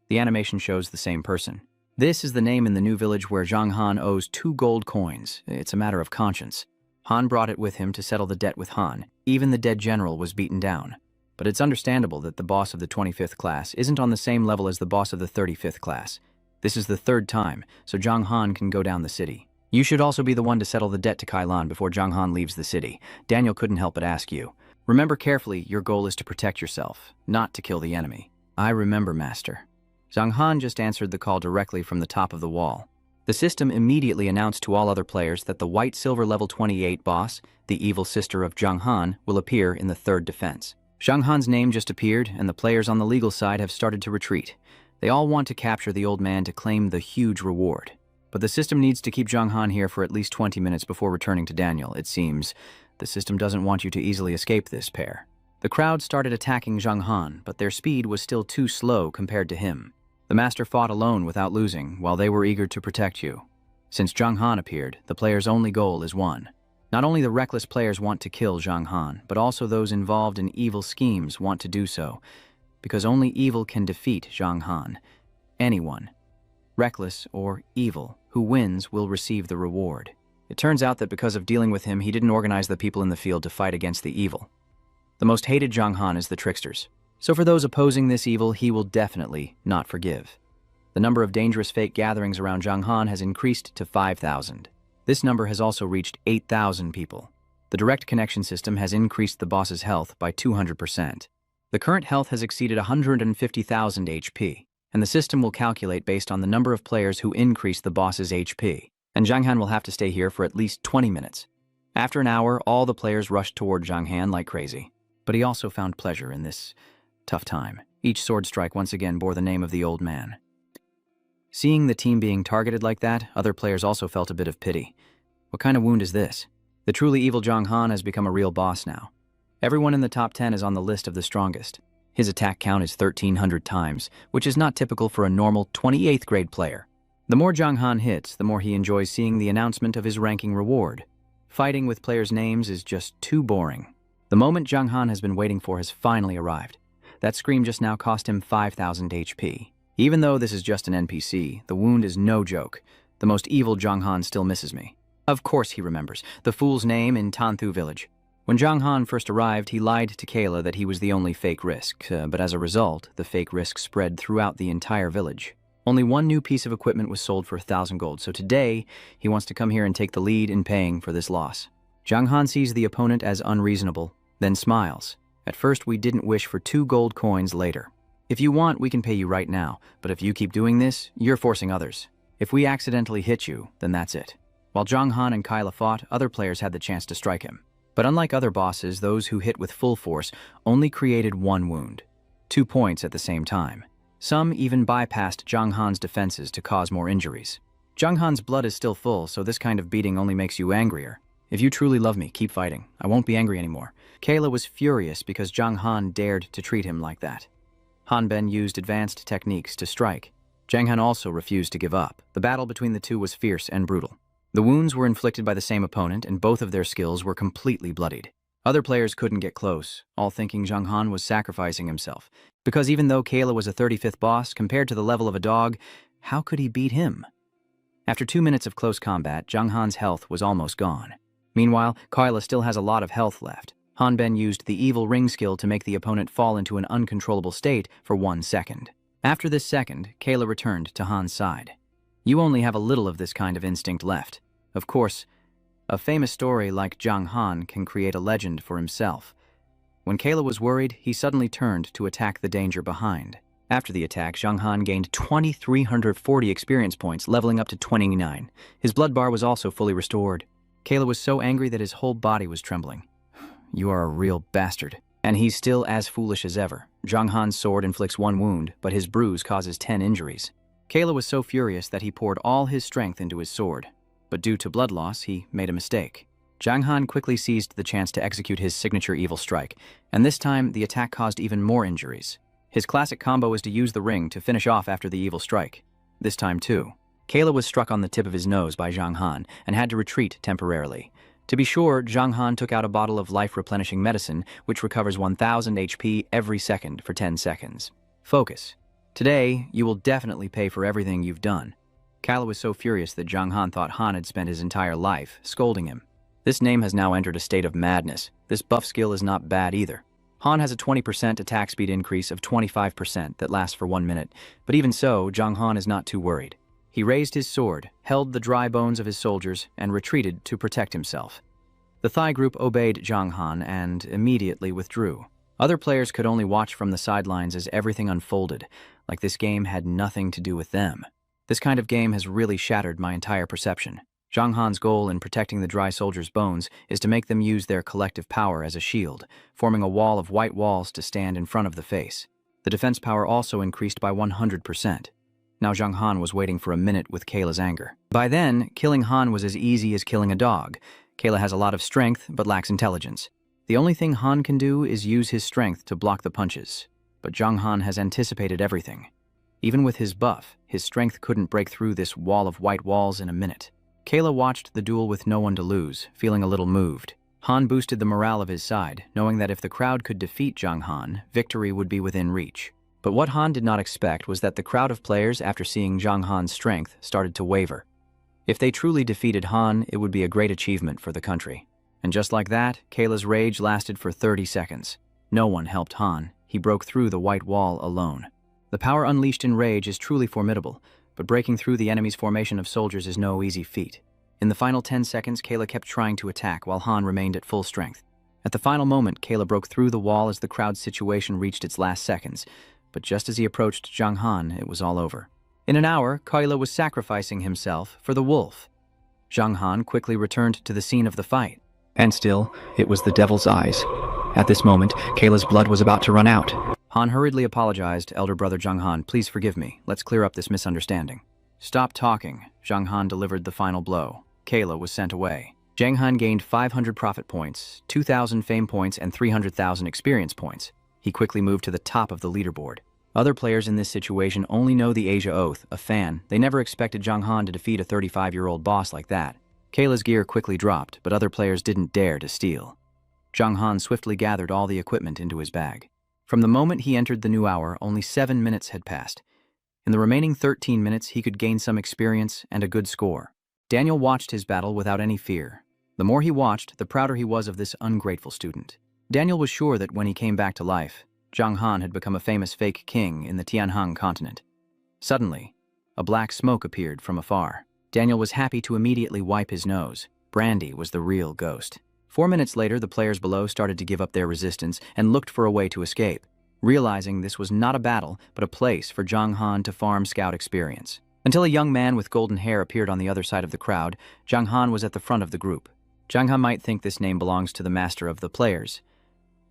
The animation shows the same person. This is the name in the new village where Zhang Han owes 2 gold coins. It's a matter of conscience. Han brought it with him to settle the debt with Han. Even the dead general was beaten down. But it's understandable that the boss of the 25th class isn't on the same level as the boss of the 35th class. This is the 3rd time, so Zhang Han can go down the city. You should also be the one to settle the debt to Kailan before Zhang Han leaves the city. Daniel couldn't help but ask you. Remember carefully, your goal is to protect yourself, not to kill the enemy. I remember, Master. Zhang Han just answered the call directly from the top of the wall. The system immediately announced to all other players that the white-silver level 28 boss, the evil sister of Zhang Han, will appear in the 3rd defense. Zhang Han's name just appeared, and the players on the legal side have started to retreat. They all want to capture the old man to claim the huge reward. But the system needs to keep Zhang Han here for at least 20 minutes before returning to Daniel, it seems. The system doesn't want you to easily escape this pair. The crowd started attacking Zhang Han, but their speed was still too slow compared to him. The master fought alone without losing, while they were eager to protect you. Since Zhang Han appeared, the player's only goal is one. Not only the reckless players want to kill Zhang Han, but also those involved in evil schemes want to do so. Because only evil can defeat Zhang Han. Anyone, reckless or evil, who wins will receive the reward. It turns out that because of dealing with him, he didn't organize the people in the field to fight against the evil. The most hated Zhang Han is the tricksters. So for those opposing this evil, he will definitely not forgive. The number of dangerous fake gatherings around Zhang Han has increased to 5,000. This number has also reached 8,000 people. The direct connection system has increased the boss's health by 200%. The current health has exceeded 150,000 HP, and the system will calculate based on the number of players who increase the boss's HP. And Zhang Han will have to stay here for at least 20 minutes. After an hour, all the players rushed toward Zhang Han like crazy. But he also found pleasure in this tough time. Each sword strike once again bore the name of the old man. Seeing the team being targeted like that, other players also felt a bit of pity. What kind of wound is this? The truly evil Zhang Han has become a real boss now. Everyone in the top 10 is on the list of the strongest. His attack count is 1,300 times, which is not typical for a normal 28th grade player. The more Zhang Han hits, the more he enjoys seeing the announcement of his ranking reward. Fighting with players' names is just too boring. The moment Zhang Han has been waiting for has finally arrived. That scream just now cost him 5,000 HP. Even though this is just an NPC, the wound is no joke. The most evil Zhang Han still misses me. Of course he remembers, the fool's name in Tanthu village. When Zhang Han first arrived, he lied to Kayla that he was the only fake risk, but as a result, the fake risk spread throughout the entire village. Only one new piece of equipment was sold for 1,000 gold, so today, he wants to come here and take the lead in paying for this loss. Zhang Han sees the opponent as unreasonable, then smiles. At first, we didn't wish for 2 gold coins later. If you want, we can pay you right now, but if you keep doing this, you're forcing others. If we accidentally hit you, then that's it. While Zhang Han and Kyla fought, other players had the chance to strike him. But unlike other bosses, those who hit with full force only created 1 wound, 2 points at the same time. Some even bypassed Zhang Han's defenses to cause more injuries. Zhang Han's blood is still full, so this kind of beating only makes you angrier. If you truly love me, keep fighting. I won't be angry anymore. Kayla was furious because Zhang Han dared to treat him like that. Han Ben used advanced techniques to strike. Zhang Han also refused to give up. The battle between the two was fierce and brutal. The wounds were inflicted by the same opponent, and both of their skills were completely bloodied. Other players couldn't get close, all thinking Zhang Han was sacrificing himself. Because even though Kayla was a 35th boss, compared to the level of a dog, how could he beat him? After 2 minutes of close combat, Zhang Han's health was almost gone. Meanwhile, Kayla still has a lot of health left. Han Ben used the evil ring skill to make the opponent fall into an uncontrollable state for 1 second. After this second, Kayla returned to Han's side. You only have a little of this kind of instinct left. Of course, a famous story like Zhang Han can create a legend for himself. When Kayla was worried, he suddenly turned to attack the danger behind. After the attack, Zhang Han gained 2,340 experience points, leveling up to 29. His blood bar was also fully restored. Kayla was so angry that his whole body was trembling. You are a real bastard. And he's still as foolish as ever. Zhang Han's sword inflicts 1 wound, but his bruise causes 10 injuries. Kayla was so furious that he poured all his strength into his sword. But due to blood loss, he made a mistake. Zhang Han quickly seized the chance to execute his signature evil strike, and this time the attack caused even more injuries. His classic combo is to use the ring to finish off after the evil strike. This time too. Kayla was struck on the tip of his nose by Zhang Han and had to retreat temporarily. To be sure, Zhang Han took out a bottle of life-replenishing medicine, which recovers 1,000 HP every second for 10 seconds. Focus. Today, you will definitely pay for everything you've done. Kayla was so furious that Zhang Han thought Han had spent his entire life scolding him. This name has now entered a state of madness. This buff skill is not bad either. Han has a 20% attack speed increase of 25% that lasts for 1 minute, but even so, Zhang Han is not too worried. He raised his sword, held the dry bones of his soldiers, and retreated to protect himself. The Thai group obeyed Zhang Han and immediately withdrew. Other players could only watch from the sidelines as everything unfolded, like this game had nothing to do with them. This kind of game has really shattered my entire perception. Zhang Han's goal in protecting the dry soldiers' bones is to make them use their collective power as a shield, forming a wall of white walls to stand in front of the face. The defense power also increased by 100%. Now Zhang Han was waiting for a minute with Kayla's anger. By then, killing Han was as easy as killing a dog. Kayla has a lot of strength, but lacks intelligence. The only thing Han can do is use his strength to block the punches. But Zhang Han has anticipated everything. Even with his buff, his strength couldn't break through this wall of white walls in a minute. Kayla watched the duel with no one to lose, feeling a little moved. Han boosted the morale of his side, knowing that if the crowd could defeat Zhang Han, victory would be within reach. But what Han did not expect was that the crowd of players, after seeing Zhang Han's strength, started to waver. If they truly defeated Han, it would be a great achievement for the country. And just like that, Kayla's rage lasted for 30 seconds. No one helped Han. He broke through the white wall alone. The power unleashed in rage is truly formidable, but breaking through the enemy's formation of soldiers is no easy feat. In the final 10 seconds, Kayla kept trying to attack while Han remained at full strength. At the final moment, Kayla broke through the wall as the crowd's situation reached its last seconds, but just as he approached Zhang Han, it was all over. In an hour, Kayla was sacrificing himself for the wolf. Zhang Han quickly returned to the scene of the fight. And still, it was the devil's eyes. At this moment, Kayla's blood was about to run out. Han hurriedly apologized. Elder brother Zhang Han, please forgive me. Let's clear up this misunderstanding. Stop talking. Zhang Han delivered the final blow. Kayla was sent away. Zhang Han gained 500 profit points, 2,000 fame points, and 300,000 experience points. He quickly moved to the top of the leaderboard. Other players in this situation only know the Asia Oath, a fan. They never expected Zhang Han to defeat a 35-year-old boss like that. Kayla's gear quickly dropped, but other players didn't dare to steal. Zhang Han swiftly gathered all the equipment into his bag. From the moment he entered the new hour, only 7 minutes had passed. In the remaining 13 minutes, he could gain some experience and a good score. Daniel watched his battle without any fear. The more he watched, the prouder he was of this ungrateful student. Daniel was sure that when he came back to life, Zhang Han had become a famous fake king in the Tianhang continent. Suddenly, a black smoke appeared from afar. Daniel was happy to immediately wipe his nose. Brandy was the real ghost. 4 minutes later, the players below started to give up their resistance and looked for a way to escape, realizing this was not a battle, but a place for Zhang Han to farm scout experience. Until a young man with golden hair appeared on the other side of the crowd, Zhang Han was at the front of the group. Zhang Han might think this name belongs to the master of the players.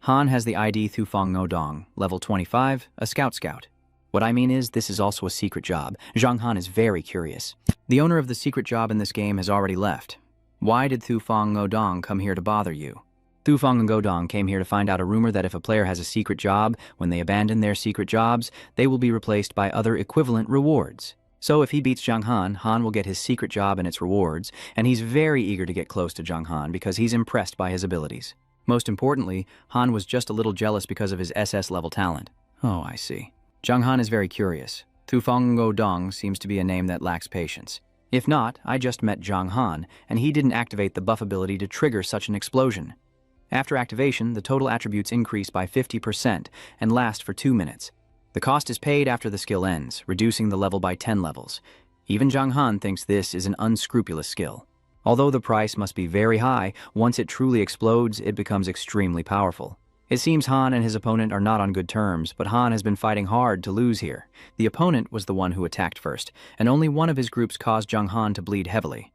Han has the ID Thufeng Ngodong, level 25, a scout. What I mean is, this is also a secret job. Zhang Han is very curious. The owner of the secret job in this game has already left. Why did Thufeng Ngodong come here to bother you? Thufeng Ngodong came here to find out a rumor that if a player has a secret job, when they abandon their secret jobs, they will be replaced by other equivalent rewards. So if he beats Zhang Han, Han will get his secret job and its rewards, and he's very eager to get close to Zhang Han because he's impressed by his abilities. Most importantly, Han was just a little jealous because of his SS level talent. Oh, I see. Zhang Han is very curious. Thufeng Ngodong seems to be a name that lacks patience. If not, I just met Zhang Han, and he didn't activate the buff ability to trigger such an explosion. After activation, the total attributes increase by 50% and last for 2 minutes. The cost is paid after the skill ends, reducing the level by 10 levels. Even Zhang Han thinks this is an unscrupulous skill. Although the price must be very high, once it truly explodes, it becomes extremely powerful. It seems Han and his opponent are not on good terms, but Han has been fighting hard to lose here. The opponent was the one who attacked first, and only one of his groups caused Zhang Han to bleed heavily.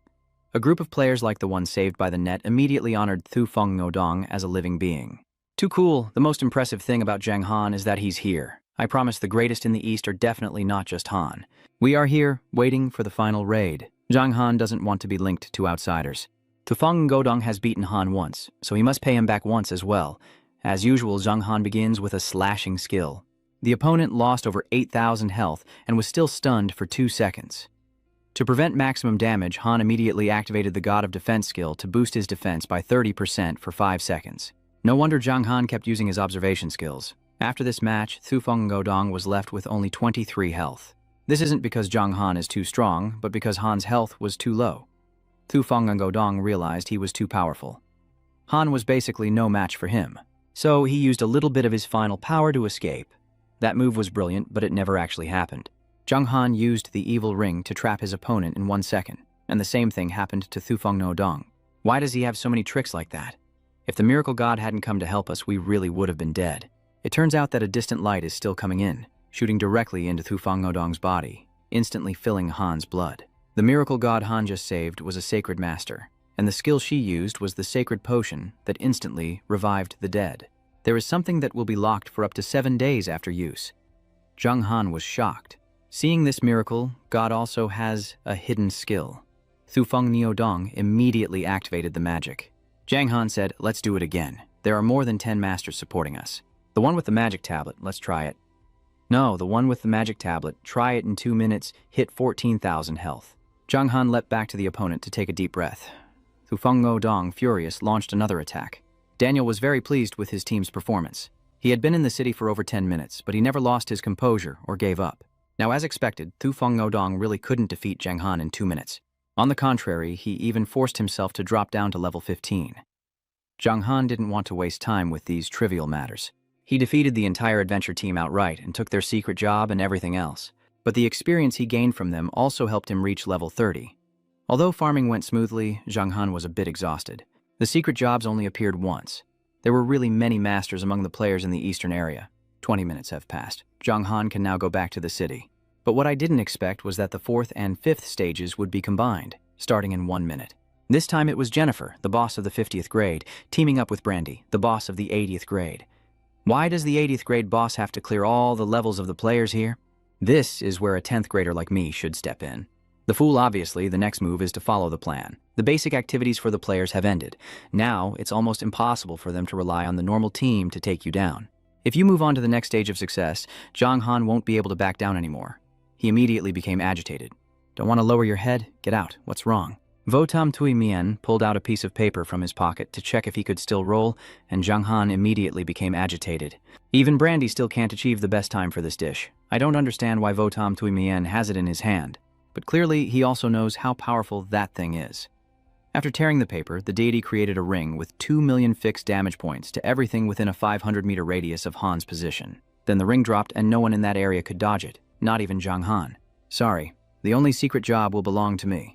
A group of players like the one saved by the net immediately honored Thufeng Ngodong as a living being. Too cool. The most impressive thing about Zhang Han is that he's here. I promise the greatest in the East are definitely not just Han. We are here, waiting for the final raid. Zhang Han doesn't want to be linked to outsiders. Thufeng Ngodong has beaten Han once, so he must pay him back once as well. As usual, Zhang Han begins with a slashing skill. The opponent lost over 8,000 health and was still stunned for 2 seconds. To prevent maximum damage, Han immediately activated the God of Defense skill to boost his defense by 30% for 5 seconds. No wonder Zhang Han kept using his observation skills. After this match, Thufeng Ngodong was left with only 23 health. This isn't because Zhang Han is too strong, but because Han's health was too low. Thufeng Ngodong realized he was too powerful. Han was basically no match for him, so he used a little bit of his final power to escape. That move was brilliant, but it never actually happened. Zhang Han used the evil ring to trap his opponent in 1 second, and the same thing happened to Thufeng Ngodong. Why does he have so many tricks like that? If the miracle god hadn't come to help us, we really would have been dead. It turns out that a distant light is still coming in, shooting directly into Thufeng Ngodong's body, instantly filling Han's blood. The miracle god Han just saved was a sacred master, and the skill she used was the sacred potion that instantly revived the dead. There is something that will be locked for up to 7 days after use. Zhang Han was shocked. Seeing this miracle, God also has a hidden skill. Thufeng Ngodong immediately activated the magic. Zhang Han said, "Let's do it again. There are more than 10 masters supporting us. The one with the magic tablet, let's try it." No, the one with the magic tablet, try it in 2 minutes, hit 14,000 health. Zhang Han leapt back to the opponent to take a deep breath. Thufeng Ngodong, furious, launched another attack. Daniel was very pleased with his team's performance. He had been in the city for over 10 minutes, but he never lost his composure or gave up. Now, as expected, Thufeng Ngodong really couldn't defeat Zhang Han in 2 minutes. On the contrary, he even forced himself to drop down to level 15. Zhang Han didn't want to waste time with these trivial matters. He defeated the entire adventure team outright and took their secret job and everything else. But the experience he gained from them also helped him reach level 30. Although farming went smoothly, Zhang Han was a bit exhausted. The secret jobs only appeared once. There were really many masters among the players in the eastern area. 20 minutes have passed. Zhang Han can now go back to the city. But what I didn't expect was that the 4th and 5th stages would be combined, starting in 1 minute. This time it was Jennifer, the boss of the 50th grade, teaming up with Brandy, the boss of the 80th grade. Why does the 80th grade boss have to clear all the levels of the players here? This is where a 10th grader like me should step in. The fool, obviously, the next move is to follow the plan. The basic activities for the players have ended. Now, it's almost impossible for them to rely on the normal team to take you down. If you move on to the next stage of success, Zhang Han won't be able to back down anymore. He immediately became agitated. Don't want to lower your head? Get out. What's wrong? Votam Tui Mien pulled out a piece of paper from his pocket to check if he could still roll, and Zhang Han immediately became agitated. Even Brandy still can't achieve the best time for this dish. I don't understand why Votam Tui Mien has it in his hand. But clearly, he also knows how powerful that thing is. After tearing the paper, the deity created a ring with 2 million fixed damage points to everything within a 500-meter radius of Han's position. Then the ring dropped and no one in that area could dodge it, not even Zhang Han. Sorry, the only secret job will belong to me.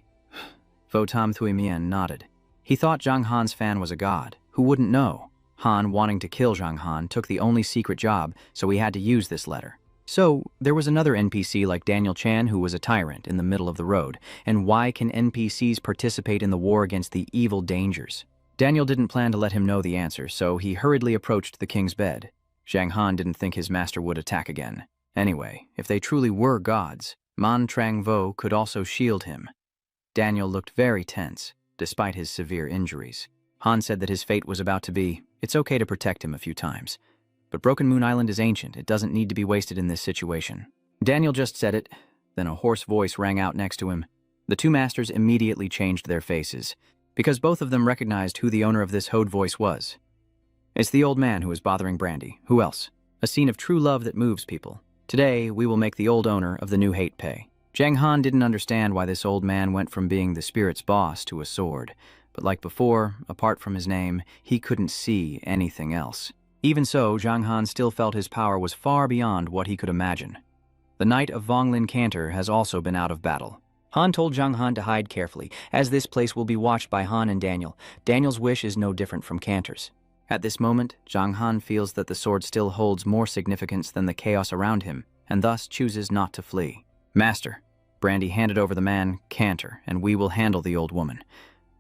Votam Thui Mien nodded. He thought Zhang Han's fan was a god. Who wouldn't know? Han, wanting to kill Zhang Han, took the only secret job, so he had to use this letter. So, there was another NPC like Daniel Chan who was a tyrant in the middle of the road. And why can NPCs participate in the war against the evil dangers? Daniel didn't plan to let him know the answer, so he hurriedly approached the king's bed. Zhang Han didn't think his master would attack again. Anyway, if they truly were gods, Man Trang Vo could also shield him. Daniel looked very tense, despite his severe injuries. Han said that his fate was about to be, it's okay to protect him a few times. But Broken Moon Island is ancient. It doesn't need to be wasted in this situation. Daniel just said it, then a hoarse voice rang out next to him. The two masters immediately changed their faces, because both of them recognized who the owner of this hoed voice was. It's the old man who is bothering Brandy. Who else? A scene of true love that moves people. Today, we will make the old owner of the new hate pay. Zhang Han didn't understand why this old man went from being the spirit's boss to a sword, but like before, apart from his name, he couldn't see anything else. Even so, Zhang Han still felt his power was far beyond what he could imagine. The knight of Vonglin Cantor has also been out of battle. Han told Zhang Han to hide carefully, as this place will be watched by Han and Daniel. Daniel's wish is no different from Cantor's. At this moment, Zhang Han feels that the sword still holds more significance than the chaos around him, and thus chooses not to flee. Master, Brandy handed over the man, Cantor, and we will handle the old woman.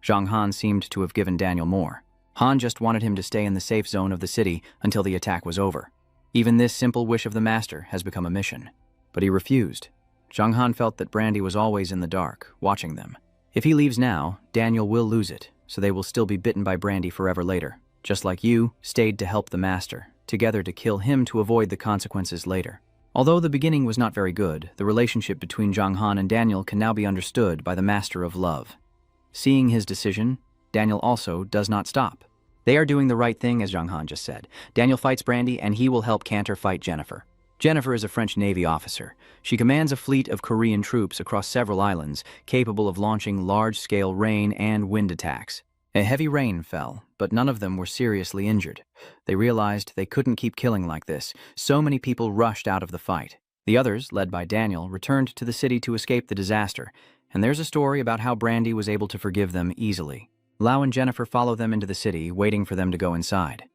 Zhang Han seemed to have given Daniel more. Han just wanted him to stay in the safe zone of the city until the attack was over. Even this simple wish of the master has become a mission. But he refused. Zhang Han felt that Brandy was always in the dark, watching them. If he leaves now, Daniel will lose it, so they will still be bitten by Brandy forever later. Just like you, stayed to help the master, together to kill him to avoid the consequences later. Although the beginning was not very good, the relationship between Zhang Han and Daniel can now be understood by the Master of Love. Seeing his decision, Daniel also does not stop. They are doing the right thing, as Zhang Han just said. Daniel fights Brandy, and he will help Cantor fight Jennifer. Jennifer is a French Navy officer. She commands a fleet of Korean troops across several islands, capable of launching large-scale rain and wind attacks. A heavy rain fell, but none of them were seriously injured. They realized they couldn't keep killing like this. So many people rushed out of the fight. The others, led by Daniel, returned to the city to escape the disaster, and there's a story about how Brandy was able to forgive them easily. Lau and Jennifer follow them into the city, waiting for them to go inside.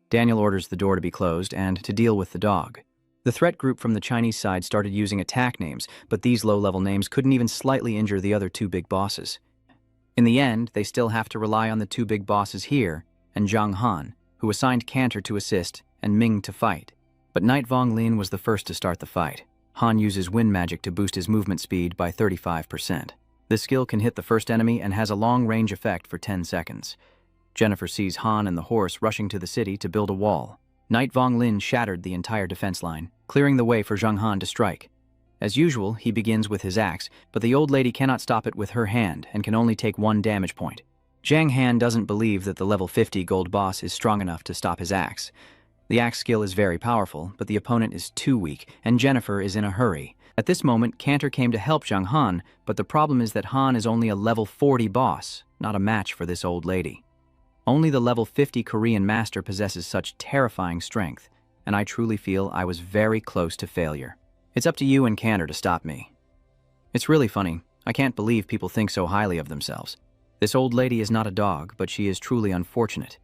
Daniel orders the door to be closed and to deal with the dog. The threat group from the Chinese side started using attack names, but these low-level names couldn't even slightly injure the other two big bosses. In the end, they still have to rely on the two big bosses here, and Zhang Han, who assigned Cantor to assist and Ming to fight. But Knight Vonglin was the first to start the fight. Han uses wind magic to boost his movement speed by 35%. This skill can hit the first enemy and has a long-range effect for 10 seconds. Jennifer sees Han and the horse rushing to the city to build a wall. Knight Vonglin shattered the entire defense line, clearing the way for Zhang Han to strike. As usual, he begins with his axe, but the old lady cannot stop it with her hand and can only take 1 damage point. Zhang Han doesn't believe that the level 50 gold boss is strong enough to stop his axe. The axe skill is very powerful, but the opponent is too weak, and Jennifer is in a hurry. At this moment, Cantor came to help Zhang Han, but the problem is that Han is only a level 40 boss, not a match for this old lady. Only the level 50 Korean master possesses such terrifying strength, and I truly feel I was very close to failure. It's up to you and Cantor to stop me. It's really funny. I can't believe people think so highly of themselves. This old lady is not a dog, but she is truly unfortunate.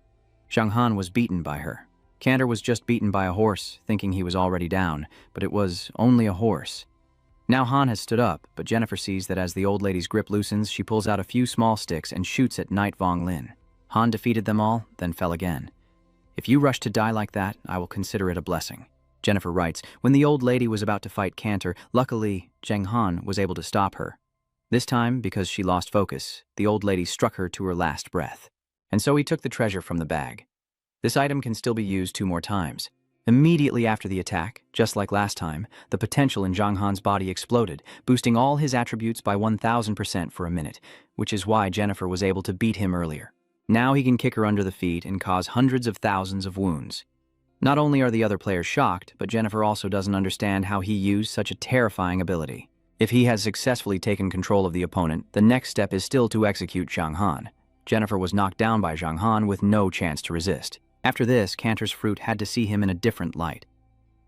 Zhang Han was beaten by her. Cantor was just beaten by a horse, thinking he was already down, but it was only a horse. Now Han has stood up, but Jennifer sees that as the old lady's grip loosens, she pulls out a few small sticks and shoots at Knight Vong Lin. Han defeated them all, then fell again. If you rush to die like that, I will consider it a blessing. Jennifer writes, when the old lady was about to fight Cantor, luckily, Zhang Han was able to stop her. This time, because she lost focus, the old lady struck her to her last breath. And so he took the treasure from the bag. This item can still be used 2 more times. Immediately after the attack, just like last time, the potential in Zhang Han's body exploded, boosting all his attributes by 1000% for a minute, which is why Jennifer was able to beat him earlier. Now he can kick her under the feet and cause hundreds of thousands of wounds. Not only are the other players shocked, but Jennifer also doesn't understand how he used such a terrifying ability. If he has successfully taken control of the opponent, the next step is still to execute Zhang Han. Jennifer was knocked down by Zhang Han with no chance to resist. After this, Cantor's fruit had to see him in a different light.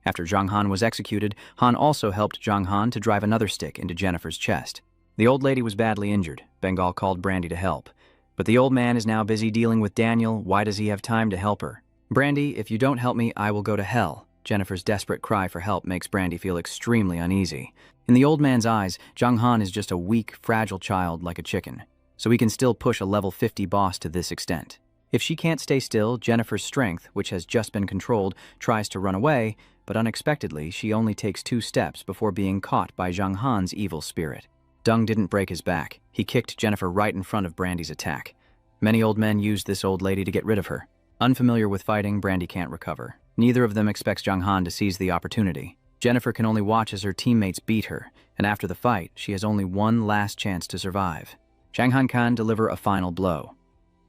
After Zhang Han was executed, Han also helped Zhang Han to drive another stick into Jennifer's chest. The old lady was badly injured. Bengal called Brandy to help. But the old man is now busy dealing with Daniel. Why does he have time to help her? Brandy, if you don't help me, I will go to hell. Jennifer's desperate cry for help makes Brandy feel extremely uneasy. In the old man's eyes, Zhang Han is just a weak, fragile child like a chicken. So he can still push a level 50 boss to this extent. If she can't stay still, Jennifer's strength, which has just been controlled, tries to run away, but unexpectedly, she only takes 2 steps before being caught by Zhang Han's evil spirit. Dung didn't break his back. He kicked Jennifer right in front of Brandy's attack. Many old men used this old lady to get rid of her. Unfamiliar with fighting, Brandy can't recover. Neither of them expects Zhang Han to seize the opportunity. Jennifer can only watch as her teammates beat her, and after the fight, she has only one last chance to survive. Zhang Han can deliver a final blow.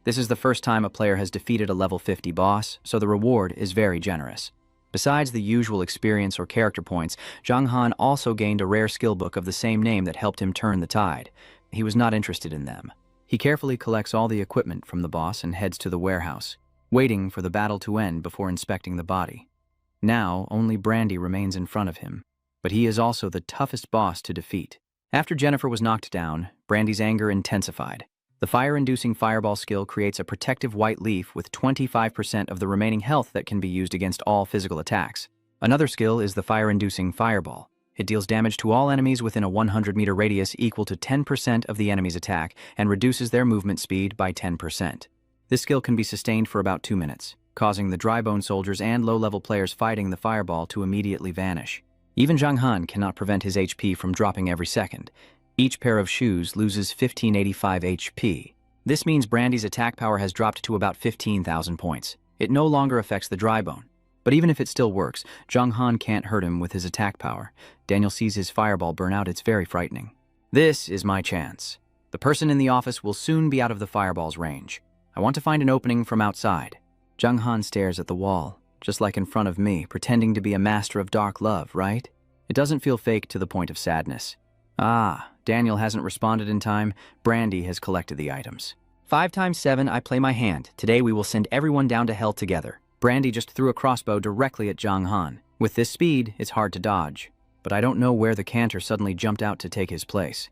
This is the first time a player has defeated a level 50 boss, so the reward is very generous. Besides the usual experience or character points, Zhang Han also gained a rare skill book of the same name that helped him turn the tide. He was not interested in them. He carefully collects all the equipment from the boss and heads to the warehouse, waiting for the battle to end before inspecting the body. Now, only Brandy remains in front of him, but he is also the toughest boss to defeat. After Jennifer was knocked down, Brandy's anger intensified. The fire-inducing fireball skill creates a protective white leaf with 25% of the remaining health that can be used against all physical attacks. Another skill is the fire-inducing fireball. It deals damage to all enemies within a 100-meter radius equal to 10% of the enemy's attack and reduces their movement speed by 10%. This skill can be sustained for about 2 minutes, causing the drybone soldiers and low-level players fighting the fireball to immediately vanish. Even Zhang Han cannot prevent his HP from dropping every second. Each pair of shoes loses 1585 HP. This means Brandy's attack power has dropped to about 15,000 points. It no longer affects the dry bone. But even if it still works, Zhang Han can't hurt him with his attack power. Daniel sees his fireball burn out. It's very frightening. This is my chance. The person in the office will soon be out of the fireball's range. I want to find an opening from outside. Zhang Han stares at the wall, just like in front of me, pretending to be a master of dark love, right? It doesn't feel fake to the point of sadness. Ah, Daniel hasn't responded in time. Brandy has collected the items. 5 times 7, I play my hand. Today we will send everyone down to hell together. Brandy just threw a crossbow directly at Zhang Han. With this speed, it's hard to dodge. But I don't know where the Cantor suddenly jumped out to take his place.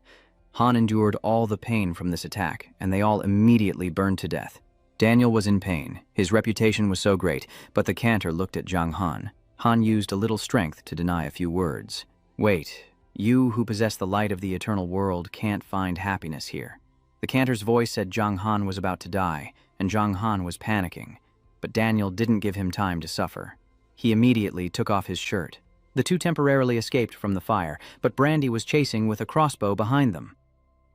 Han endured all the pain from this attack, and they all immediately burned to death. Daniel was in pain. His reputation was so great, but the Cantor looked at Zhang Han. Han used a little strength to deny a few words. Wait, you who possess the light of the eternal world can't find happiness here. The Cantor's voice said Zhang Han was about to die, and Zhang Han was panicking. But Daniel didn't give him time to suffer. He immediately took off his shirt. The two temporarily escaped from the fire, but Brandy was chasing with a crossbow behind them.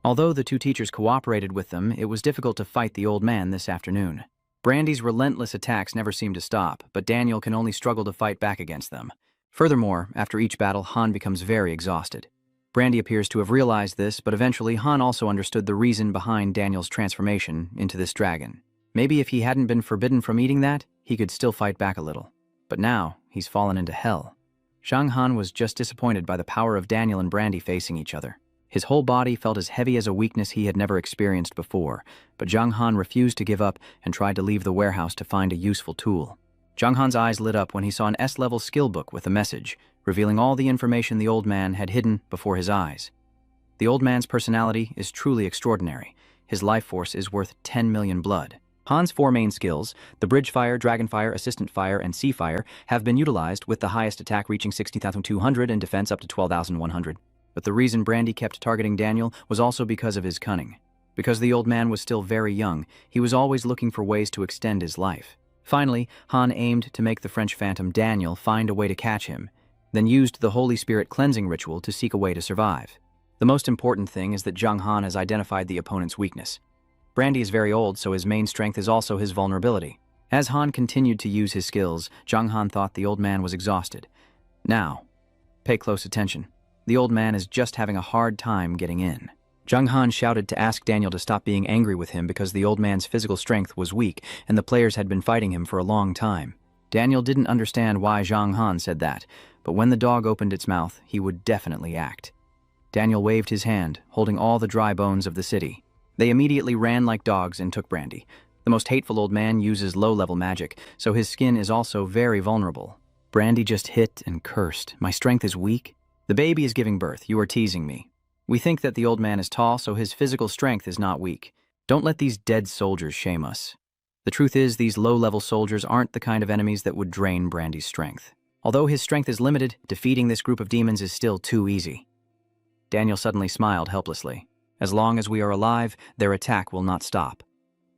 Although the two teachers cooperated with them, it was difficult to fight the old man this afternoon. Brandy's relentless attacks never seemed to stop, but Daniel can only struggle to fight back against them. Furthermore, after each battle, Han becomes very exhausted. Brandy appears to have realized this, but eventually Han also understood the reason behind Daniel's transformation into this dragon. Maybe if he hadn't been forbidden from eating that, he could still fight back a little. But now, he's fallen into hell. Zhang Han was just disappointed by the power of Daniel and Brandy facing each other. His whole body felt as heavy as a weakness he had never experienced before, but Zhang Han refused to give up and tried to leave the warehouse to find a useful tool. Zhang Han's eyes lit up when he saw an S-level skill book with a message, revealing all the information the old man had hidden before his eyes. The old man's personality is truly extraordinary. His life force is worth 10 million blood. Han's 4 main skills, the Bridge Fire, Dragon Fire, Assistant Fire, and Sea Fire, have been utilized, with the highest attack reaching 16,200 and defense up to 12,100. But the reason Brandy kept targeting Daniel was also because of his cunning. Because the old man was still very young, he was always looking for ways to extend his life. Finally, Han aimed to make the French phantom Daniel find a way to catch him, then used the Holy Spirit cleansing ritual to seek a way to survive. The most important thing is that Zhang Han has identified the opponent's weakness. Brandy is very old, so his main strength is also his vulnerability. As Han continued to use his skills, Zhang Han thought the old man was exhausted. Now, pay close attention. The old man is just having a hard time getting in. Zhang Han shouted to ask Daniel to stop being angry with him because the old man's physical strength was weak and the players had been fighting him for a long time. Daniel didn't understand why Zhang Han said that, but when the dog opened its mouth, he would definitely act. Daniel waved his hand, holding all the dry bones of the city. They immediately ran like dogs and took Brandy. The most hateful old man uses low-level magic, so his skin is also very vulnerable. Brandy just hit and cursed. My strength is weak? The baby is giving birth. You are teasing me. We think that the old man is tall, so his physical strength is not weak. Don't let these dead soldiers shame us. The truth is, these low-level soldiers aren't the kind of enemies that would drain Brandy's strength. Although his strength is limited, defeating this group of demons is still too easy. Daniel suddenly smiled helplessly. As long as we are alive, their attack will not stop.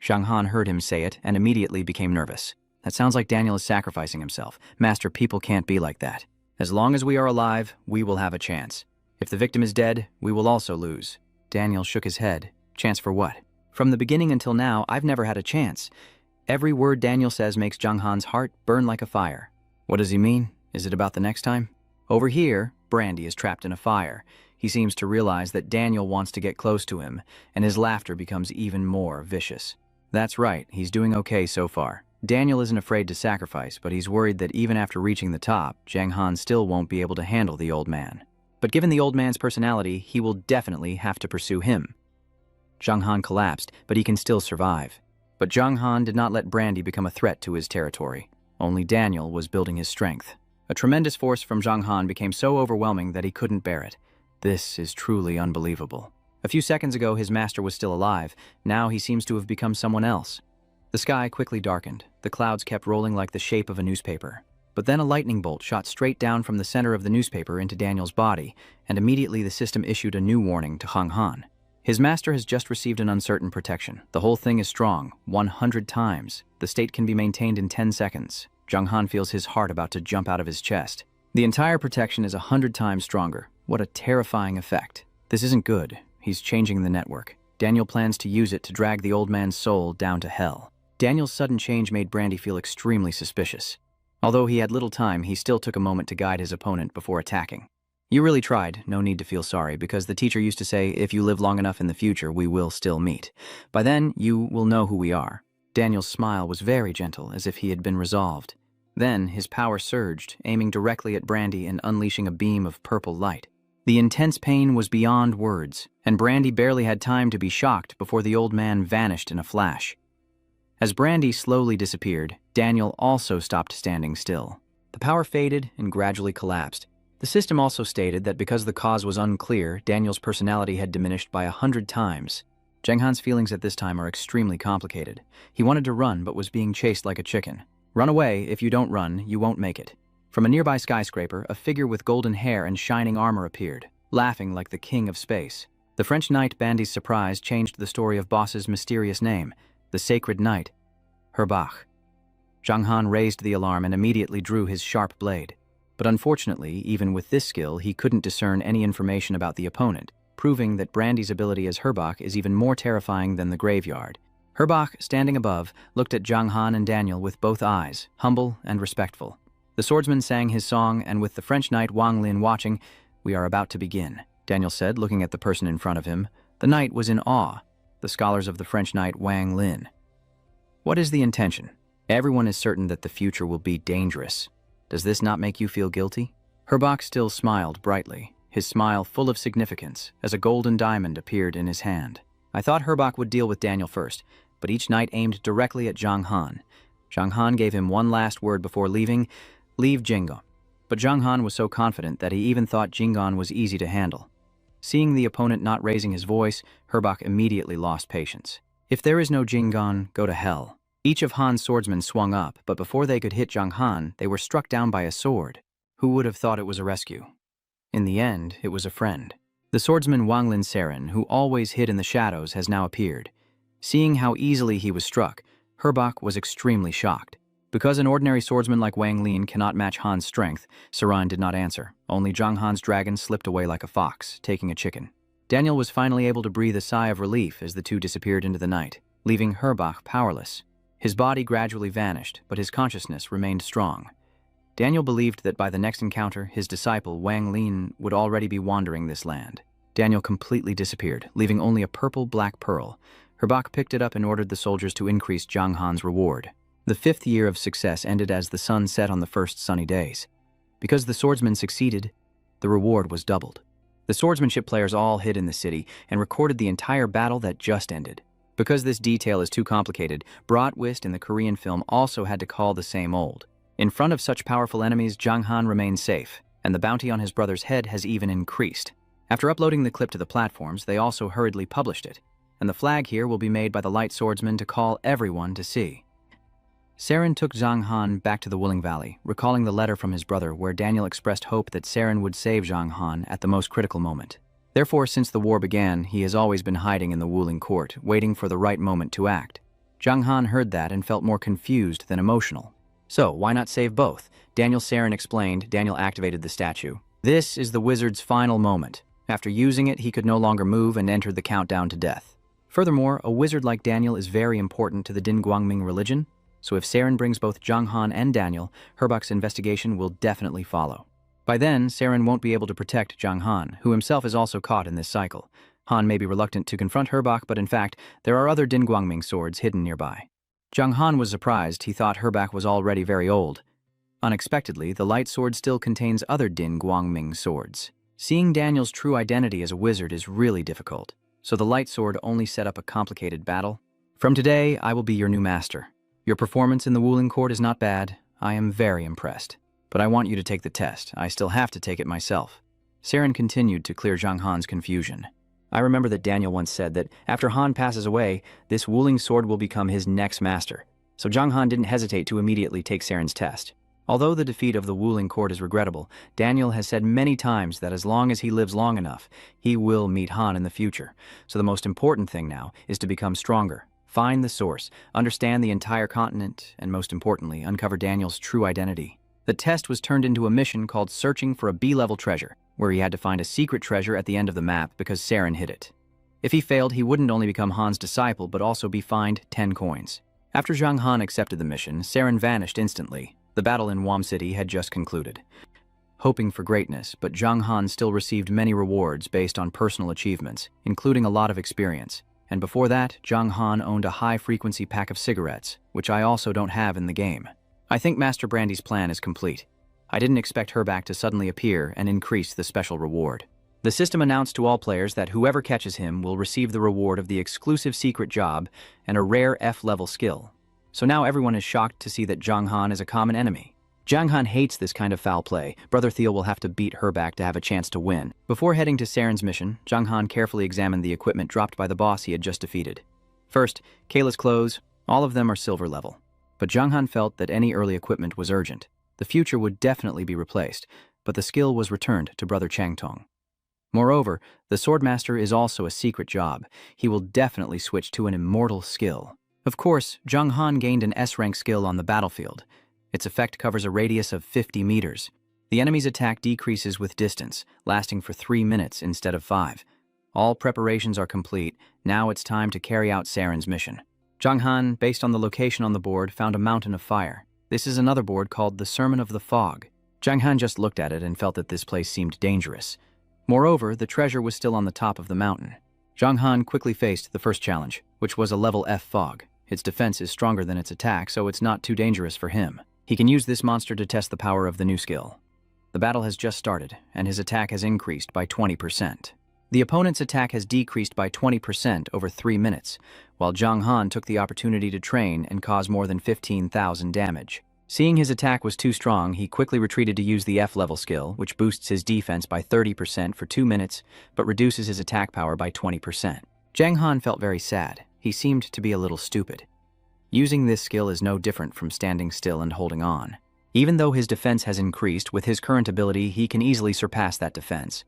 Zhang Han heard him say it and immediately became nervous. That sounds like Daniel is sacrificing himself. Master, people can't be like that. As long as we are alive, we will have a chance. If the victim is dead, we will also lose. Daniel shook his head. Chance for what? From the beginning until now, I've never had a chance. Every word Daniel says makes Zhang Han's heart burn like a fire. What does he mean? Is it about the next time? Over here, Brandy is trapped in a fire. He seems to realize that Daniel wants to get close to him, and his laughter becomes even more vicious. That's right, he's doing okay so far. Daniel isn't afraid to sacrifice, but he's worried that even after reaching the top, Zhang Han still won't be able to handle the old man. But given the old man's personality, he will definitely have to pursue him. Zhang Han collapsed, but he can still survive. But Zhang Han did not let Brandy become a threat to his territory. Only Daniel was building his strength. A tremendous force from Zhang Han became so overwhelming that he couldn't bear it. This is truly unbelievable. A few seconds ago, his master was still alive. Now he seems to have become someone else. The sky quickly darkened. The clouds kept rolling like the shape of a newspaper. But then a lightning bolt shot straight down from the center of the newspaper into Daniel's body, and immediately the system issued a new warning to Zhang Han. His master has just received an uncertain protection. The whole thing is strong, 100 times. The state can be maintained in 10 seconds. Zhang Han feels his heart about to jump out of his chest. The entire protection is 100 times stronger. What a terrifying effect. This isn't good. He's changing the network. Daniel plans to use it to drag the old man's soul down to hell. Daniel's sudden change made Brandy feel extremely suspicious. Although he had little time, he still took a moment to guide his opponent before attacking. You really tried, no need to feel sorry, because the teacher used to say, if you live long enough in the future, we will still meet. By then, you will know who we are. Daniel's smile was very gentle, as if he had been resolved. Then, his power surged, aiming directly at Brandy and unleashing a beam of purple light. The intense pain was beyond words, and Brandy barely had time to be shocked before the old man vanished in a flash. As Brandy slowly disappeared, Daniel also stopped standing still. The power faded and gradually collapsed. The system also stated that because the cause was unclear, Daniel's personality had diminished by 100 times. Zhang Han's feelings at this time are extremely complicated. He wanted to run but was being chased like a chicken. Run away. If you don't run, you won't make it. From a nearby skyscraper, a figure with golden hair and shining armor appeared, laughing like the king of space. The French knight Bandy's surprise changed the story of Boss's mysterious name, the Sacred Knight, Herbach. Zhang Han raised the alarm and immediately drew his sharp blade. But unfortunately, even with this skill, he couldn't discern any information about the opponent, proving that Brandy's ability as Herbach is even more terrifying than the graveyard. Herbach, standing above, looked at Zhang Han and Daniel with both eyes, humble and respectful. The swordsman sang his song, and with the French knight Wang Lin watching, "We are about to begin," Daniel said, looking at the person in front of him. The knight was in awe, the scholars of the French knight Wang Lin. What is the intention? Everyone is certain that the future will be dangerous. Does this not make you feel guilty? Herbach still smiled brightly, his smile full of significance, as a golden diamond appeared in his hand. I thought Herbach would deal with Daniel first, but each knight aimed directly at Zhang Han. Zhang Han gave him one last word before leaving, leave Jingon. But Zhang Han was so confident that he even thought Jingon was easy to handle. Seeing the opponent not raising his voice, Herbach immediately lost patience. If there is no Jingon, go to hell. Each of Han's swordsmen swung up, but before they could hit Zhang Han, they were struck down by a sword. Who would have thought it was a rescue? In the end, it was a friend. The swordsman Wanglin Seren, who always hid in the shadows, has now appeared. Seeing how easily he was struck, Herbach was extremely shocked. Because an ordinary swordsman like Wang Lin cannot match Han's strength, Seren did not answer. Only Zhang Han's dragon slipped away like a fox, taking a chicken. Daniel was finally able to breathe a sigh of relief as the two disappeared into the night, leaving Herbach powerless. His body gradually vanished, but his consciousness remained strong. Daniel believed that by the next encounter, his disciple, Wang Lin, would already be wandering this land. Daniel completely disappeared, leaving only a purple-black pearl. Herbach picked it up and ordered the soldiers to increase Zhang Han's reward. The 5th year of success ended as the sun set on the first sunny days. Because the swordsmen succeeded, the reward was doubled. The swordsmanship players all hid in the city and recorded the entire battle that just ended. Because this detail is too complicated, Bratwurst in the Korean film also had to call the same old. In front of such powerful enemies, Zhang Han remained safe, and the bounty on his brother's head has even increased. After uploading the clip to the platforms, they also hurriedly published it, and the flag here will be made by the light swordsman to call everyone to see. Seren took Zhang Han back to the Wuling Valley, recalling the letter from his brother where Daniel expressed hope that Seren would save Zhang Han at the most critical moment. Therefore, since the war began, he has always been hiding in the Wuling court, waiting for the right moment to act. Zhang Han heard that and felt more confused than emotional. So, why not save both? Seren explained. Daniel activated the statue. This is the wizard's final moment. After using it, he could no longer move and entered the countdown to death. Furthermore, a wizard like Daniel is very important to the Din Guangming religion, so if Seren brings both Zhang Han and Daniel, Herbach's investigation will definitely follow. By then, Seren won't be able to protect Zhang Han, who himself is also caught in this cycle. Han may be reluctant to confront Herbach, but in fact, there are other Din Guangming swords hidden nearby. Zhang Han was surprised. He thought Herbach was already very old. Unexpectedly, the light sword still contains other Din Guangming swords. Seeing Daniel's true identity as a wizard is really difficult, so the light sword only set up a complicated battle. From today, I will be your new master. Your performance in the Wuling court is not bad. I am very impressed. But I want you to take the test. I still have to take it myself. Seren continued to clear Zhang Han's confusion. I remember that Daniel once said that after Han passes away, this Wuling sword will become his next master. So Zhang Han didn't hesitate to immediately take Seren's test. Although the defeat of the Wuling court is regrettable, Daniel has said many times that as long as he lives long enough, he will meet Han in the future. So the most important thing now is to become stronger. Find the source, understand the entire continent, and most importantly, uncover Daniel's true identity. The test was turned into a mission called Searching for a B-level treasure, where he had to find a secret treasure at the end of the map because Seren hid it. If he failed, he wouldn't only become Han's disciple, but also be fined 10 coins. After Zhang Han accepted the mission, Seren vanished instantly. The battle in Wam City had just concluded. Hoping for greatness, but Zhang Han still received many rewards based on personal achievements, including a lot of experience. And before that, Zhang Han owned a high-frequency pack of cigarettes, which I also don't have in the game. I think Master Brandy's plan is complete. I didn't expect Herbach to suddenly appear and increase the special reward. The system announced to all players that whoever catches him will receive the reward of the exclusive secret job and a rare F-level skill. So now everyone is shocked to see that Zhang Han is a common enemy. Zhang Han hates this kind of foul play. Brother Thiel will have to beat Herbach to have a chance to win. Before heading to Seren's mission, Zhang Han carefully examined the equipment dropped by the boss he had just defeated. First, Kayla's clothes. All of them are silver level. But Zhang Han felt that any early equipment was urgent. The future would definitely be replaced, but the skill was returned to Brother Chang Tong. Moreover, the Swordmaster is also a secret job. He will definitely switch to an immortal skill. Of course, Zhang Han gained an S-rank skill on the battlefield. Its effect covers a radius of 50 meters. The enemy's attack decreases with distance, lasting for 3 minutes instead of 5. All preparations are complete. Now it's time to carry out Seren's mission. Zhang Han, based on the location on the board, found a mountain of fire. This is another board called the Sermon of the Fog. Zhang Han just looked at it and felt that this place seemed dangerous. Moreover, the treasure was still on the top of the mountain. Zhang Han quickly faced the first challenge, which was a level F fog. Its defense is stronger than its attack, so it's not too dangerous for him. He can use this monster to test the power of the new skill. The battle has just started, and his attack has increased by 20%. The opponent's attack has decreased by 20% over 3 minutes, while Zhang Han took the opportunity to train and cause more than 15,000 damage. Seeing his attack was too strong, he quickly retreated to use the F-level skill, which boosts his defense by 30% for 2 minutes, but reduces his attack power by 20%. Zhang Han felt very sad. He seemed to be a little stupid. Using this skill is no different from standing still and holding on. Even though his defense has increased, with his current ability, he can easily surpass that defense.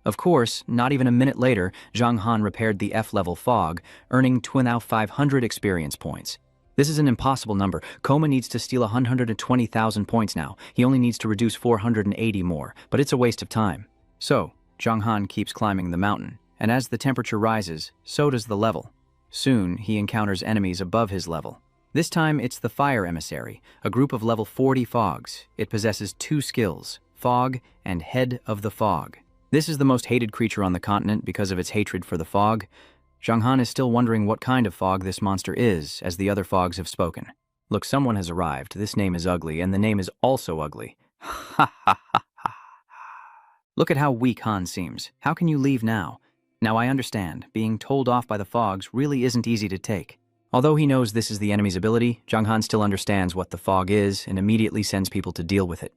Of course, not even a minute later, Zhang Han repaired the F-level fog, earning now 500 experience points. This is an impossible number. Koma needs to steal 120,000 points now. He only needs to reduce 480 more, but it's a waste of time. So, Zhang Han keeps climbing the mountain, and as the temperature rises, so does the level. Soon, he encounters enemies above his level. This time, it's the Fire Emissary, a group of level 40 fogs. It possesses 2 skills, Fog and Head of the Fog. This is the most hated creature on the continent because of its hatred for the fog. Zhang Han is still wondering what kind of fog this monster is, as the other fogs have spoken. Look, someone has arrived. This name is ugly, and the name is also ugly. Ha ha ha ha. Look at how weak Han seems. How can you leave now? Now I understand. Being told off by the fogs really isn't easy to take. Although he knows this is the enemy's ability, Zhang Han still understands what the fog is and immediately sends people to deal with it.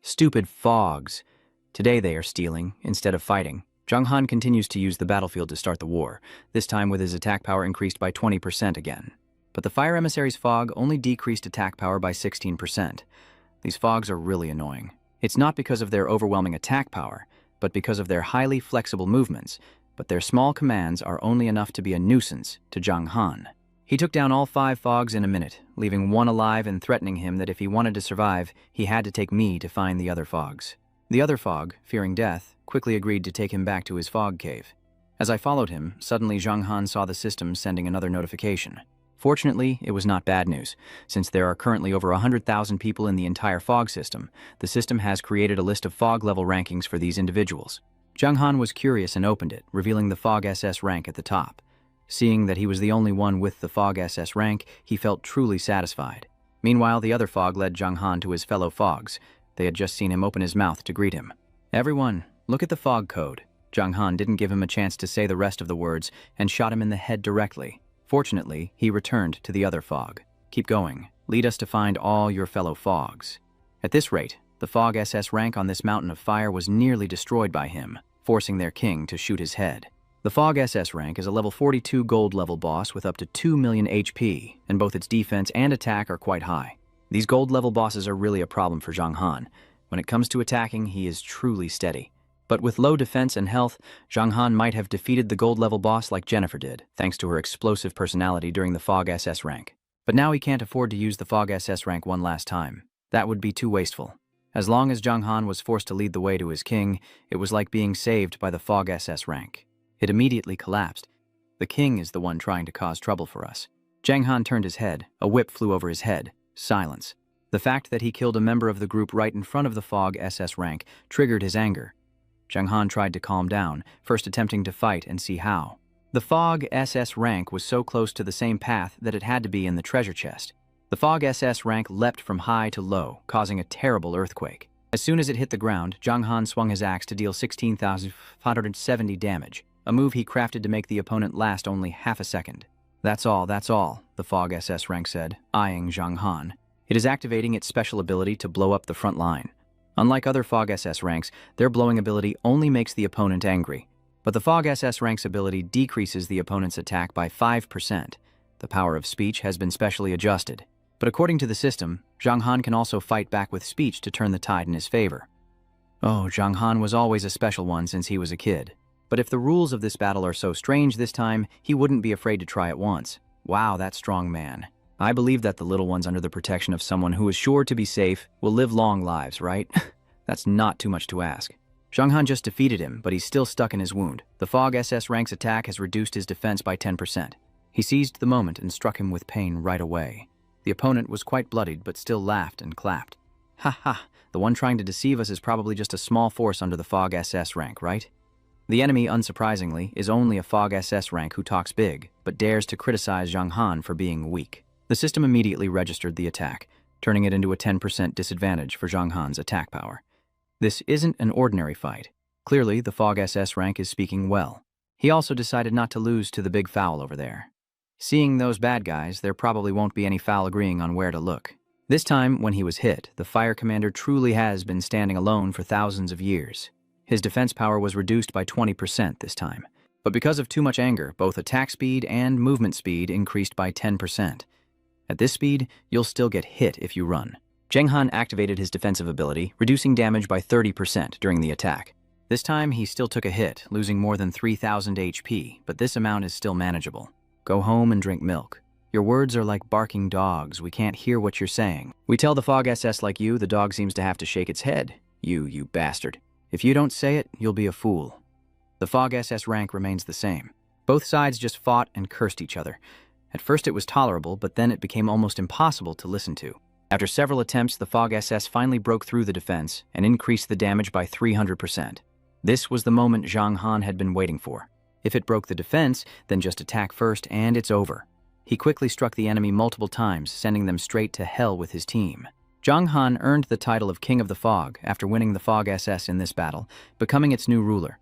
Stupid fogs. Today they are stealing instead of fighting. Zhang Han continues to use the battlefield to start the war, this time with his attack power increased by 20% again. But the Fire Emissary's fog only decreased attack power by 16%. These fogs are really annoying. It's not because of their overwhelming attack power, but because of their highly flexible movements, but their small commands are only enough to be a nuisance to Zhang Han. He took down all 5 fogs in a minute, leaving one alive and threatening him that if he wanted to survive, he had to take me to find the other fogs. The other fog, fearing death, quickly agreed to take him back to his fog cave. As I followed him, suddenly Zhang Han saw the system sending another notification. Fortunately, it was not bad news. Since there are currently over 100,000 people in the entire fog system, the system has created a list of fog level rankings for these individuals. Zhang Han was curious and opened it, revealing the Fog SS rank at the top. Seeing that he was the only one with the Fog SS rank, he felt truly satisfied. Meanwhile, the other fog led Zhang Han to his fellow fogs. They had just seen him open his mouth to greet him. "Everyone, look at the fog code." Zhang Han didn't give him a chance to say the rest of the words and shot him in the head directly. Fortunately, he returned to the other fog. "Keep going. Lead us to find all your fellow fogs." At this rate, the Fog SS rank on this mountain of fire was nearly destroyed by him, forcing their king to shoot his head. The Fog SS rank is a level 42 gold level boss with up to 2 million HP, and both its defense and attack are quite high. These gold level bosses are really a problem for Zhang Han. When it comes to attacking, he is truly steady. But with low defense and health, Zhang Han might have defeated the gold level boss like Jennifer did, thanks to her explosive personality during the Fog SS rank. But now he can't afford to use the Fog SS rank one last time. That would be too wasteful. As long as Zhang Han was forced to lead the way to his king, it was like being saved by the Fog SS rank. It immediately collapsed. The king is the one trying to cause trouble for us. Zhang Han turned his head. A whip flew over his head. Silence. The fact that he killed a member of the group right in front of the Fog SS rank triggered his anger. Zhang Han tried to calm down, first attempting to fight and see how. The Fog SS rank was so close to the same path that it had to be in the treasure chest. The Fog SS rank leapt from high to low, causing a terrible earthquake. As soon as it hit the ground, Zhang Han swung his axe to deal 16,570 damage, a move he crafted to make the opponent last only half a second. That's all, the Fog SS rank said, eyeing Zhang Han. It is activating its special ability to blow up the front line. Unlike other Fog SS ranks, their blowing ability only makes the opponent angry. But the Fog SS rank's ability decreases the opponent's attack by 5%. The power of speech has been specially adjusted. But according to the system, Zhang Han can also fight back with speech to turn the tide in his favor. Oh, Zhang Han was always a special one since he was a kid. But if the rules of this battle are so strange this time, he wouldn't be afraid to try it once. Wow, that strong man. I believe that the little ones under the protection of someone who is sure to be safe will live long lives, right? That's not too much to ask. Zhang Han just defeated him, but he's still stuck in his wound. The Fog SS rank's attack has reduced his defense by 10%. He seized the moment and struck him with pain right away. The opponent was quite bloodied, but still laughed and clapped. Ha ha, the one trying to deceive us is probably just a small force under the Fog SS rank, right? The enemy, unsurprisingly, is only a Fog SS rank who talks big, but dares to criticize Zhang Han for being weak. The system immediately registered the attack, turning it into a 10% disadvantage for Zhang Han's attack power. This isn't an ordinary fight. Clearly, the Fog SS rank is speaking well. He also decided not to lose to the big foul over there. Seeing those bad guys, there probably won't be any foul agreeing on where to look. This time, when he was hit, the fire commander truly has been standing alone for thousands of years. His defense power was reduced by 20% this time. But because of too much anger, both attack speed and movement speed increased by 10%. At this speed, you'll still get hit if you run. Zheng Han activated his defensive ability, reducing damage by 30% during the attack. This time, he still took a hit, losing more than 3,000 HP, but this amount is still manageable. Go home and drink milk. Your words are like barking dogs. We can't hear what you're saying. We tell the Fog SS like you, the dog seems to have to shake its head. You bastard. If you don't say it, you'll be a fool. The Fog SS rank remains the same. Both sides just fought and cursed each other. At first it was tolerable, but then it became almost impossible to listen to. After several attempts, the Fog SS finally broke through the defense and increased the damage by 300%. This was the moment Zhang Han had been waiting for. If it broke the defense, then just attack first and it's over. He quickly struck the enemy multiple times, sending them straight to hell with his team. Zhang Han earned the title of King of the Fog after winning the Fog SS in this battle, becoming its new ruler.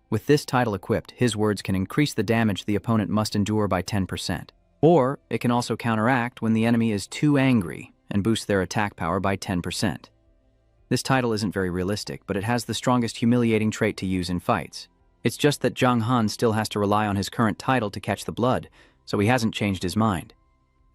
With this title equipped, his words can increase the damage the opponent must endure by 10%. Or it can also counteract when the enemy is too angry and boost their attack power by 10%. This title isn't very realistic, but it has the strongest humiliating trait to use in fights. It's just that Zhang Han still has to rely on his current title to catch the blood, so he hasn't changed his mind.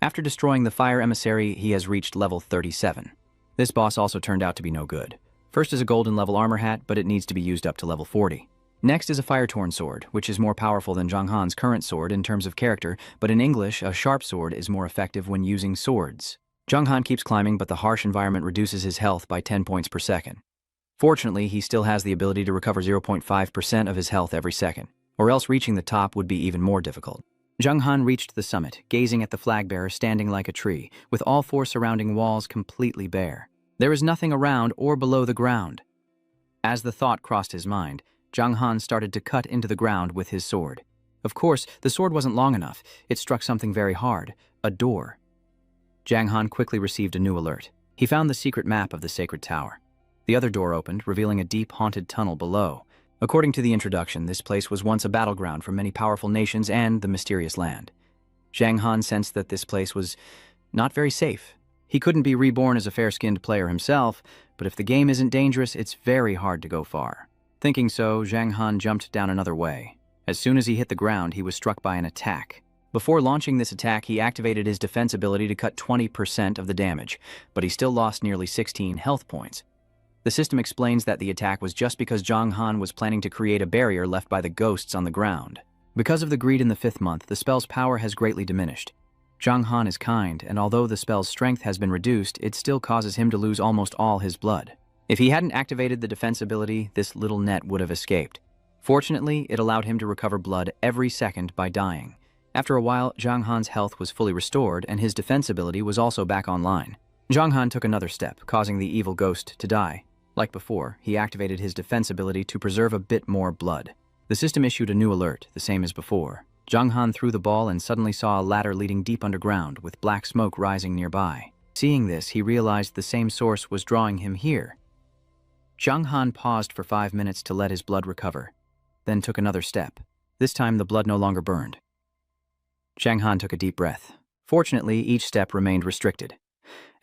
After destroying the Fire Emissary, he has reached level 37. This boss also turned out to be no good. First is a golden level armor hat, but it needs to be used up to level 40. Next is a Fire-Torn sword, which is more powerful than Zhang Han's current sword in terms of character, but in English, a sharp sword is more effective when using swords. Zhang Han keeps climbing, but the harsh environment reduces his health by 10 points per second. Fortunately, he still has the ability to recover 0.5% of his health every second, or else reaching the top would be even more difficult. Zhang Han reached the summit, gazing at the flag bearer standing like a tree, with all four surrounding walls completely bare. There is nothing around or below the ground. As the thought crossed his mind, Zhang Han started to cut into the ground with his sword. Of course, the sword wasn't long enough. It struck something very hard, a door. Zhang Han quickly received a new alert. He found the secret map of the sacred tower. The other door opened, revealing a deep haunted tunnel below. According to the introduction, this place was once a battleground for many powerful nations and the mysterious land. Zhang Han sensed that this place was not very safe. He couldn't be reborn as a fair-skinned player himself, but if the game isn't dangerous, it's very hard to go far. Thinking so, Zhang Han jumped down another way. As soon as he hit the ground, he was struck by an attack. Before launching this attack, he activated his defense ability to cut 20% of the damage, but he still lost nearly 16 health points. The system explains that the attack was just because Zhang Han was planning to create a barrier left by the ghosts on the ground. Because of the greed in the 5th month, the spell's power has greatly diminished. Zhang Han is kind, and although the spell's strength has been reduced, it still causes him to lose almost all his blood. If he hadn't activated the defense ability, this little net would have escaped. Fortunately, it allowed him to recover blood every second by dying. After a while, Zhang Han's health was fully restored, and his defense ability was also back online. Zhang Han took another step, causing the evil ghost to die. Like before, he activated his defense ability to preserve a bit more blood. The system issued a new alert, the same as before. Zhang Han threw the ball and suddenly saw a ladder leading deep underground, with black smoke rising nearby. Seeing this, he realized the same source was drawing him here. Zhang Han paused for 5 minutes to let his blood recover, then took another step. This time, the blood no longer burned. Zhang Han took a deep breath. Fortunately, each step remained restricted.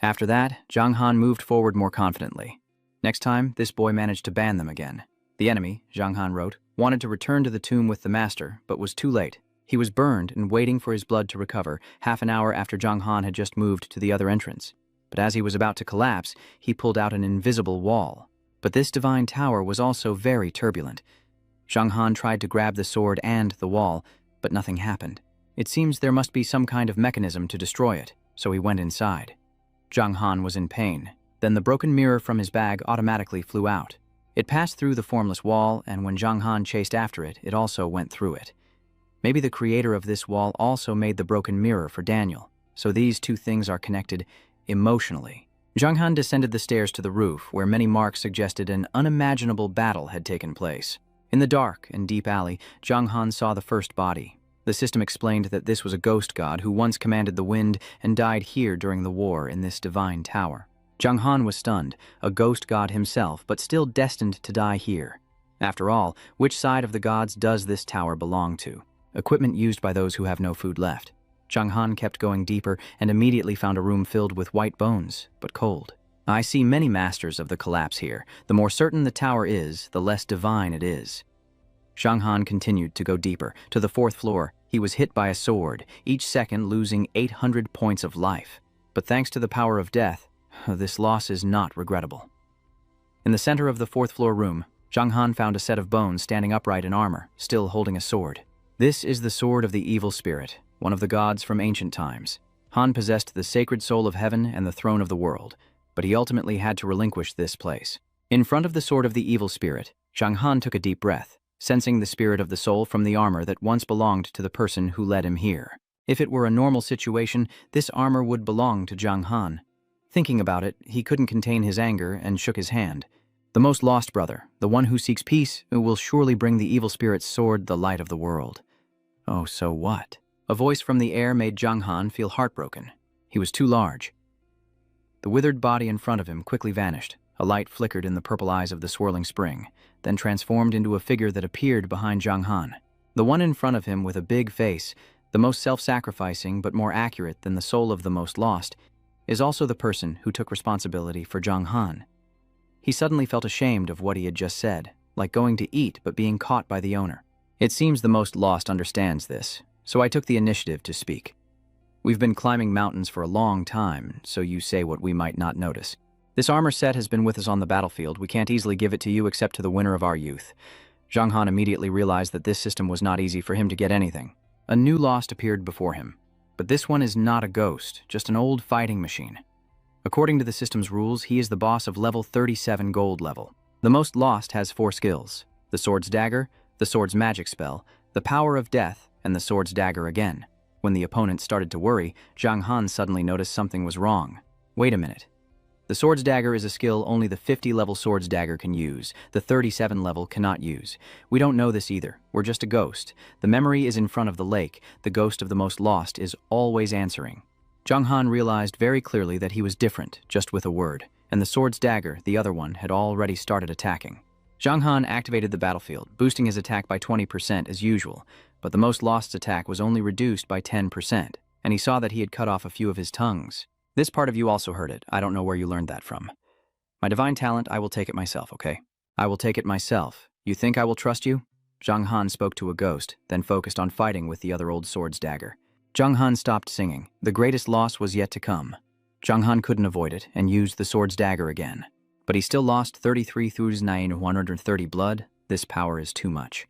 After that, Zhang Han moved forward more confidently. Next time, this boy managed to ban them again. The enemy, Zhang Han wrote, wanted to return to the tomb with the master, but was too late. He was burned and waiting for his blood to recover half an hour after Zhang Han had just moved to the other entrance. But as he was about to collapse, he pulled out an invisible wall. But this divine tower was also very turbulent. Zhang Han tried to grab the sword and the wall, but nothing happened. It seems there must be some kind of mechanism to destroy it, so he went inside. Zhang Han was in pain. Then the broken mirror from his bag automatically flew out. It passed through the formless wall, and when Zhang Han chased after it, it also went through it. Maybe the creator of this wall also made the broken mirror for Daniel, so these two things are connected emotionally. Zhang Han descended the stairs to the roof, where many marks suggested an unimaginable battle had taken place. In the dark and deep alley, Zhang Han saw the first body. The system explained that this was a ghost god who once commanded the wind and died here during the war in this divine tower. Zhang Han was stunned, a ghost god himself, but still destined to die here. After all, which side of the gods does this tower belong to? Equipment used by those who have no food left. Zhang Han kept going deeper and immediately found a room filled with white bones, but cold. I see many masters of the collapse here. The more certain the tower is, the less divine it is. Zhang Han continued to go deeper. To the 4th floor, he was hit by a sword, each second losing 800 points of life. But thanks to the power of death, this loss is not regrettable. In the center of the 4th floor room, Zhang Han found a set of bones standing upright in armor, still holding a sword. This is the sword of the evil spirit, one of the gods from ancient times. Han possessed the sacred soul of heaven and the throne of the world, but he ultimately had to relinquish this place. In front of the sword of the evil spirit, Zhang Han took a deep breath, sensing the spirit of the soul from the armor that once belonged to the person who led him here. If it were a normal situation, this armor would belong to Zhang Han. Thinking about it, he couldn't contain his anger and shook his hand. The most lost brother, the one who seeks peace, who will surely bring the evil spirit's sword the light of the world. Oh, so what? A voice from the air made Zhang Han feel heartbroken. He was too large. The withered body in front of him quickly vanished. A light flickered in the purple eyes of the swirling spring, then transformed into a figure that appeared behind Zhang Han. The one in front of him with a big face, the most self-sacrificing but more accurate than the soul of the most lost, is also the person who took responsibility for Zhang Han. He suddenly felt ashamed of what he had just said, like going to eat but being caught by the owner. It seems the most lost understands this, so I took the initiative to speak. We've been climbing mountains for a long time, so you say what we might not notice. This armor set has been with us on the battlefield. We can't easily give it to you except to the winner of our youth. Zhang Han immediately realized that this system was not easy for him to get anything. A new lost appeared before him. But this one is not a ghost, just an old fighting machine. According to the system's rules, he is the boss of level 37 gold level. The most lost has 4 skills: the sword's dagger, the sword's magic spell, the power of death, and the sword's dagger again. When the opponent started to worry, Zhang Han suddenly noticed something was wrong. Wait a minute. The sword's dagger is a skill only the 50 level sword's dagger can use. The 37 level cannot use. We don't know this either. We're just a ghost. The memory is in front of the lake. The ghost of the most lost is always answering. Zhang Han realized very clearly that he was different, just with a word, and the sword's dagger, the other one, had already started attacking. Zhang Han activated the battlefield, boosting his attack by 20% as usual, but the most lost's attack was only reduced by 10%, and he saw that he had cut off a few of his tongues. This part of you also heard it. I don't know where you learned that from. My divine talent, I will take it myself, okay? I will take it myself. You think I will trust you? Zhang Han spoke to a ghost, then focused on fighting with the other old sword's dagger. Zhang Han stopped singing. The greatest loss was yet to come. Zhang Han couldn't avoid it and used the sword's dagger again. But he still lost 33,130 blood. This power is too much.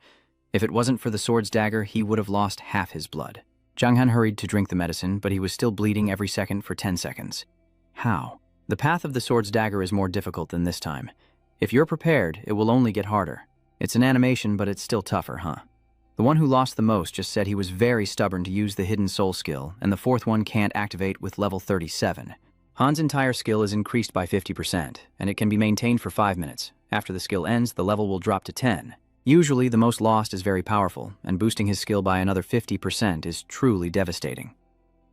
If it wasn't for the sword's dagger, he would have lost half his blood. Zhang Han hurried to drink the medicine, but he was still bleeding every second for 10 seconds. How? The path of the sword's dagger is more difficult than this time. If you're prepared, it will only get harder. It's an animation, but it's still tougher, huh? The one who lost the most just said he was very stubborn to use the hidden soul skill, and the 4th one can't activate with level 37. Han's entire skill is increased by 50%, and it can be maintained for 5 minutes. After the skill ends, the level will drop to 10. Usually, the most lost is very powerful, and boosting his skill by another 50% is truly devastating.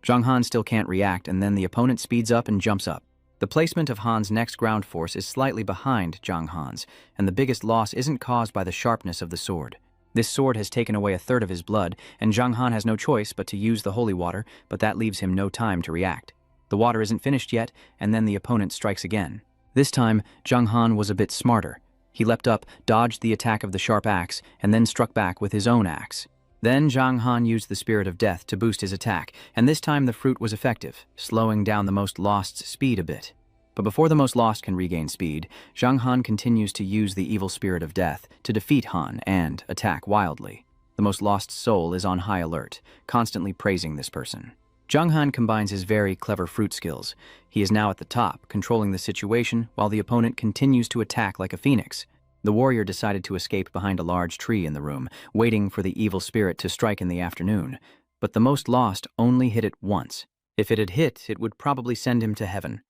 Zhang Han still can't react, and then the opponent speeds up and jumps up. The placement of Han's next ground force is slightly behind Zhang Han's, and the biggest loss isn't caused by the sharpness of the sword. This sword has taken away a third of his blood, and Zhang Han has no choice but to use the holy water, but that leaves him no time to react. The water isn't finished yet, and then the opponent strikes again. This time, Zhang Han was a bit smarter. He leapt up, dodged the attack of the sharp axe, and then struck back with his own axe. Then Zhang Han used the Spirit of Death to boost his attack, and this time the fruit was effective, slowing down the most lost's speed a bit. But before the most lost can regain speed, Zhang Han continues to use the evil Spirit of Death to defeat Han and attack wildly. The most lost's soul is on high alert, constantly praising this person. Zhang Han combines his very clever fruit skills. He is now at the top, controlling the situation, while the opponent continues to attack like a phoenix. The warrior decided to escape behind a large tree in the room, waiting for the evil spirit to strike in the afternoon. But the most lost only hit it once. If it had hit, it would probably send him to heaven.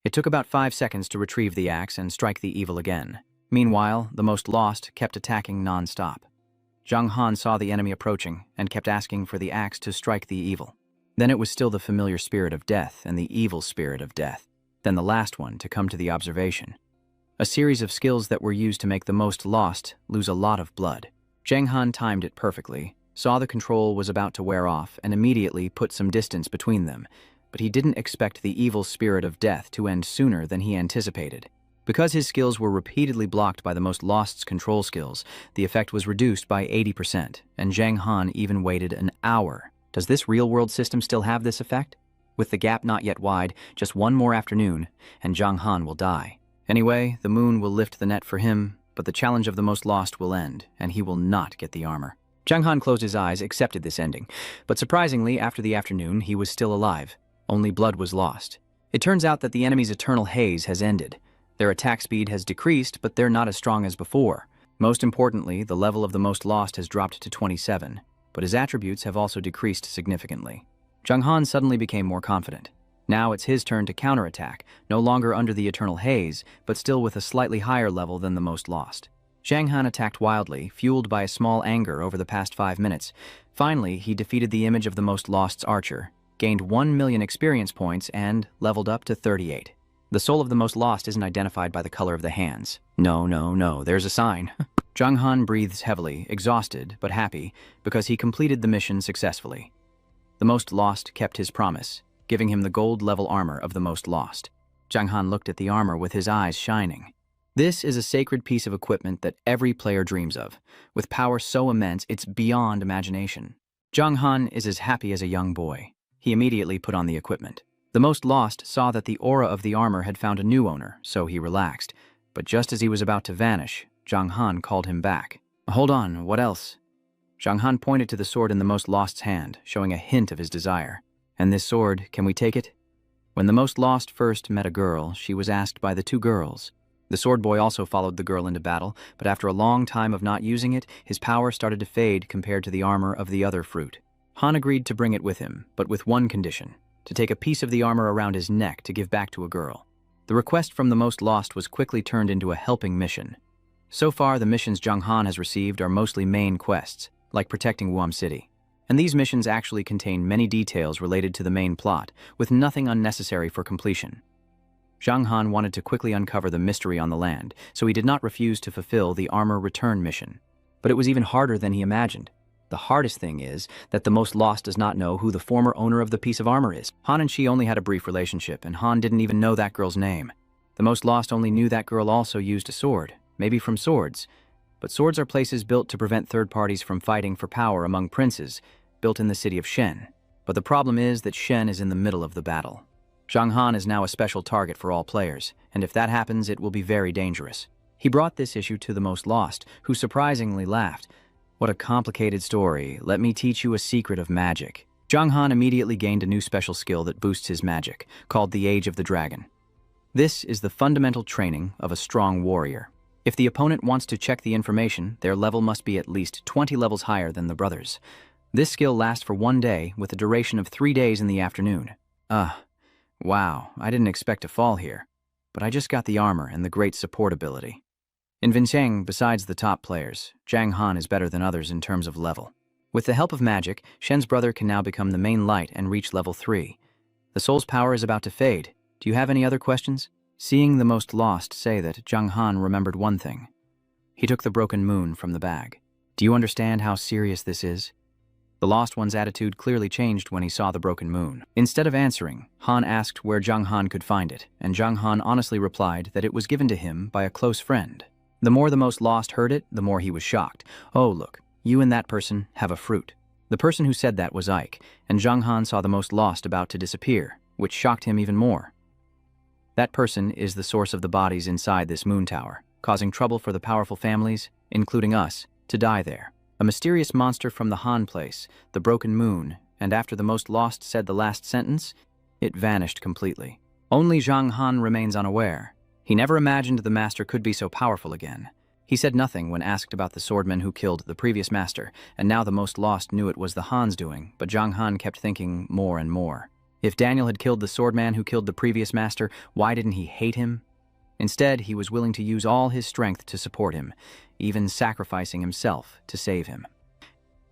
It took about 5 seconds to retrieve the axe and strike the evil again. Meanwhile, the most lost kept attacking non-stop. Zhang Han saw the enemy approaching and kept asking for the axe to strike the evil. Then it was still the familiar Spirit of Death and the evil Spirit of Death. Then the last one to come to the observation. a series of skills that were used to make the most lost lose a lot of blood. Zhang Han timed it perfectly, saw the control was about to wear off, and immediately put some distance between them, but he didn't expect the evil spirit of death to end sooner than he anticipated. Because his skills were repeatedly blocked by the most lost's control skills, the effect was reduced by 80%, and Zhang Han even waited an hour. Does this real-world system still have this effect? With the gap not yet wide, just one more afternoon, and Zhang Han will die. Anyway, the moon will lift the net for him, but the challenge of the most lost will end, and he will not get the armor. Zhang Han closed his eyes, accepted this ending, but surprisingly, after the afternoon, he was still alive. Only blood was lost. It turns out that the enemy's eternal haze has ended. Their attack speed has decreased, but they're not as strong as before. Most importantly, the level of the most lost has dropped to 27, but his attributes have also decreased significantly. Zhang Han suddenly became more confident. Now it's his turn to counterattack, no longer under the eternal haze, but still with a slightly higher level than the most lost. Zhang Han attacked wildly, fueled by a small anger over the past 5 minutes. Finally, he defeated the image of the most lost's archer, gained 1 million experience points, and leveled up to 38. The soul of the most lost isn't identified by the color of the hands. No, there's a sign. Zhang Han breathes heavily, exhausted but happy, because he completed the mission successfully. The most lost kept his promise, giving him the gold-level armor of the most lost. Zhang Han looked at the armor with his eyes shining. This is a sacred piece of equipment that every player dreams of, with power so immense it's beyond imagination. Zhang Han is as happy as a young boy. He immediately put on the equipment. The most lost saw that the aura of the armor had found a new owner, so he relaxed. But just as he was about to vanish, Zhang Han called him back. Hold on, what else? Zhang Han pointed to the sword in the most lost's hand, showing a hint of his desire. And this sword, can we take it? When the most lost first met a girl, she was asked by the 2 girls. The sword boy also followed the girl into battle, but after a long time of not using it, his power started to fade compared to the armor of the other fruit. Han agreed to bring it with him, but with one condition: to take a piece of the armor around his neck to give back to a girl. The request from the most lost was quickly turned into a helping mission. So far, the missions Zhang Han has received are mostly main quests, like protecting Wuam City. And these missions actually contain many details related to the main plot, with nothing unnecessary for completion. Zhang Han wanted to quickly uncover the mystery on the land, so he did not refuse to fulfill the armor return mission. But it was even harder than he imagined. The hardest thing is that the most lost does not know who the former owner of the piece of armor is. Han and she only had a brief relationship, and Han didn't even know that girl's name. The most lost only knew that girl also used a sword, maybe from swords. But swords are places built to prevent third parties from fighting for power among princes, built in the city of Shen. But the problem is that Shen is in the middle of the battle. Zhang Han is now a special target for all players, and if that happens, it will be very dangerous. He brought this issue to the most lost, who surprisingly laughed. What a complicated story. Let me teach you a secret of magic. Zhang Han immediately gained a new special skill that boosts his magic, called the Age of the Dragon. This is the fundamental training of a strong warrior. If the opponent wants to check the information, their level must be at least 20 levels higher than the brothers. This skill lasts for 1 day, with a duration of 3 days in the afternoon. Wow, I didn't expect to fall here. But I just got the armor and the great support ability. In Vincheng, besides the top players, Zhang Han is better than others in terms of level. With the help of magic, Shen's brother can now become the main light and reach level 3. The soul's power is about to fade. Do you have any other questions? Seeing the most lost say that, Zhang Han remembered one thing. He took the broken moon from the bag. Do you understand how serious this is? The lost one's attitude clearly changed when he saw the broken moon. Instead of answering, Han asked where Zhang Han could find it, and Zhang Han honestly replied that it was given to him by a close friend. The more the most lost heard it, the more he was shocked. Oh, look, you and that person have a fruit. The person who said that was Ike, and Zhang Han saw the most lost about to disappear, which shocked him even more. That person is the source of the bodies inside this moon tower, causing trouble for the powerful families, including us, to die there. A mysterious monster from the Han place, the broken moon, and after the most lost said the last sentence, it vanished completely. Only Zhang Han remains unaware. He never imagined the master could be so powerful again. He said nothing when asked about the swordman who killed the previous master, and now the most lost knew it was the Han's doing, but Zhang Han kept thinking more and more. If Daniel had killed the swordman who killed the previous master, why didn't he hate him? Instead, he was willing to use all his strength to support him, even sacrificing himself to save him.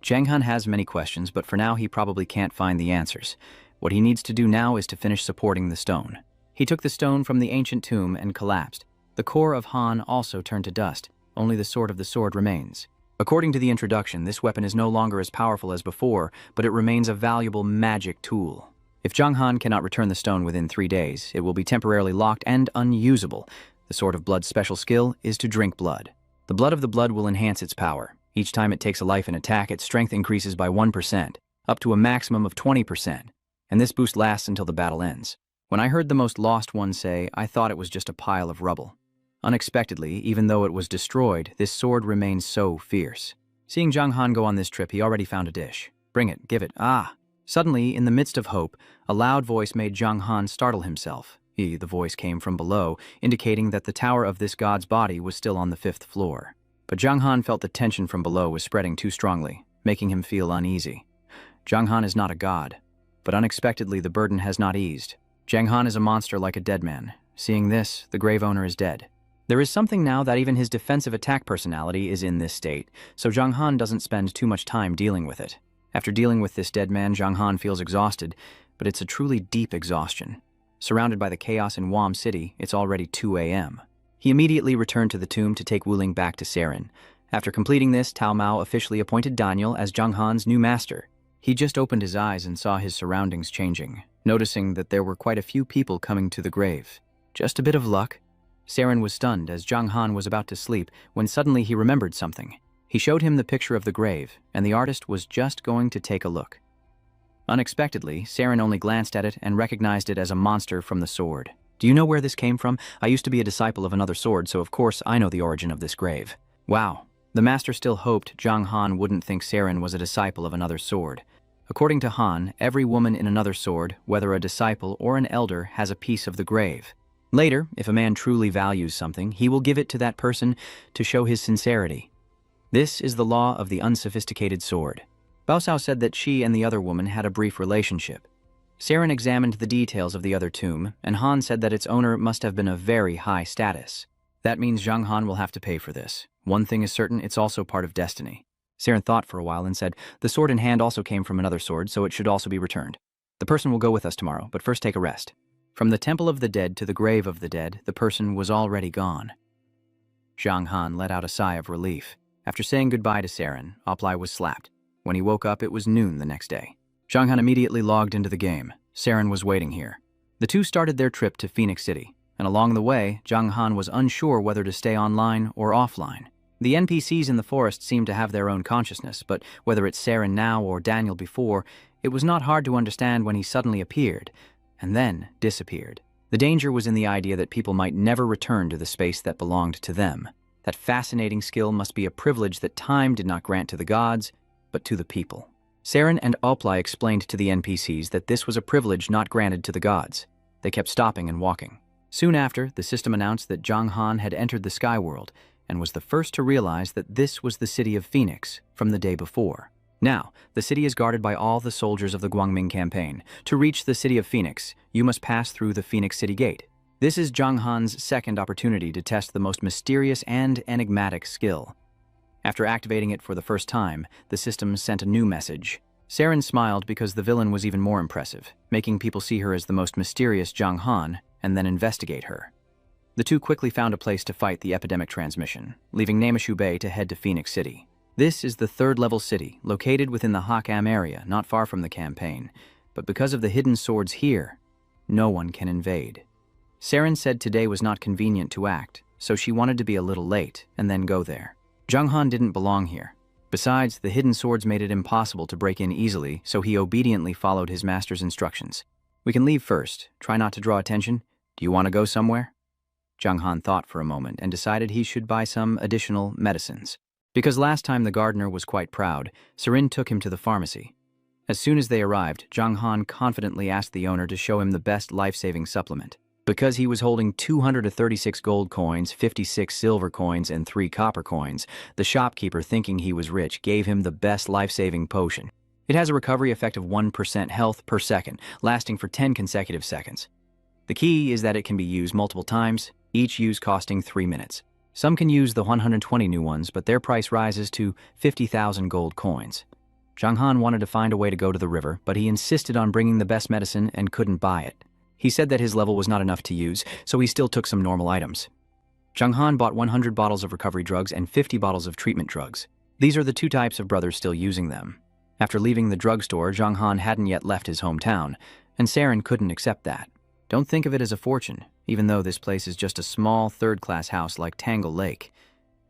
Zhang Han has many questions, but for now he probably can't find the answers. What he needs to do now is to finish supporting the stone. He took the stone from the ancient tomb and collapsed. The core of Han also turned to dust. Only the sword of the sword remains. According to the introduction, this weapon is no longer as powerful as before, but it remains a valuable magic tool. If Zhang Han cannot return the stone within 3 days, it will be temporarily locked and unusable. The Sword of Blood's special skill is to drink blood. The blood of the blood will enhance its power. Each time it takes a life in attack, its strength increases by 1%, up to a maximum of 20%, and this boost lasts until the battle ends. When I heard the most lost one say, I thought it was just a pile of rubble. Unexpectedly, even though it was destroyed, this sword remains so fierce. Seeing Zhang Han go on this trip, he already found a dish. Bring it, give it, ah! Suddenly, in the midst of hope, a loud voice made Zhang Han startle himself. The voice came from below, indicating that the tower of this god's body was still on the 5th floor. But Zhang Han felt the tension from below was spreading too strongly, making him feel uneasy. Zhang Han is not a god, but unexpectedly the burden has not eased. Zhang Han is a monster like a dead man. Seeing this, the grave owner is dead. There is something now that even his defensive attack personality is in this state, so Zhang Han doesn't spend too much time dealing with it. After dealing with this dead man, Zhang Han feels exhausted, but it's a truly deep exhaustion. Surrounded by the chaos in Wam City, it's already 2 a.m. He immediately returned to the tomb to take Wu Ling back to Saren. After completing this, Tao Mao officially appointed Daniel as Zhang Han's new master. He just opened his eyes and saw his surroundings changing, noticing that there were quite a few people coming to the grave. Just a bit of luck. Saren was stunned as Zhang Han was about to sleep when suddenly he remembered something. He showed him the picture of the grave, and the artist was just going to take a look. Unexpectedly, Saren only glanced at it and recognized it as a monster from the sword. Do you know where this came from? I used to be a disciple of another sword, so of course I know the origin of this grave. Wow. The master still hoped Zhang Han wouldn't think Saren was a disciple of another sword. According to Han, every woman in another sword, whether a disciple or an elder, has a piece of the grave. Later, if a man truly values something, he will give it to that person to show his sincerity. This is the law of the unsophisticated sword. Bao Cao said that she and the other woman had a brief relationship. Saren examined the details of the other tomb, and Han said that its owner must have been of very high status. That means Zhang Han will have to pay for this. One thing is certain, it's also part of destiny. Saren thought for a while and said, the sword in hand also came from another sword, so it should also be returned. The person will go with us tomorrow, but first take a rest. From the Temple of the Dead to the Grave of the Dead, the person was already gone. Zhang Han let out a sigh of relief. After saying goodbye to Saren, Oplai was slapped. When he woke up, it was noon the next day. Zhang Han immediately logged into the game. Saren was waiting here. The two started their trip to Phoenix City, and along the way, Zhang Han was unsure whether to stay online or offline. The NPCs in the forest seemed to have their own consciousness, but whether it's Saren now or Daniel before, it was not hard to understand when he suddenly appeared, and then disappeared. The danger was in the idea that people might never return to the space that belonged to them. That fascinating skill must be a privilege that time did not grant to the gods, but to the people. Saren and Oplai explained to the NPCs that this was a privilege not granted to the gods. They kept stopping and walking. Soon after, the system announced that Zhang Han had entered the Sky World and was the first to realize that this was the city of Phoenix from the day before. Now, the city is guarded by all the soldiers of the Guangming campaign. To reach the city of Phoenix, you must pass through the Phoenix City Gate. This is Zhang Han's second opportunity to test the most mysterious and enigmatic skill. After activating it for the first time, the system sent a new message. Saren smiled because the villain was even more impressive, making people see her as the most mysterious Zhang Han and then investigate her. The two quickly found a place to fight the epidemic transmission, leaving Namashu Bay to head to Phoenix City. This is the third-level city, located within the Hakam area, not far from the campaign. But because of the hidden swords here, no one can invade. Saren said today was not convenient to act, so she wanted to be a little late and then go there. Zhang Han didn't belong here. Besides, the hidden swords made it impossible to break in easily, so he obediently followed his master's instructions. We can leave first. Try not to draw attention. Do you want to go somewhere? Zhang Han thought for a moment and decided he should buy some additional medicines. Because last time the gardener was quite proud, Saren took him to the pharmacy. As soon as they arrived, Zhang Han confidently asked the owner to show him the best life-saving supplement. Because he was holding 236 gold coins, 56 silver coins, and 3 copper coins, the shopkeeper, thinking he was rich, gave him the best life-saving potion. It has a recovery effect of 1% health per second, lasting for 10 consecutive seconds. The key is that it can be used multiple times, each use costing 3 minutes. Some can use the 120 new ones, but their price rises to 50,000 gold coins. Zhang Han wanted to find a way to go to the river, but he insisted on bringing the best medicine and couldn't buy it. He said that his level was not enough to use, so he still took some normal items. Zhang Han bought 100 bottles of recovery drugs and 50 bottles of treatment drugs. These are the two types of brothers still using them. After leaving the drugstore, Zhang Han hadn't yet left his hometown, and Saren couldn't accept that. Don't think of it as a fortune, even though this place is just a small third-class house like Tangle Lake.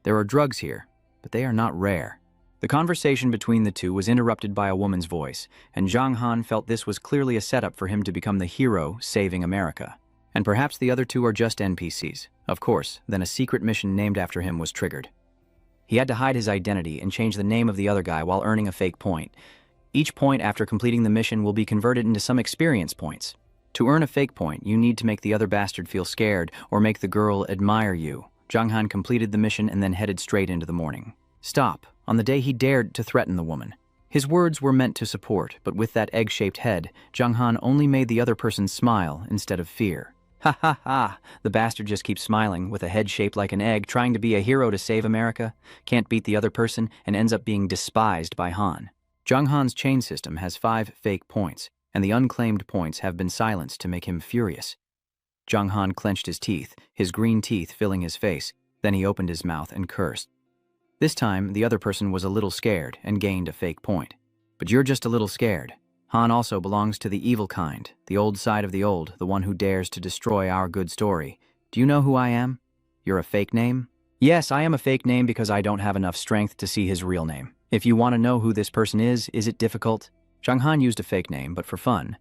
There are drugs here, but they are not rare. The conversation between the two was interrupted by a woman's voice, and Zhang Han felt this was clearly a setup for him to become the hero saving America. And perhaps the other two are just NPCs. Of course, then a secret mission named after him was triggered. He had to hide his identity and change the name of the other guy while earning a fake point. Each point after completing the mission will be converted into some experience points. To earn a fake point, you need to make the other bastard feel scared or make the girl admire you. Zhang Han completed the mission and then headed straight into the morning. Stop, on the day he dared to threaten the woman. His words were meant to support, but with that egg-shaped head, Zhang Han only made the other person smile instead of fear. Ha ha ha, the bastard just keeps smiling with a head shaped like an egg, trying to be a hero to save America, can't beat the other person, and ends up being despised by Han. Zhang Han's chain system has 5 fake points, and the unclaimed points have been silenced to make him furious. Zhang Han clenched his teeth, his green teeth filling his face, then he opened his mouth and cursed. This time, the other person was a little scared and gained a fake point. But you're just a little scared. Han also belongs to the evil kind, the old side of the old, the one who dares to destroy our good story. Do you know who I am? You're a fake name? Yes, I am a fake name because I don't have enough strength to see his real name. If you want to know who this person is it difficult? Zhang Han used a fake name, but for fun.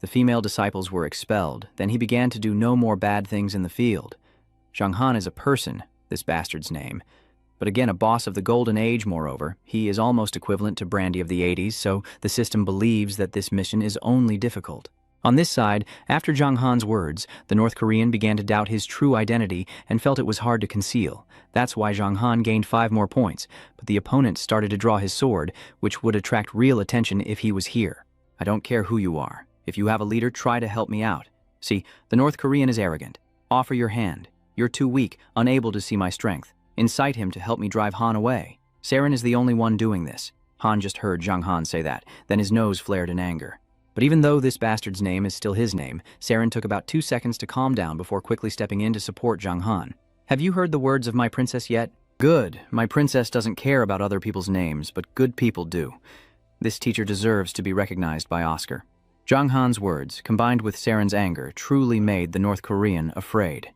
The female disciples were expelled, then he began to do no more bad things in the field. Zhang Han is a person, this bastard's name. But again, a boss of the Golden Age, moreover. He is almost equivalent to Brandy of the 80s, so the system believes that this mission is only difficult. On this side, after Zhang Han's words, the North Korean began to doubt his true identity and felt it was hard to conceal. That's why Zhang Han gained 5 more points, but the opponent started to draw his sword, which would attract real attention if he was here. I don't care who you are. If you have a leader, try to help me out. See, the North Korean is arrogant. Offer your hand. You're too weak, unable to see my strength. Incite him to help me drive Han away. Saren is the only one doing this. Han just heard Zhang Han say that, then his nose flared in anger. But even though this bastard's name is still his name, Saren took about 2 seconds to calm down before quickly stepping in to support Zhang Han. Have you heard the words of my princess yet? Good. My princess doesn't care about other people's names, but good people do. This teacher deserves to be recognized by Oscar. Zhang Han's words, combined with Saren's anger, truly made the North Korean afraid.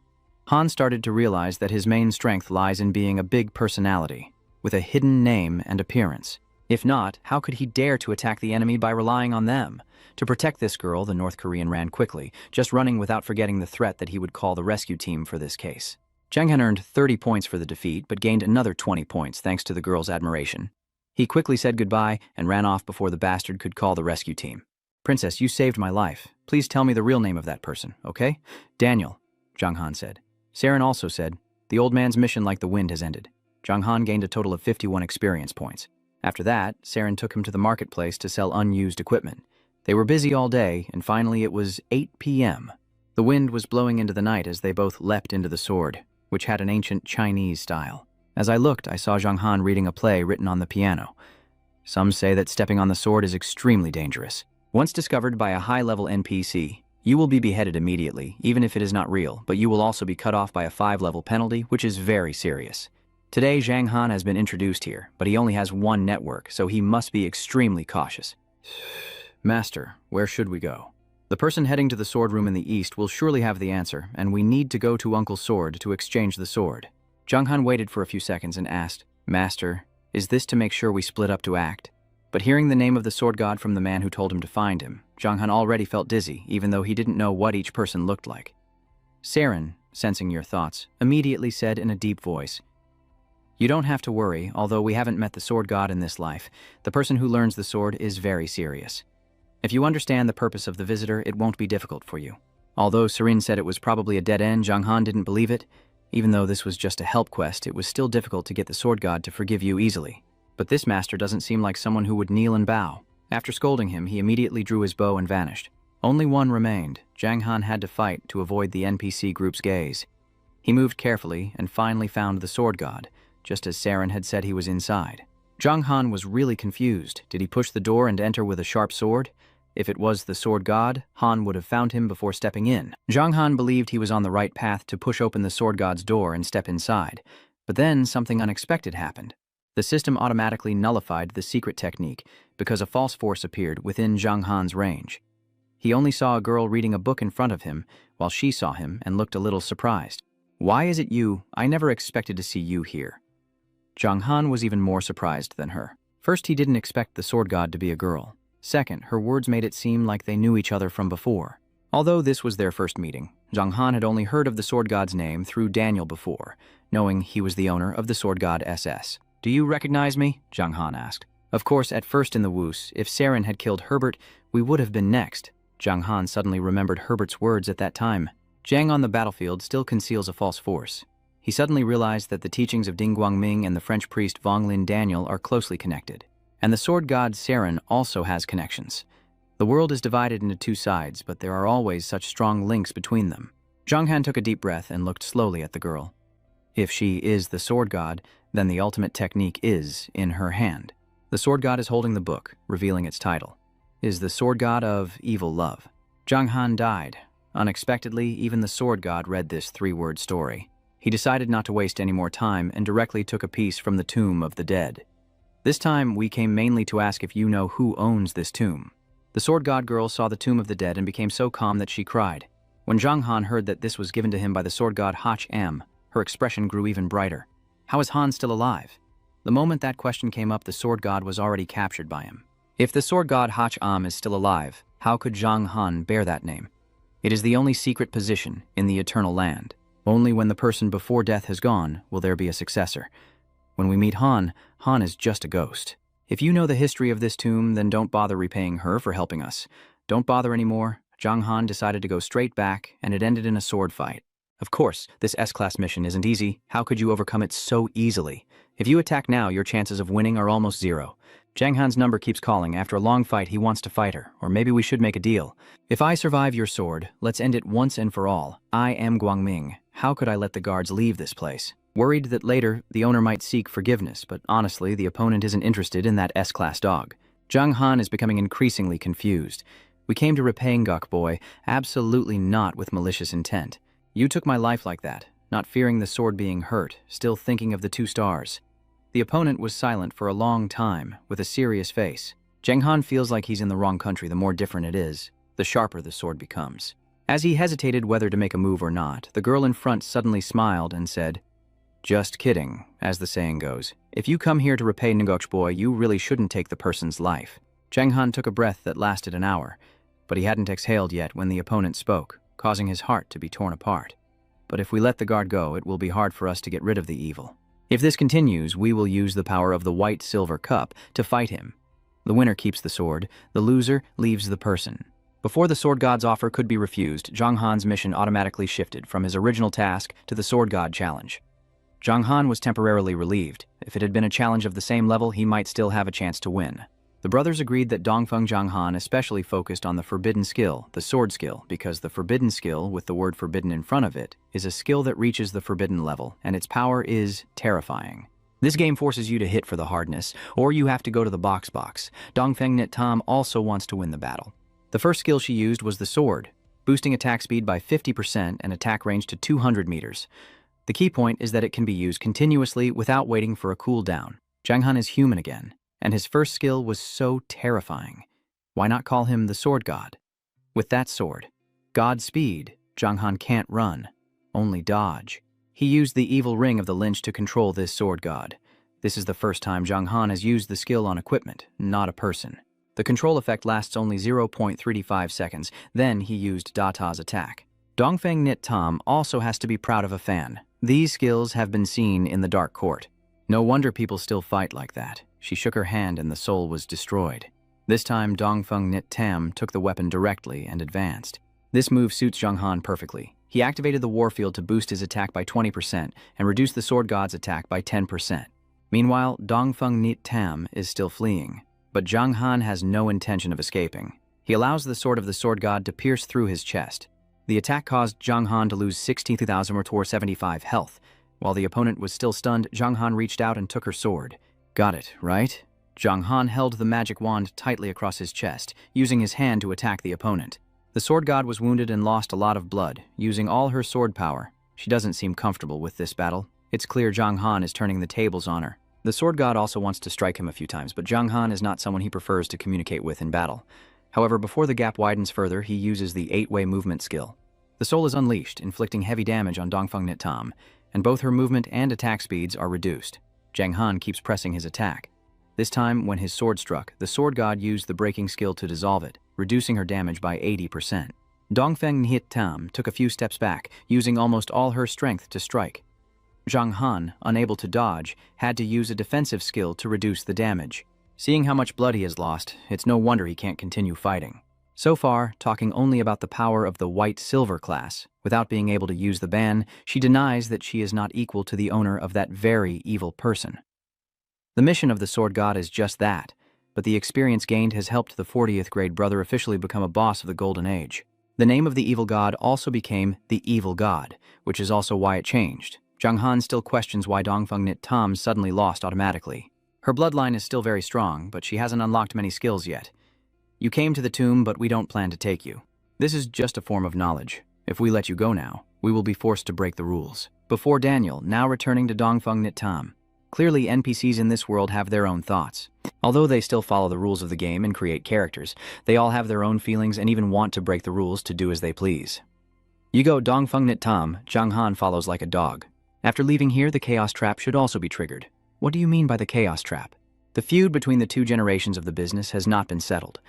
Han started to realize that his main strength lies in being a big personality, with a hidden name and appearance. If not, how could he dare to attack the enemy by relying on them? To protect this girl, the North Korean ran quickly, just running without forgetting the threat that he would call the rescue team for this case. Zhang Han earned 30 points for the defeat, but gained another 20 points thanks to the girl's admiration. He quickly said goodbye and ran off before the bastard could call the rescue team. Princess, you saved my life. Please tell me the real name of that person, okay? Daniel, Zhang Han said. Saren also said, the old man's mission like the wind has ended. Zhang Han gained a total of 51 experience points. After that, Saren took him to the marketplace to sell unused equipment. They were busy all day, and finally it was 8 p.m. The wind was blowing into the night as they both leapt into the sword, which had an ancient Chinese style. As I looked, I saw Zhang Han reading a play written on the piano. Some say that stepping on the sword is extremely dangerous. Once discovered by a high-level NPC, you will be beheaded immediately, even if it is not real, but you will also be cut off by a 5-level penalty, which is very serious. Today, Zhang Han has been introduced here, but he only has 1 network, so he must be extremely cautious. Master, where should we go? The person heading to the sword room in the east will surely have the answer, and we need to go to Uncle Sword to exchange the sword. Zhang Han waited for a few seconds and asked, Master, is this to make sure we split up to act? But hearing the name of the sword god from the man who told him to find him, Zhang Han already felt dizzy, even though he didn't know what each person looked like. Saren, sensing your thoughts, immediately said in a deep voice, You don't have to worry, although we haven't met the sword god in this life. The person who learns the sword is very serious. If you understand the purpose of the visitor, it won't be difficult for you. Although Saren said it was probably a dead end, Zhang Han didn't believe it. Even though this was just a help quest, it was still difficult to get the sword god to forgive you easily. But this master doesn't seem like someone who would kneel and bow. After scolding him, he immediately drew his bow and vanished. Only one remained. Zhang Han had to fight to avoid the NPC group's gaze. He moved carefully and finally found the sword god, just as Saren had said he was inside. Zhang Han was really confused. Did he push the door and enter with a sharp sword? If it was the sword god, Han would have found him before stepping in. Zhang Han believed he was on the right path to push open the sword god's door and step inside. But then something unexpected happened. The system automatically nullified the secret technique because a false force appeared within Zhang Han's range. He only saw a girl reading a book in front of him, while she saw him and looked a little surprised. "Why is it you? I never expected to see you here." Zhang Han was even more surprised than her. First, he didn't expect the sword god to be a girl. Second, her words made it seem like they knew each other from before. Although this was their first meeting, Zhang Han had only heard of the sword god's name through Daniel before, knowing he was the owner of the sword god SS. "Do you recognize me?" Zhang Han asked. Of course, at first in the woos, if Saren had killed Herbert, we would have been next. Zhang Han suddenly remembered Herbert's words at that time. Zhang on the battlefield still conceals a false force. He suddenly realized that the teachings of Ding Guangming and the French priest Vonglin Daniel are closely connected. And the sword god Saren also has connections. The world is divided into two sides, but there are always such strong links between them. Zhang Han took a deep breath and looked slowly at the girl. If she is the sword god, then the ultimate technique is in her hand. The sword god is holding the book, revealing its title. Is the sword god of evil love. Zhang Han died. Unexpectedly, even the sword god read this three-word story. He decided not to waste any more time and directly took a piece from the tomb of the dead. This time, we came mainly to ask if you know who owns this tomb. The sword god girl saw the tomb of the dead and became so calm that she cried. When Zhang Han heard that this was given to him by the sword god Hach Am, her expression grew even brighter. How is Han still alive? The moment that question came up, the sword god was already captured by him. If the sword god Hach Am is still alive, how could Zhang Han bear that name? It is the only secret position in the Eternal Land. Only when the person before death has gone will there be a successor. When we meet Han, Han is just a ghost. If you know the history of this tomb, then don't bother repaying her for helping us. Don't bother anymore. Zhang Han decided to go straight back, and it ended in a sword fight. Of course, this S-Class mission isn't easy. How could you overcome it so easily? If you attack now, your chances of winning are almost zero. Zhang Han's number keeps calling. After a long fight, he wants to fight her. Or maybe we should make a deal. If I survive your sword, let's end it once and for all. I am Guangming. How could I let the guards leave this place? Worried that later, the owner might seek forgiveness, but honestly, the opponent isn't interested in that S-Class dog. Zhang Han is becoming increasingly confused. We came to repay Ngok boy, absolutely not with malicious intent. You took my life like that, not fearing the sword being hurt, still thinking of the 2 stars. The opponent was silent for a long time, with a serious face. Zhang Han feels like he's in the wrong country. The more different it is, the sharper the sword becomes. As he hesitated whether to make a move or not, the girl in front suddenly smiled and said, "Just kidding," as the saying goes. If you come here to repay Ngok boy, you really shouldn't take the person's life. Zhang Han took a breath that lasted an hour, but he hadn't exhaled yet when the opponent spoke, causing his heart to be torn apart. But if we let the guard go, it will be hard for us to get rid of the evil. If this continues, we will use the power of the white-silver cup to fight him. The winner keeps the sword, the loser leaves the person. Before the sword god's offer could be refused, Zhang Han's mission automatically shifted from his original task to the sword god challenge. Zhang Han was temporarily relieved. If it had been a challenge of the same level, he might still have a chance to win. The brothers agreed that Dongfeng Zhang Han especially focused on the forbidden skill, the sword skill, because the forbidden skill, with the word forbidden in front of it, is a skill that reaches the forbidden level, and its power is terrifying. This game forces you to hit for the hardness, or you have to go to the box. Dongfeng Nit Tam also wants to win the battle. The first skill she used was the sword, boosting attack speed by 50% and attack range to 200 meters. The key point is that it can be used continuously without waiting for a cooldown. Zhang Han is human again, and his first skill was so terrifying. Why not call him the sword god? With that sword, God speed, Zhang Han can't run, only dodge. He used the evil ring of the lynch to control this sword god. This is the first time Zhang Han has used the skill on equipment, not a person. The control effect lasts only 0.35 seconds, then he used Data's attack. Dongfeng Nit Tam also has to be proud of a fan. These skills have been seen in the Dark Court. No wonder people still fight like that. She shook her hand and the soul was destroyed. This time, Dongfeng Nit Tam took the weapon directly and advanced. This move suits Zhang Han perfectly. He activated the Warfield to boost his attack by 20% and reduce the Sword God's attack by 10%. Meanwhile, Dongfeng Nit Tam is still fleeing, but Zhang Han has no intention of escaping. He allows the sword of the Sword God to pierce through his chest. The attack caused Zhang Han to lose 16,075 health. While the opponent was still stunned, Zhang Han reached out and took her sword. Got it, right? Zhang Han held the magic wand tightly across his chest, using his hand to attack the opponent. The sword god was wounded and lost a lot of blood, using all her sword power. She doesn't seem comfortable with this battle. It's clear Zhang Han is turning the tables on her. The sword god also wants to strike him a few times, but Zhang Han is not someone he prefers to communicate with in battle. However, before the gap widens further, he uses the 8-way movement skill. The soul is unleashed, inflicting heavy damage on Dongfeng Nit Tam, and both her movement and attack speeds are reduced. Zhang Han keeps pressing his attack. This time, when his sword struck, the sword god used the breaking skill to dissolve it, reducing her damage by 80%. Dongfeng Nit Tam took a few steps back, using almost all her strength to strike. Zhang Han, unable to dodge, had to use a defensive skill to reduce the damage. Seeing how much blood he has lost, it's no wonder he can't continue fighting. So far, talking only about the power of the white-silver class, without being able to use the ban, she denies that she is not equal to the owner of that very evil person. The mission of the sword god is just that, but the experience gained has helped the 40th grade brother officially become a boss of the Golden Age. The name of the evil god also became the Evil God, which is also why it changed. Zhang Han still questions why Dongfeng Nit Tam suddenly lost automatically. Her bloodline is still very strong, but she hasn't unlocked many skills yet. You came to the tomb, but we don't plan to take you. This is just a form of knowledge. If we let you go now, we will be forced to break the rules. Before Daniel, now returning to Dongfeng Nit Tam. Clearly, NPCs in this world have their own thoughts. Although they still follow the rules of the game and create characters, they all have their own feelings and even want to break the rules to do as they please. You go Dongfeng Nit Tam, Zhang Han follows like a dog. After leaving here, the Chaos Trap should also be triggered. What do you mean by the Chaos Trap? The feud between the two generations of the business has not been settled.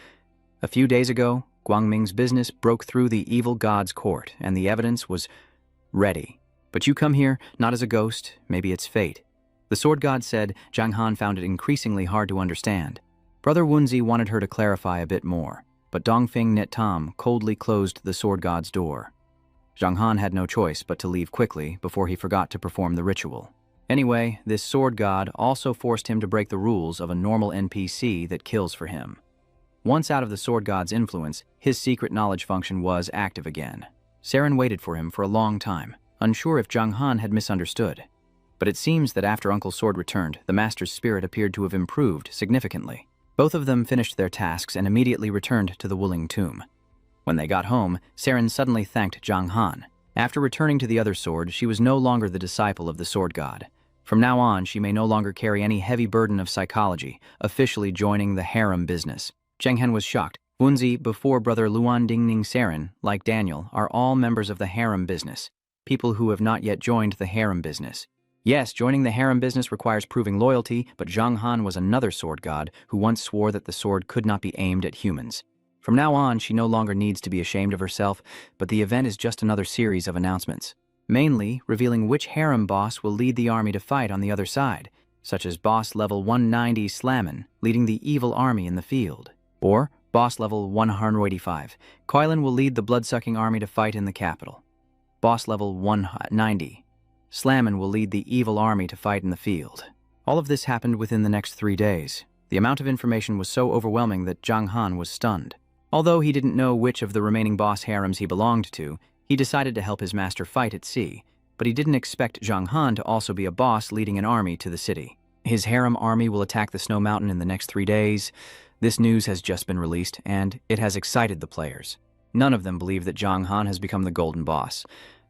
A few days ago, Guangming's business broke through the evil god's court, and the evidence was ready. But you come here, not as a ghost, maybe it's fate. The sword god said. Zhang Han found it increasingly hard to understand. Brother Wunzi wanted her to clarify a bit more, but Dongfeng Nit Tam coldly closed the sword god's door. Zhang Han had no choice but to leave quickly before he forgot to perform the ritual. Anyway, this sword god also forced him to break the rules of a normal NPC that kills for him. Once out of the sword god's influence, his secret knowledge function was active again. Saren waited for him for a long time, unsure if Zhang Han had misunderstood. But it seems that after Uncle Sword returned, the master's spirit appeared to have improved significantly. Both of them finished their tasks and immediately returned to the Wuling tomb. When they got home, Saren suddenly thanked Zhang Han. After returning to the other sword, she was no longer the disciple of the sword god. From now on, she may no longer carry any heavy burden of psychology, officially joining the harem business. Zheng Hen was shocked. Wunzi, before brother Luan Dingning Saren, like Daniel, are all members of the harem business, people who have not yet joined the harem business. Yes, joining the harem business requires proving loyalty, but Zhang Han was another sword god who once swore that the sword could not be aimed at humans. From now on, she no longer needs to be ashamed of herself, but the event is just another series of announcements, mainly revealing which harem boss will lead the army to fight on the other side, such as boss level 190 Slammin leading the evil army in the field, or boss level 185, Koilan will lead the blood-sucking army to fight in the capital. Boss level 190, Slammin will lead the evil army to fight in the field. All of this happened within the next 3 days. The amount of information was so overwhelming that Zhang Han was stunned. Although he didn't know which of the remaining boss harems he belonged to, he decided to help his master fight at sea, but he didn't expect Zhang Han to also be a boss leading an army to the city. His harem army will attack the Snow Mountain in the next 3 days. This news has just been released, and it has excited the players. None of them believe that Zhang Han has become the golden boss.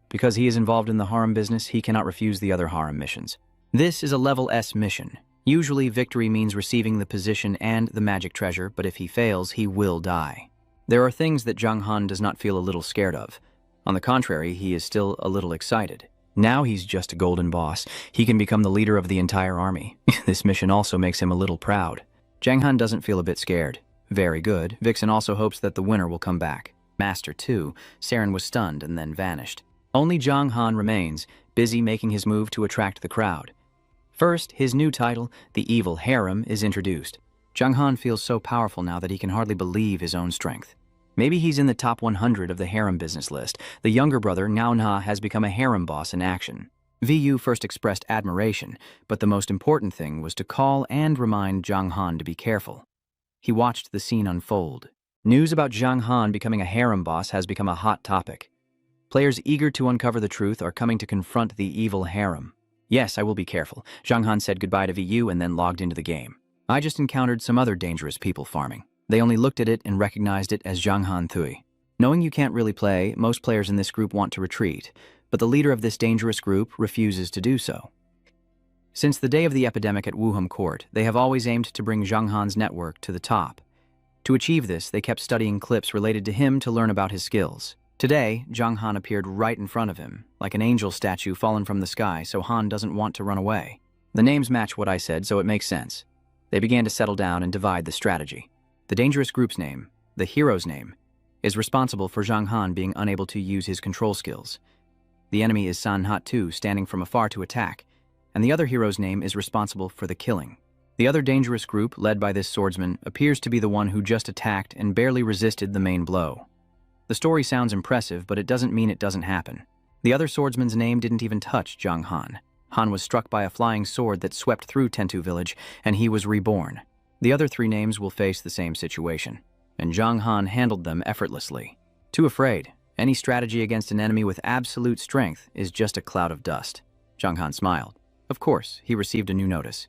Because he is involved in the harem business, he cannot refuse the other harem missions. This is a level S mission. Usually, victory means receiving the position and the magic treasure, but if he fails, he will die. There are things that Zhang Han does not feel a little scared of. On the contrary, he is still a little excited. Now he's just a golden boss. He can become the leader of the entire army. This mission also makes him a little proud. Zhang Han doesn't feel a bit scared. Very good. Vixen also hopes that the winner will come back. Master too. Saren was stunned and then vanished. Only Zhang Han remains, busy making his move to attract the crowd. First, his new title, the Evil Harem, is introduced. Zhang Han feels so powerful now that he can hardly believe his own strength. Maybe he's in the top 100 of the harem business list. The younger brother, Ngao Na, has become a harem boss in action. VU first expressed admiration, but the most important thing was to call and remind Zhang Han to be careful. He watched the scene unfold. News about Zhang Han becoming a harem boss has become a hot topic. Players eager to uncover the truth are coming to confront the evil harem. Yes, I will be careful. Zhang Han said goodbye to VU and then logged into the game. I just encountered some other dangerous people farming. They only looked at it and recognized it as Zhanghan Thui. Knowing you can't really play, most players in this group want to retreat, but the leader of this dangerous group refuses to do so. Since the day of the epidemic at Wuham Court, they have always aimed to bring Zhanghan's network to the top. To achieve this, they kept studying clips related to him to learn about his skills. Today, Zhang Han appeared right in front of him, like an angel statue fallen from the sky, so Han doesn't want to run away. The names match what I said, so it makes sense. They began to settle down and divide the strategy. The dangerous group's name, the hero's name, is responsible for Zhang Han being unable to use his control skills. The enemy is San Hat Tu, standing from afar to attack, and the other hero's name is responsible for the killing. The other dangerous group, led by this swordsman, appears to be the one who just attacked and barely resisted the main blow. The story sounds impressive, but it doesn't mean it doesn't happen. The other swordsman's name didn't even touch Zhang Han. Han was struck by a flying sword that swept through Tentu village, and he was reborn. The other three names will face the same situation, and Zhang Han handled them effortlessly. Too afraid, any strategy against an enemy with absolute strength is just a cloud of dust. Zhang Han smiled. Of course, he received a new notice.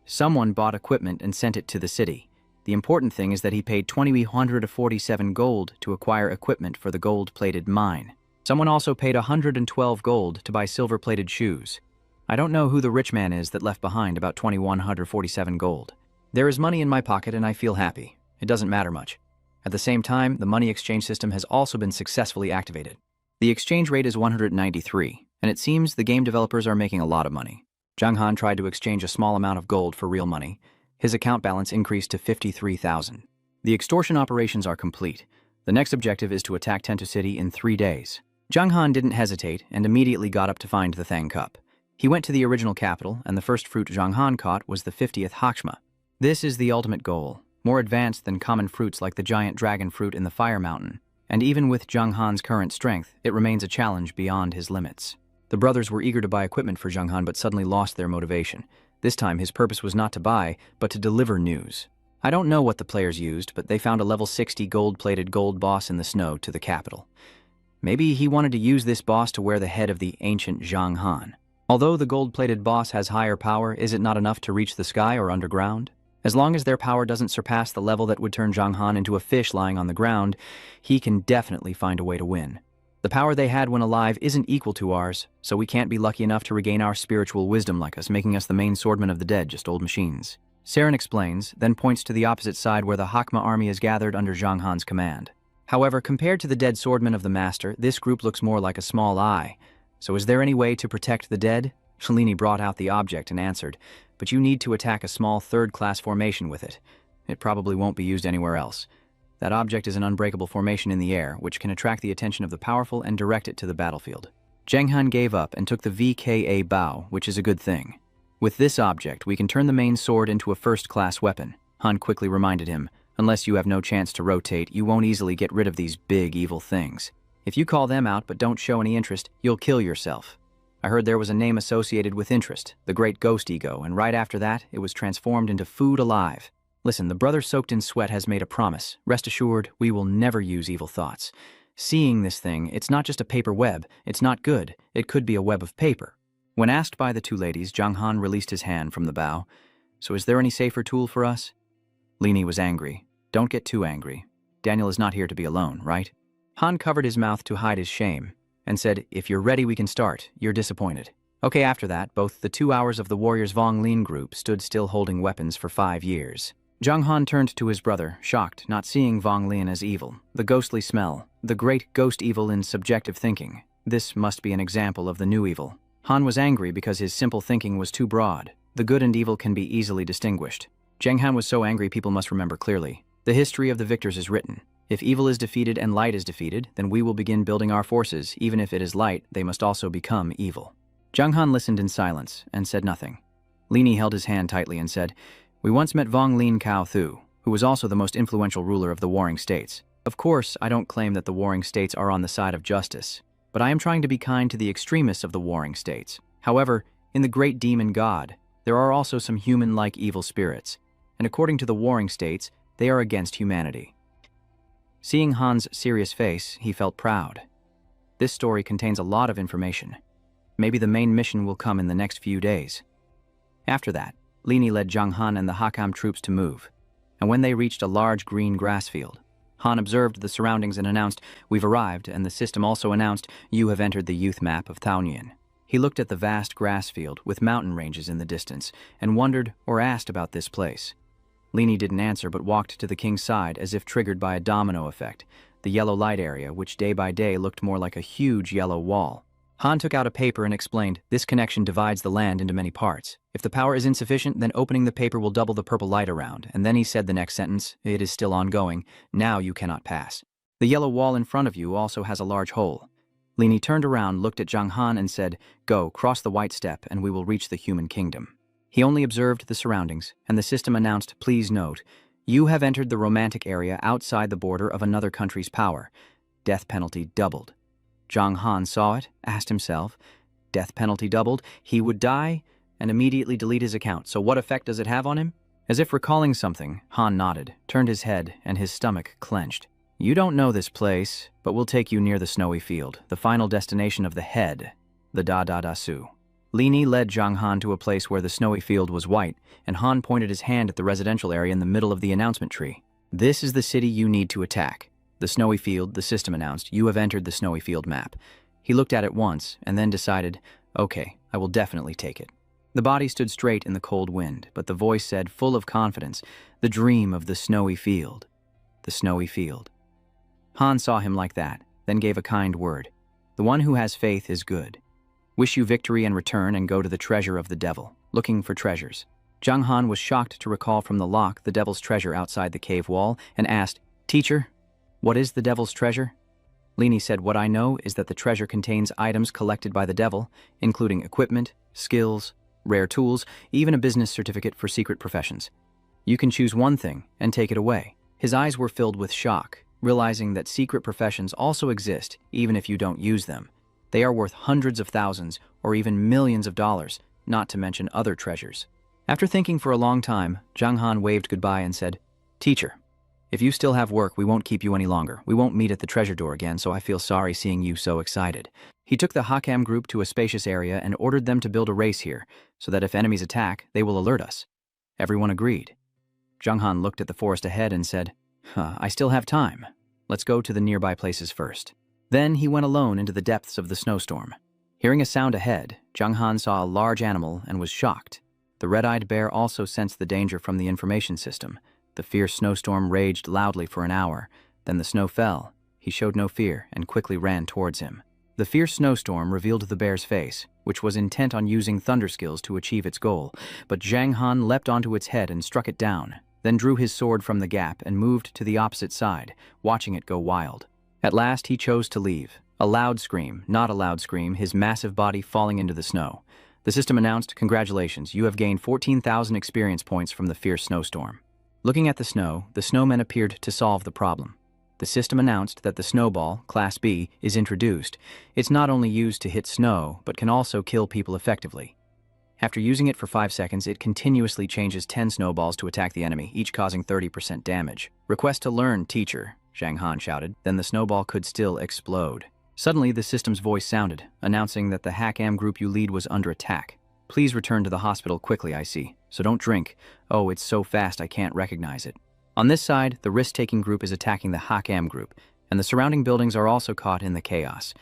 Someone bought equipment and sent it to the city. The important thing is that he paid 2,147 gold to acquire equipment for the gold-plated mine. Someone also paid 112 gold to buy silver-plated shoes. I don't know who the rich man is that left behind about 2,147 gold. There is money in my pocket and I feel happy. It doesn't matter much. At the same time, the money exchange system has also been successfully activated. The exchange rate is 193, and it seems the game developers are making a lot of money. Zhang Han tried to exchange a small amount of gold for real money. His account balance increased to 53,000. The extortion operations are complete. The next objective is to attack Tentu City in 3 days. Zhang Han didn't hesitate and immediately got up to find the Thang Cup. He went to the original capital, and the first fruit Zhang Han caught was the 50th Hakshma. This is the ultimate goal, more advanced than common fruits like the giant dragon fruit in the Fire Mountain. And even with Zhang Han's current strength, it remains a challenge beyond his limits. The brothers were eager to buy equipment for Zhang Han but suddenly lost their motivation. This time, his purpose was not to buy, but to deliver news. I don't know what the players used, but they found a level 60 gold-plated gold boss in the snow to the capital. Maybe he wanted to use this boss to wear the head of the ancient Zhang Han. Although the gold-plated boss has higher power, is it not enough to reach the sky or underground? As long as their power doesn't surpass the level that would turn Zhang Han into a fish lying on the ground, he can definitely find a way to win. The power they had when alive isn't equal to ours, so we can't be lucky enough to regain our spiritual wisdom like us, making us the main swordmen of the dead, just old machines. Saren explains, then points to the opposite side where the Hakma army is gathered under Zhang Han's command. However, compared to the dead swordmen of the Master, this group looks more like a small eye. So is there any way to protect the dead? Shalini brought out the object and answered, but you need to attack a small third-class formation with it. It probably won't be used anywhere else. That object is an unbreakable formation in the air, which can attract the attention of the powerful and direct it to the battlefield. Zhang Han gave up and took the VKA bow, which is a good thing. With this object, we can turn the main sword into a first-class weapon. Han quickly reminded him, unless you have no chance to rotate, you won't easily get rid of these big, evil things. If you call them out but don't show any interest, you'll kill yourself. I heard there was a name associated with interest, the Great Ghost Ego, and right after that, it was transformed into food alive. Listen, the brother soaked in sweat has made a promise. Rest assured, we will never use evil thoughts. Seeing this thing, it's not just a paper web. It's not good. It could be a web of paper. When asked by the two ladies, Zhang Han released his hand from the bow. So is there any safer tool for us? Lini was angry. Don't get too angry. Daniel is not here to be alone, right? Han covered his mouth to hide his shame and said, if you're ready, we can start. You're disappointed. Okay, after that, both the 2 hours of the warriors Vong Lin group stood still holding weapons for 5 years. Zhang Han turned to his brother, shocked, not seeing Vong Lin as evil. The ghostly smell, the great ghost evil in subjective thinking. This must be an example of the new evil. Han was angry because his simple thinking was too broad. The good and evil can be easily distinguished. Zhang Han was so angry people must remember clearly. The history of the victors is written. If evil is defeated and light is defeated, then we will begin building our forces. Even if it is light, they must also become evil. Zhang Han listened in silence and said nothing. Lini held his hand tightly and said, we once met Vong Lin Cao Thu, who was also the most influential ruler of the warring states. Of course, I don't claim that the warring states are on the side of justice, but I am trying to be kind to the extremists of the warring states. However, in the great demon god, there are also some human-like evil spirits, and according to the warring states, they are against humanity. Seeing Han's serious face, he felt proud. This story contains a lot of information. Maybe the main mission will come in the next few days. After that, Lini led Zhang Han and the Hakam troops to move. And when they reached a large green grass field, Han observed the surroundings and announced, "We've arrived," and the system also announced, "You have entered the youth map of Taonian." He looked at the vast grass field with mountain ranges in the distance and wondered or asked about this place. Lini didn't answer but walked to the king's side as if triggered by a domino effect, the yellow light area, which day by day looked more like a huge yellow wall. Han took out a paper and explained, "This connection divides the land into many parts. If the power is insufficient, then opening the paper will double the purple light around." And then he said the next sentence, "It is still ongoing. Now you cannot pass. The yellow wall in front of you also has a large hole." Lini turned around, looked at Zhang Han and said, "Go, cross the white step, and we will reach the human kingdom." He only observed the surroundings, and the system announced, "Please note, you have entered the romantic area outside the border of another country's power. Death penalty doubled." Zhang Han saw it, asked himself, death penalty doubled, he would die, and immediately delete his account. So what effect does it have on him? As if recalling something, Han nodded, turned his head, and his stomach clenched. "You don't know this place, but we'll take you near the snowy field, the final destination of the head, the Da-Da-Da-Su." Lini led Zhang Han to a place where the snowy field was white, and Han pointed his hand at the residential area in the middle of the announcement tree. "This is the city you need to attack. The snowy field," the system announced. "You have entered the snowy field map." He looked at it once and then decided, "Okay, I will definitely take it." The body stood straight in the cold wind, but the voice said, full of confidence, "The dream of the snowy field. The snowy field." Han saw him like that, then gave a kind word. "The one who has faith is good. Wish you victory and return and go to the treasure of the devil, looking for treasures." Zhang Han was shocked to recall from the lock the devil's treasure outside the cave wall and asked, "Teacher, what is the devil's treasure?" Lini said, "What I know is that the treasure contains items collected by the devil, including equipment, skills, rare tools, even a business certificate for secret professions. You can choose one thing and take it away." His eyes were filled with shock, realizing that secret professions also exist even if you don't use them. They are worth hundreds of thousands or even millions of dollars, not to mention other treasures. After thinking for a long time, Zhang Han waved goodbye and said, "Teacher, if you still have work, we won't keep you any longer. We won't meet at the treasure door again, so I feel sorry seeing you so excited." He took the Hakam group to a spacious area and ordered them to build a race here, so that if enemies attack, they will alert us. Everyone agreed. Zhang Han looked at the forest ahead and said, "I still have time. Let's go to the nearby places first." Then he went alone into the depths of the snowstorm. Hearing a sound ahead, Zhang Han saw a large animal and was shocked. The red-eyed bear also sensed the danger from the information system. The fierce snowstorm raged loudly for an hour. Then the snow fell. He showed no fear and quickly ran towards him. The fierce snowstorm revealed the bear's face, which was intent on using thunder skills to achieve its goal, but Zhang Han leapt onto its head and struck it down, then drew his sword from the gap and moved to the opposite side, watching it go wild. At last he chose to leave. A loud scream, not a loud scream, his massive body falling into the snow. The system announced, "Congratulations, you have gained 14,000 experience points from the fierce snowstorm." Looking at the snow, the snowmen appeared to solve the problem. The system announced that the snowball, Class B, is introduced. It's not only used to hit snow, but can also kill people effectively. After using it for 5 seconds, it continuously changes 10 snowballs to attack the enemy, each causing 30% damage. "Request to learn, teacher," Zhang Han shouted. Then the snowball could still explode. Suddenly, the system's voice sounded, announcing that the Hakam group you lead was under attack. "Please return to the hospital quickly, I see. So don't drink. Oh, it's so fast I can't recognize it." On this side, the risk-taking group is attacking the Hakam group, and the surrounding buildings are also caught in the chaos.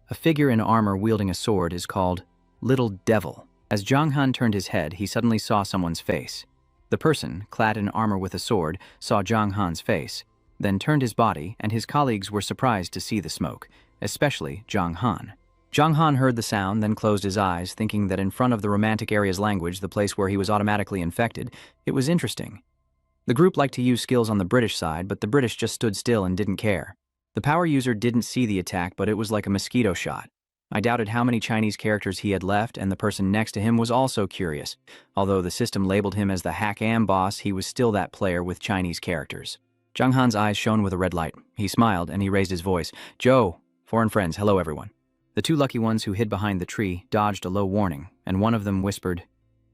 A figure in armor wielding a sword is called Little Devil. As Zhang Han turned his head, he suddenly saw someone's face. The person, clad in armor with a sword, saw Zhang Han's face, then turned his body, and his colleagues were surprised to see the smoke, especially Zhang Han. Zhang Han heard the sound, then closed his eyes, thinking that in front of the romantic area's language, the place where he was automatically infected, it was interesting. The group liked to use skills on the British side, but the British just stood still and didn't care. The power user didn't see the attack, but it was like a mosquito shot. I doubted how many Chinese characters he had left, and the person next to him was also curious. Although the system labeled him as the Hakam boss, he was still that player with Chinese characters. Zhang Han's eyes shone with a red light. He smiled, and he raised his voice. "Joe, foreign friends, hello everyone." The two lucky ones who hid behind the tree dodged a low warning, and one of them whispered,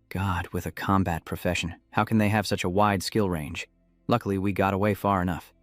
"God, with a combat profession, how can they have such a wide skill range? Luckily, we got away far enough."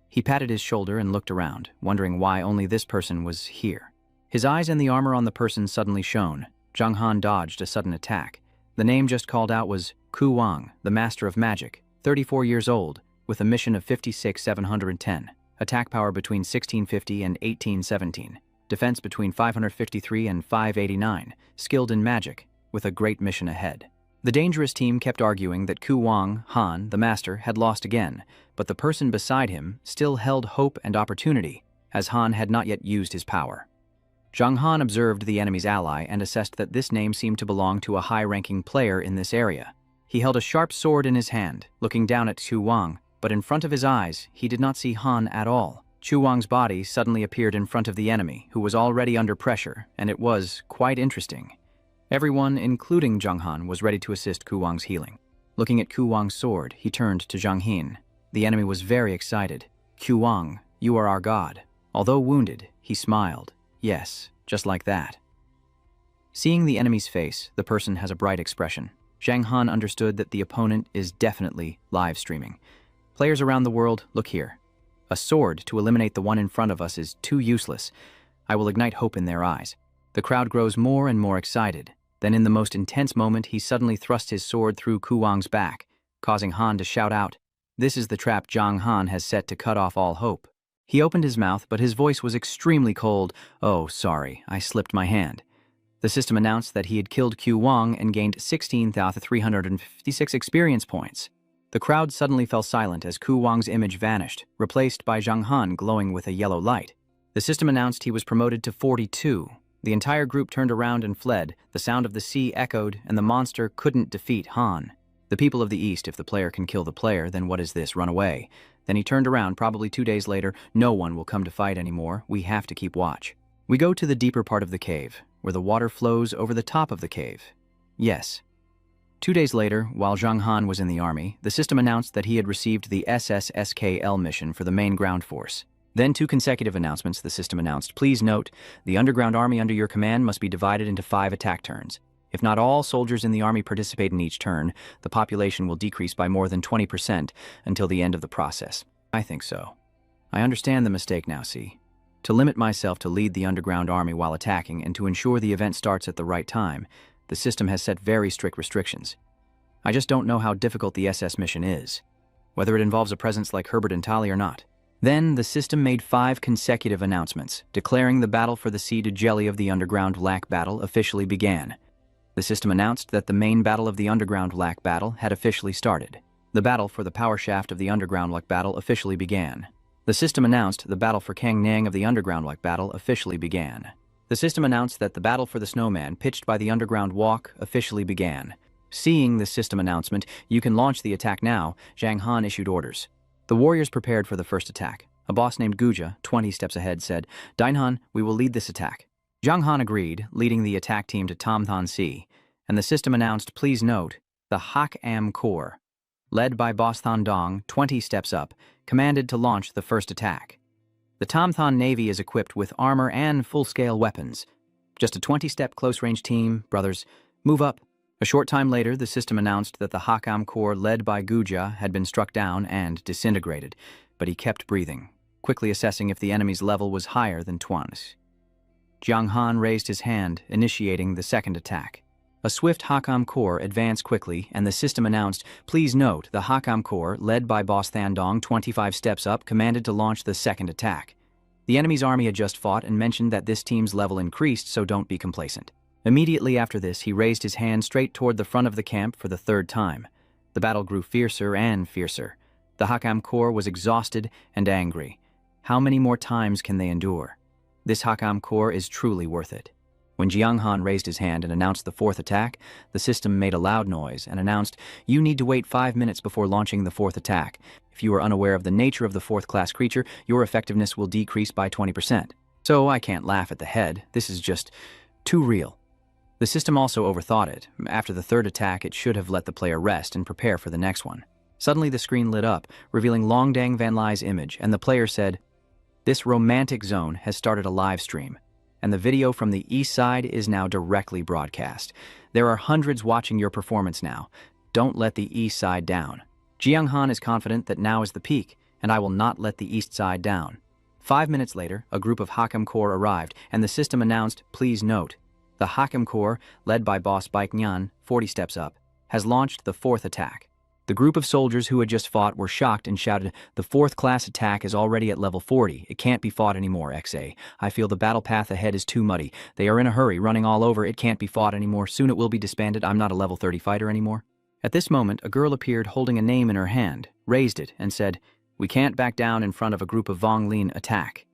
He patted his shoulder and looked around, wondering why only this person was here. His eyes and the armor on the person suddenly shone. Zhang Han dodged a sudden attack. The name just called out was Ku Wang, the Master of Magic, 34 years old, with a mission of 56,710, attack power between 1650 and 1817, defense between 553 and 589, skilled in magic, with a great mission ahead. The dangerous team kept arguing that Ku Wang, Han, the Master, had lost again, but the person beside him still held hope and opportunity, as Han had not yet used his power. Zhang Han observed the enemy's ally and assessed that this name seemed to belong to a high-ranking player in this area. He held a sharp sword in his hand, looking down at Ku Wang, but in front of his eyes, he did not see Han at all. Ku Wang's body suddenly appeared in front of the enemy, who was already under pressure, and it was quite interesting. Everyone, including Zhang Han, was ready to assist Ku Wang's healing. Looking at Ku Wang's sword, he turned to Zhang Hin. The enemy was very excited. "Ku Wang, you are our god." Although wounded, he smiled. Yes, just like that. Seeing the enemy's face, the person has a bright expression. Zhang Han understood that the opponent is definitely live streaming. Players around the world, look here. A sword to eliminate the one in front of us is too useless. I will ignite hope in their eyes. The crowd grows more and more excited. Then in the most intense moment, he suddenly thrust his sword through Ku Wang's back, causing Han to shout out, "This is the trap Zhang Han has set to cut off all hope." He opened his mouth, but his voice was extremely cold. "Oh, sorry, I slipped my hand." The system announced that he had killed Ku Wang and gained 16,356 experience points. The crowd suddenly fell silent as Ku Wang's image vanished, replaced by Zhang Han glowing with a yellow light. The system announced he was promoted to 42. The entire group turned around and fled. The sound of the sea echoed, and the monster couldn't defeat Han. The people of the East, if the player can kill the player, then what is this? Run away. Then he turned around, probably 2 days later. No one will come to fight anymore. We have to keep watch. We go to the deeper part of the cave, where the water flows over the top of the cave. Yes. 2 days later, while Zhang Han was in the army, the system announced that he had received the SSSKL mission for the main ground force. Then 2 consecutive announcements the system announced. Please note, the underground army under your command must be divided into 5 attack turns. If not all soldiers in the army participate in each turn, the population will decrease by more than 20% until the end of the process. I think so. I understand the mistake now, see? To limit myself to lead the underground army while attacking and to ensure the event starts at the right time, the system has set very strict restrictions. I just don't know how difficult the SS mission is, whether it involves a presence like Herbert and Tali or not. Then the system made 5 consecutive announcements, declaring the battle for the seeded jelly of the underground lac battle officially began. The system announced that the main battle of the underground lac battle had officially started. The battle for the power shaft of the underground lac battle officially began. The system announced the battle for Kang Nang of the underground lac battle officially began. The system announced that the battle for the snowman pitched by the underground walk officially began. Seeing the system announcement, "You can launch the attack now," Zhang Han issued orders. The warriors prepared for the first attack. A boss named Guja, 20 steps ahead, said, "Dainhan, we will lead this attack." Zhang Han agreed, leading the attack team to Tomthan Sea, and the system announced, "Please note, the Hak Am Corps, led by Boss Than Dong, 20 steps up, commanded to launch the first attack. The Tomthan Navy is equipped with armor and full-scale weapons. Just a 20-step close-range team, brothers. Move up." A short time later, the system announced that the Hakam Corps led by Guja had been struck down and disintegrated, but he kept breathing, quickly assessing if the enemy's level was higher than Tuan's. Zhang Han raised his hand, initiating the second attack. A swift Hakam Corps advanced quickly, and the system announced, "Please note, the Hakam Corps, led by Boss Thandong, 25 steps up, commanded to launch the second attack. The enemy's army had just fought and mentioned that this team's level increased, so don't be complacent." Immediately after this, he raised his hand straight toward the front of the camp for the 3rd time. The battle grew fiercer and fiercer. The Hakam Corps was exhausted and angry. How many more times can they endure? This Hakam Corps is truly worth it. When Jiang Han raised his hand and announced the 4th attack, the system made a loud noise and announced, "You need to wait 5 minutes before launching the 4th attack. If you are unaware of the nature of the 4th-class creature, your effectiveness will decrease by 20%. So I can't laugh at the head. This is just too real." The system also overthought it. After the 3rd attack, it should have let the player rest and prepare for the next one. Suddenly the screen lit up, revealing Long Dang Van Lai's image, and the player said, "This romantic zone has started a live stream, and the video from the east side is now directly broadcast. There are hundreds watching your performance now. Don't let the east side down. Jiang Han is confident that now is the peak, and I will not let the east side down." 5 minutes later, a group of Hakam Corps arrived, and the system announced, "Please note, the Hakam Corps, led by Boss Baik Nyan, 40 steps up, has launched the 4th attack. The group of soldiers who had just fought were shocked and shouted, "The 4th class attack is already at level 40. It can't be fought anymore, XA. I feel the battle path ahead is too muddy. They are in a hurry, running all over. It can't be fought anymore. Soon it will be disbanded. I'm not a level 30 fighter anymore." At this moment, a girl appeared holding a name in her hand, raised it, and said, "We can't back down in front of a group of Vonglin attack."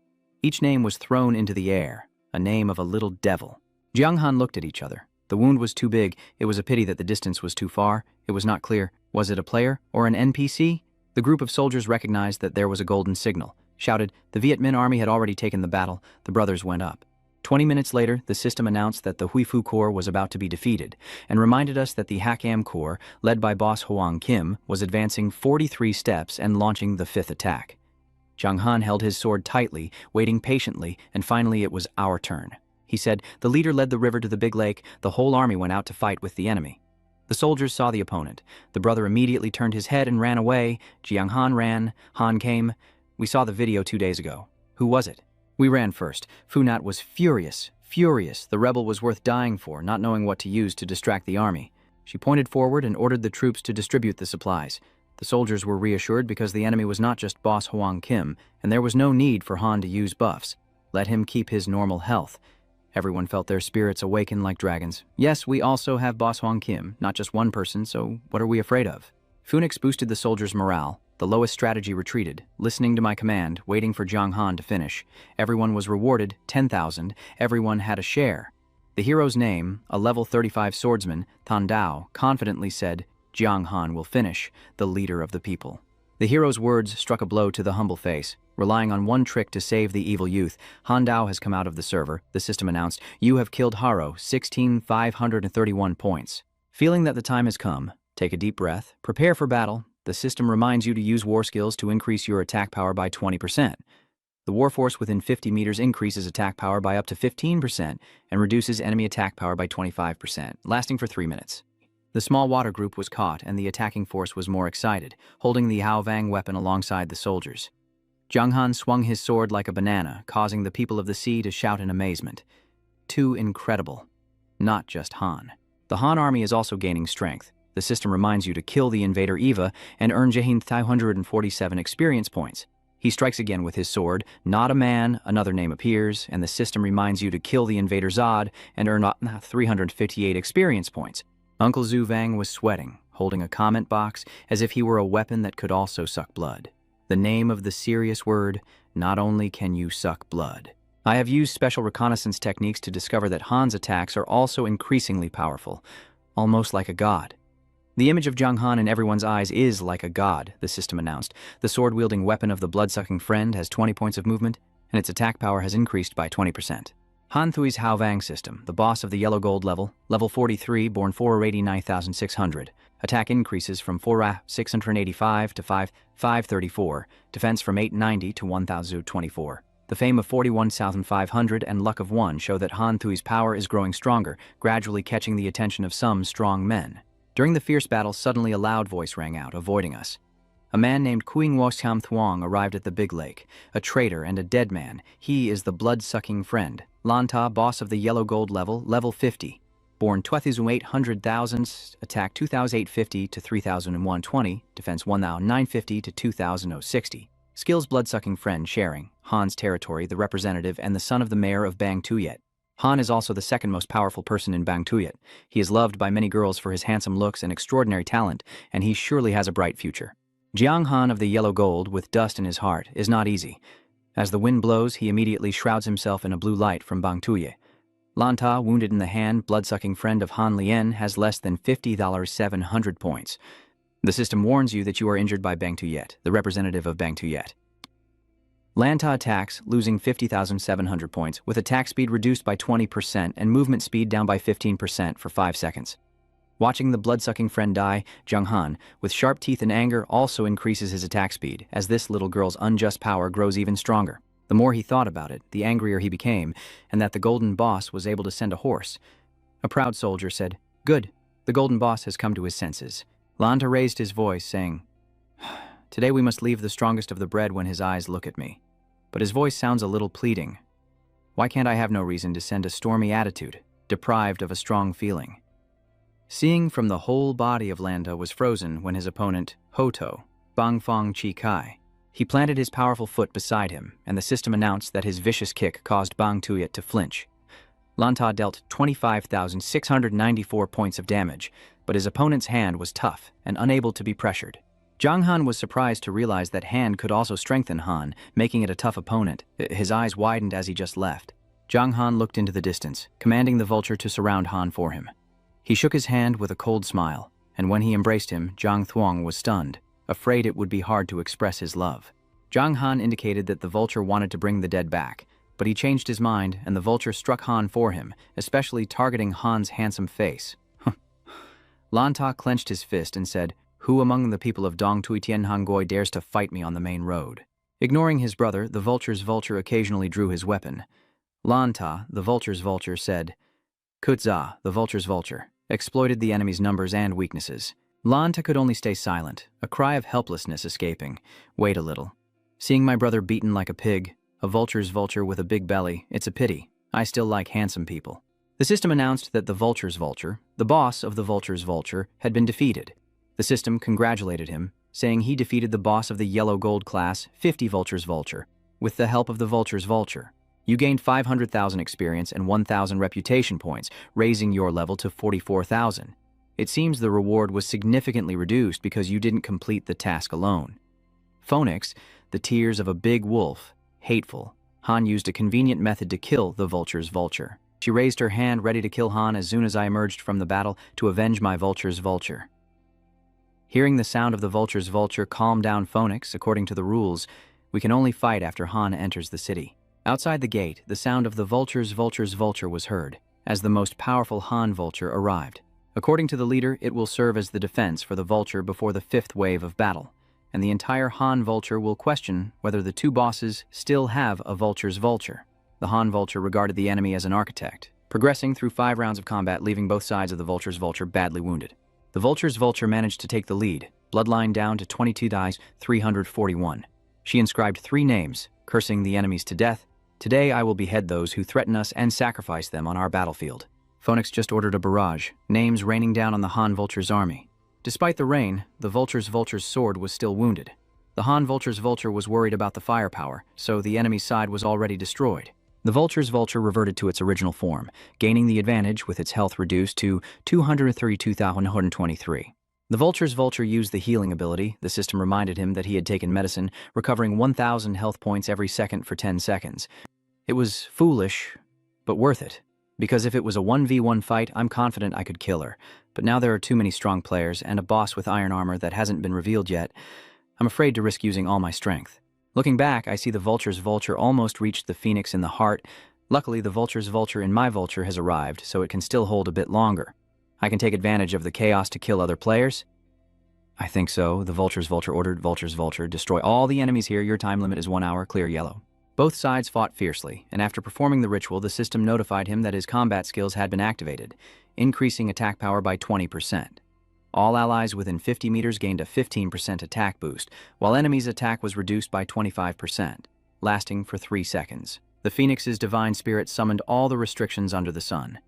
Each name was thrown into the air, a name of a little devil. Jiang Han looked at each other. The wound was too big. It was a pity that the distance was too far. It was not clear. Was it a player or an NPC? The group of soldiers recognized that there was a golden signal, shouted. The Viet Minh army had already taken the battle. The brothers went up. 20 minutes later, the system announced that the Huifu Corps was about to be defeated, and reminded us that the Hakam Corps, led by boss Hoang Kim, was advancing 43 steps and launching the 5th attack. Jiang Han held his sword tightly, waiting patiently, and finally it was our turn. He said, "The leader led the river to the big lake. The whole army went out to fight with the enemy." The soldiers saw the opponent. The brother immediately turned his head and ran away. Jiang Han ran. Han came. We saw the video 2 days ago. Who was it? We ran first. Funat was furious. The rebel was worth dying for, not knowing what to use to distract the army. She pointed forward and ordered the troops to distribute the supplies. The soldiers were reassured because the enemy was not just boss Hoang Kim, and there was no need for Han to use buffs. Let him keep his normal health. Everyone felt their spirits awaken like dragons. Yes, we also have boss Hoang Kim, not just one person, so what are we afraid of? Phoenix boosted the soldiers' morale. The lowest strategy retreated, listening to my command, waiting for Jiang Han to finish. Everyone was rewarded, 10,000. Everyone had a share. The hero's name, a level 35 swordsman, Tan Dao, confidently said, "Jiang Han will finish, the leader of the people." The hero's words struck a blow to the humble face. Relying on one trick to save the evil youth, Han Dao has come out of the server. The system announced, "You have killed Haro, 16,531 points." Feeling that the time has come, take a deep breath, prepare for battle. The system reminds you to use war skills to increase your attack power by 20%. The warforce within 50 meters increases attack power by up to 15% and reduces enemy attack power by 25%, lasting for 3 minutes. The small water group was caught and the attacking force was more excited, holding the Hao Vang weapon alongside the soldiers. Jiang Han swung his sword like a banana, causing the people of the sea to shout in amazement. Too incredible. Not just Han. The Han army is also gaining strength. The system reminds you to kill the invader Eva and earn Jahin 547 experience points. He strikes again with his sword. Not a man, another name appears, and the system reminds you to kill the invader Zod and earn 358 experience points. Uncle Zhu Vang was sweating, holding a comment box as if he were a weapon that could also suck blood. The name of the serious word, not only can you suck blood. I have used special reconnaissance techniques to discover that Han's attacks are also increasingly powerful, almost like a god. The image of Jiang Han in everyone's eyes is like a god, the system announced. The sword-wielding weapon of the blood-sucking friend has 20 points of movement, and its attack power has increased by 20%. Han Thui's Hao Vang system, the boss of the yellow gold level 43, born 489,600. Attack increases from 4,685 to 5,534, defense from 890 to 1,024. The fame of 41,500 and luck of 1 show that Han Thui's power is growing stronger, gradually catching the attention of some strong men. During the fierce battle, suddenly a loud voice rang out, avoiding us. A man named Kuing Wosham Thuong arrived at the big lake, a traitor and a dead man. He is the blood-sucking friend. Lanta, boss of the yellow gold level 50. Born 28,000, attack 2,850 to 3,120, defense 1,950 to 2,060. Skills blood-sucking friend sharing, Han's territory, the representative, and the son of the mayor of Bang Tuyet. Han is also the second most powerful person in Bang Tuyet. He is loved by many girls for his handsome looks and extraordinary talent, and he surely has a bright future. Jiang Han of the yellow gold, with dust in his heart, is not easy. As the wind blows, he immediately shrouds himself in a blue light from Bang Tuyet. Lanta, wounded in the hand, blood-sucking friend of Han Lien, has less than $50,700 points. The system warns you that you are injured by Bang Tuyet, the representative of Bang Tuyet. Lanta attacks, losing 50,700 points, with attack speed reduced by 20% and movement speed down by 15% for 5 seconds. Watching the blood-sucking friend die, Jiang Han, with sharp teeth and anger, also increases his attack speed, as this little girl's unjust power grows even stronger. The more he thought about it, the angrier he became, and that the Golden Boss was able to send a horse. A proud soldier said, "Good, the Golden Boss has come to his senses." Lanta raised his voice, saying, "Today we must leave the strongest of the bread when his eyes look at me." But his voice sounds a little pleading. Why can't I have no reason to send a stormy attitude, deprived of a strong feeling? Seeing from the whole body of Lanta was frozen when his opponent, Hoto, Bangfong Chi Kai. He planted his powerful foot beside him, and the system announced that his vicious kick caused Bang Tuyet to flinch. Lanta dealt 25,694 points of damage, but his opponent's hand was tough and unable to be pressured. Zhang Han was surprised to realize that hand could also strengthen Han, making it a tough opponent. His eyes widened as he just left. Zhang Han looked into the distance, commanding the vulture to surround Han for him. He shook his hand with a cold smile, and when he embraced him, Zhang Thuong was stunned, afraid it would be hard to express his love. Zhang Han indicated that the vulture wanted to bring the dead back, but he changed his mind and the vulture struck Han for him, especially targeting Han's handsome face. Lanta clenched his fist and said, "Who among the people of Dong Tui Tianhangoi dares to fight me on the main road?" Ignoring his brother, the vulture's vulture occasionally drew his weapon. Lanta, the vulture's vulture, said, "Kutza, the vulture's vulture, exploited the enemy's numbers and weaknesses." Lanta could only stay silent, a cry of helplessness escaping. "Wait a little. Seeing my brother beaten like a pig, a vulture's vulture with a big belly, it's a pity. I still like handsome people." The system announced that the vulture's vulture, the boss of the vulture's vulture, had been defeated. The system congratulated him, saying he defeated the boss of the yellow gold class, 50 vulture's vulture, with the help of the vulture's vulture. You gained 500,000 experience and 1,000 reputation points, raising your level to 44,000. It seems the reward was significantly reduced because you didn't complete the task alone. Phoenix, the tears of a big wolf, hateful. Han used a convenient method to kill the vulture's vulture. She raised her hand ready to kill Han as soon as I emerged from the battle to avenge my vulture's vulture. Hearing the sound of the vulture's vulture calmed down Phoenix. According to the rules, we can only fight after Han enters the city. Outside the gate, the sound of the vulture's vulture was heard, as the most powerful Han vulture arrived. According to the leader, it will serve as the defense for the vulture before the 5th wave of battle, and the entire Han vulture will question whether the two bosses still have a vulture's vulture. The Han vulture regarded the enemy as an architect, progressing through 5 rounds of combat, leaving both sides of the vulture's vulture badly wounded. The vulture's vulture managed to take the lead, bloodline down to 22 dies, 341. She inscribed 3 names, cursing the enemies to death. "Today I will behead those who threaten us and sacrifice them on our battlefield." Phoenix just ordered a barrage, names raining down on the Han vulture's army. Despite the rain, the vulture's sword was still wounded. The Han vulture's vulture was worried about the firepower, so the enemy's side was already destroyed. The vulture's vulture reverted to its original form, gaining the advantage with its health reduced to 232,123. The vulture's vulture used the healing ability. The system reminded him that he had taken medicine, recovering 1,000 health points every second for 10 seconds. It was foolish, but worth it. Because if it was a 1v1 fight, I'm confident I could kill her. But now there are too many strong players and a boss with iron armor that hasn't been revealed yet. I'm afraid to risk using all my strength. Looking back, I see the vulture's vulture almost reached the phoenix in the heart. Luckily, the vulture's vulture in my vulture has arrived, so it can still hold a bit longer. I can take advantage of the chaos to kill other players? I think so. The vulture's vulture ordered. Vulture's vulture, destroy all the enemies here. Your time limit is 1 hour. Clear yellow. Both sides fought fiercely, and after performing the ritual, the system notified him that his combat skills had been activated, increasing attack power by 20%. All allies within 50 meters gained a 15% attack boost, while enemies' attack was reduced by 25%, lasting for 3 seconds. The Phoenix's divine spirit summoned all the restrictions under the sun.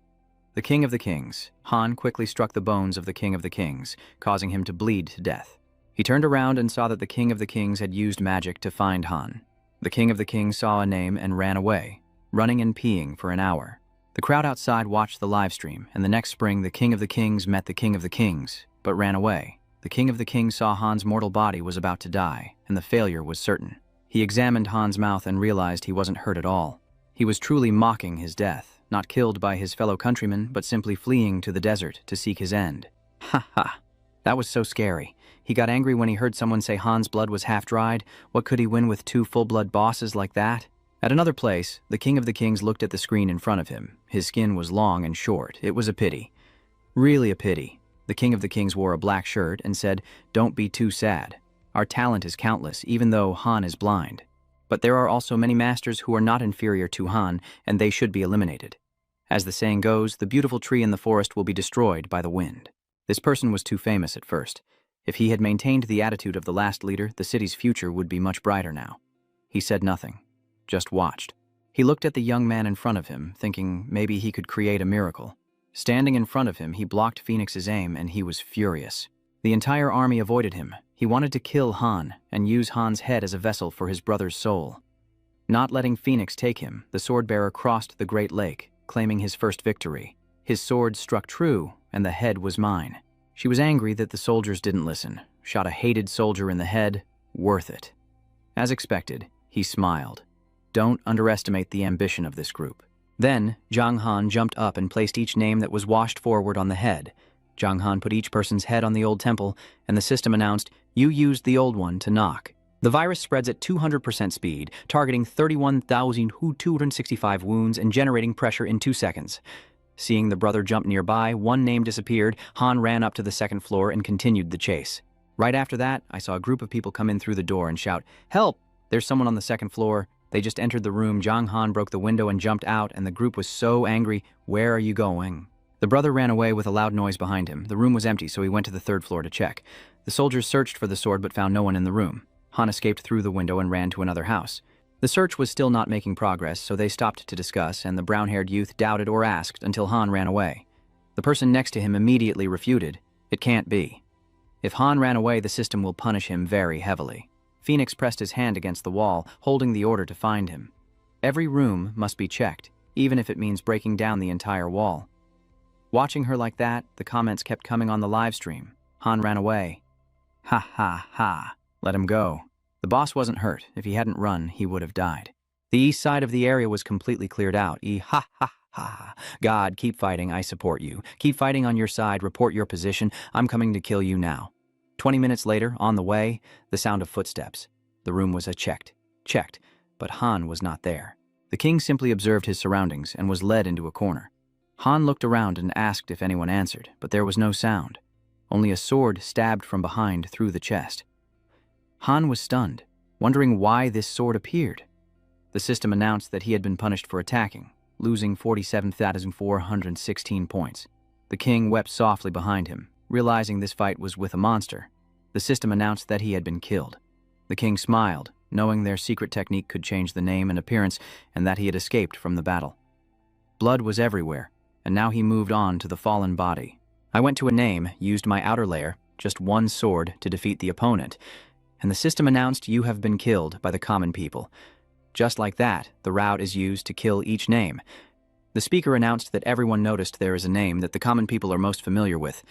The King of the Kings. Han quickly struck the bones of the King of the Kings, causing him to bleed to death. He turned around and saw that the King of the Kings had used magic to find Han. The King of the Kings saw a name and ran away, running and peeing for an hour. The crowd outside watched the live stream, and the next spring the King of the Kings met the King of the Kings, but ran away. The King of the Kings saw Han's mortal body was about to die, and the failure was certain. He examined Han's mouth and realized he wasn't hurt at all. He was truly mocking his death, not killed by his fellow countrymen, but simply fleeing to the desert to seek his end. Ha ha! That was so scary. He got angry when he heard someone say Han's blood was half-dried. What could he win with 2 full-blood bosses like that? At another place, the King of the Kings looked at the screen in front of him. His skin was long and short. It was a pity. Really a pity. The King of the Kings wore a black shirt and said, "Don't be too sad. Our talent is countless, even though Han is blind. But there are also many masters who are not inferior to Han, and they should be eliminated. As the saying goes, the beautiful tree in the forest will be destroyed by the wind." This person was too famous at first. If he had maintained the attitude of the last leader, the city's future would be much brighter now. He said nothing, just watched. He looked at the young man in front of him, thinking maybe he could create a miracle. Standing in front of him, he blocked Phoenix's aim, and he was furious. The entire army avoided him. He wanted to kill Han and use Han's head as a vessel for his brother's soul. Not letting Phoenix take him, the sword-bearer crossed the Great Lake, claiming his first victory. His sword struck true, and the head was mine. She was angry that the soldiers didn't listen. Shot a hated soldier in the head. Worth it. As expected, he smiled. Don't underestimate the ambition of this group. Then, Zhang Han jumped up and placed each name that was washed forward on the head. Zhang Han put each person's head on the old temple, and the system announced, "You used the old one to knock." The virus spreads at 200% speed, targeting 31,265 wounds and generating pressure in 2 seconds. Seeing the brother jump nearby, one name disappeared. Han ran up to the second floor and continued the chase. Right after that, I saw a group of people come in through the door and shout, "Help! There's someone on the second floor." They just entered the room. Zhang Han broke the window and jumped out, and the group was so angry. "Where are you going?" The brother ran away with a loud noise behind him. The room was empty, so he went to the third floor to check. The soldiers searched for the sword but found no one in the room. Han escaped through the window and ran to another house. The search was still not making progress, so they stopped to discuss, and the brown-haired youth doubted or asked until Han ran away. The person next to him immediately refuted. It can't be. If Han ran away, the system will punish him very heavily. Phoenix pressed his hand against the wall, holding the order to find him. Every room must be checked, even if it means breaking down the entire wall. Watching her like that, the comments kept coming on the live stream. Han ran away. Ha ha ha. Let him go. The boss wasn't hurt. If he hadn't run, he would have died. The east side of the area was completely cleared out. Ha ha ha. God, keep fighting. I support you. Keep fighting on your side. Report your position. I'm coming to kill you now. 20 minutes later, on the way, the sound of footsteps. The room was checked, but Han was not there. The king simply observed his surroundings and was led into a corner. Han looked around and asked if anyone answered, but there was no sound. Only a sword stabbed from behind through the chest. Han was stunned, wondering why this sword appeared. The system announced that he had been punished for attacking, losing 47,416 points. The king wept softly behind him, realizing this fight was with a monster. The system announced that he had been killed. The king smiled, knowing their secret technique could change the name and appearance, and that he had escaped from the battle. Blood was everywhere, and now he moved on to the fallen body. I went to a name, used my outer layer, just one sword, to defeat the opponent, and the system announced you have been killed by the common people. Just like that, the route is used to kill each name. The speaker announced that everyone noticed there is a name that the common people are most familiar with.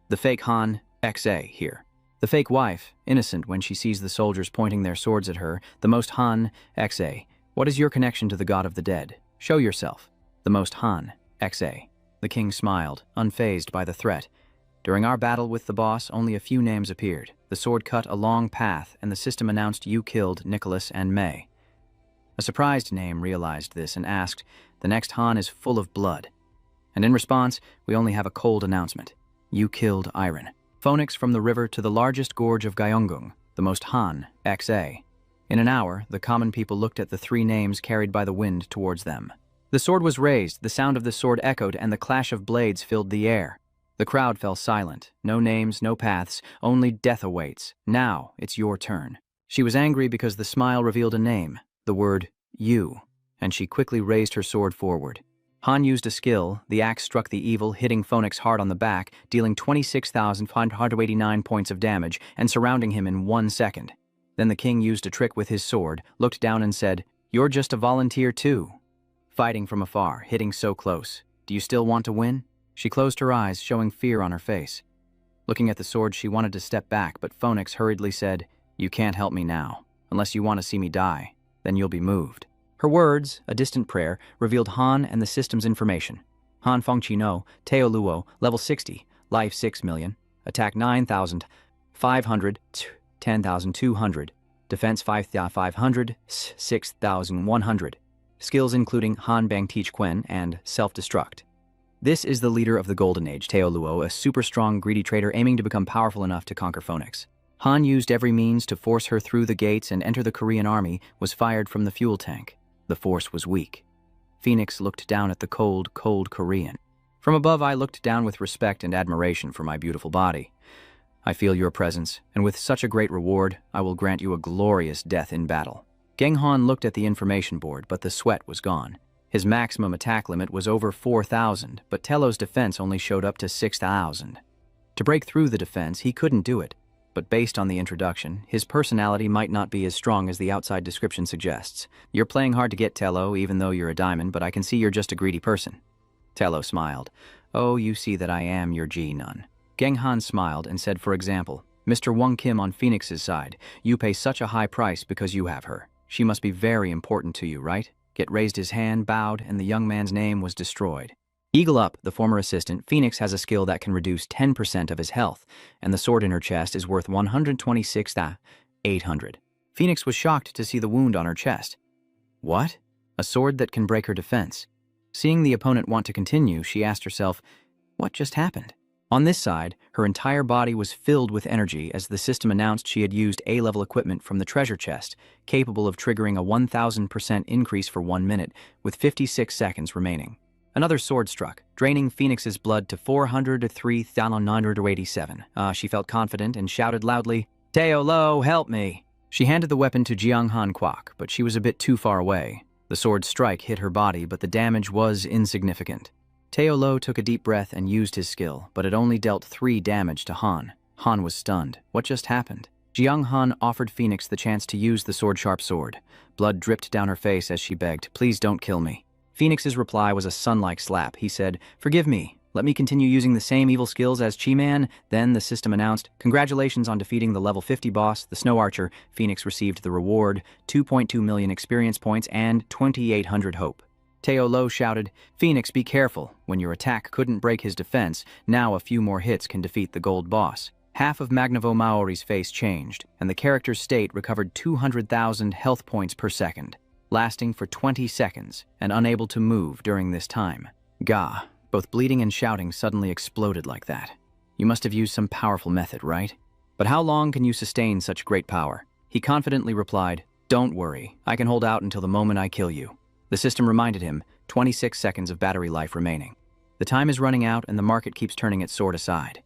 The fake Han, XA, here. The fake wife, innocent when she sees the soldiers pointing their swords at her. The most Han, XA. What is your connection to the god of the dead? Show yourself. The most Han, XA. The king smiled, unfazed by the threat. During our battle with the boss, only a few names appeared. The sword cut a long path, and the system announced you killed Nicholas and May. A surprised name realized this and asked, "The next Han is full of blood." And in response, we only have a cold announcement. You killed Iron. Phoenix from the river to the largest gorge of Gyeonggung, the most Han, XA. In an hour, the common people looked at the three names carried by the wind towards them. The sword was raised, the sound of the sword echoed, and the clash of blades filled the air. The crowd fell silent. No names, no paths, only death awaits. Now, it's your turn. She was angry because the smile revealed a name, the word, you, and she quickly raised her sword forward. Han used a skill. The axe struck the evil, hitting Phoenix hard on the back, dealing 26,589 points of damage and surrounding him in 1 second. Then the king used a trick with his sword, looked down and said, "You're just a volunteer too." Fighting from afar, hitting so close. Do you still want to win? She closed her eyes, showing fear on her face. Looking at the sword, she wanted to step back, but Phoenix hurriedly said, "You can't help me now. Unless you want to see me die, then you'll be moved." Her words, a distant prayer, revealed Han and the system's information. Han Fengqi-no, Teo Luo, level 60, life 6 million, attack 9,500, 10,200, defense 5,500, 6,100. Skills including Han Bang Teach Quen and Self-Destruct. This is the leader of the Golden Age, Teo Luo, a super strong, greedy trader aiming to become powerful enough to conquer Phoenix. Han used every means to force her through the gates and enter the Korean army, was fired from the fuel tank. The force was weak. Phoenix looked down at the cold, cold Korean. From above, I looked down with respect and admiration for my beautiful body. I feel your presence, and with such a great reward, I will grant you a glorious death in battle. Geng Han looked at the information board, but the sweat was gone. His maximum attack limit was over 4,000, but Tello's defense only showed up to 6,000. To break through the defense, he couldn't do it, but based on the introduction, his personality might not be as strong as the outside description suggests. You're playing hard to get, Tello, even though you're a diamond, but I can see you're just a greedy person. Tello smiled. Oh, you see that I am your G-nun. Genghan smiled and said, for example, Mr. Wong Kim on Phoenix's side, you pay such a high price because you have her. She must be very important to you, right? Get raised his hand, bowed, and the young man's name was destroyed. Eagle Up, the former assistant, Phoenix has a skill that can reduce 10% of his health, and the sword in her chest is worth 126,800. Phoenix was shocked to see the wound on her chest. What? A sword that can break her defense. Seeing the opponent want to continue, she asked herself, what just happened? On this side, her entire body was filled with energy as the system announced she had used A-level equipment from the treasure chest, capable of triggering a 1,000% increase for 1 minute, with 56 seconds remaining. Another sword struck, draining Phoenix's blood to 403,987. She felt confident and shouted loudly, Yahello, help me! She handed the weapon to Jianghan Kwok, but she was a bit too far away. The sword's strike hit her body, but the damage was insignificant. Yahello took a deep breath and used his skill, but it only dealt 3 damage to Han. Han was stunned. What just happened? Jianghan offered Phoenix the chance to use the sword-sharp sword. Blood dripped down her face as she begged, please don't kill me. Phoenix's reply was a sun-like slap. He said, forgive me. Let me continue using the same evil skills as Chi-Man. Then the system announced, congratulations on defeating the level 50 boss, the Snow Archer. Phoenix received the reward, 2.2 million experience points and 2,800 hope. Yahello shouted, Phoenix, be careful. When your attack couldn't break his defense, now a few more hits can defeat the gold boss. Half of Magnavo Maori's face changed, and the character's state recovered 200,000 health points per second, lasting for 20 seconds, and unable to move during this time. Gah, both bleeding and shouting suddenly exploded like that. You must have used some powerful method, right? But how long can you sustain such great power? He confidently replied, don't worry, I can hold out until the moment I kill you. The system reminded him, 26 seconds of battery life remaining. The time is running out and the market keeps turning its sword aside.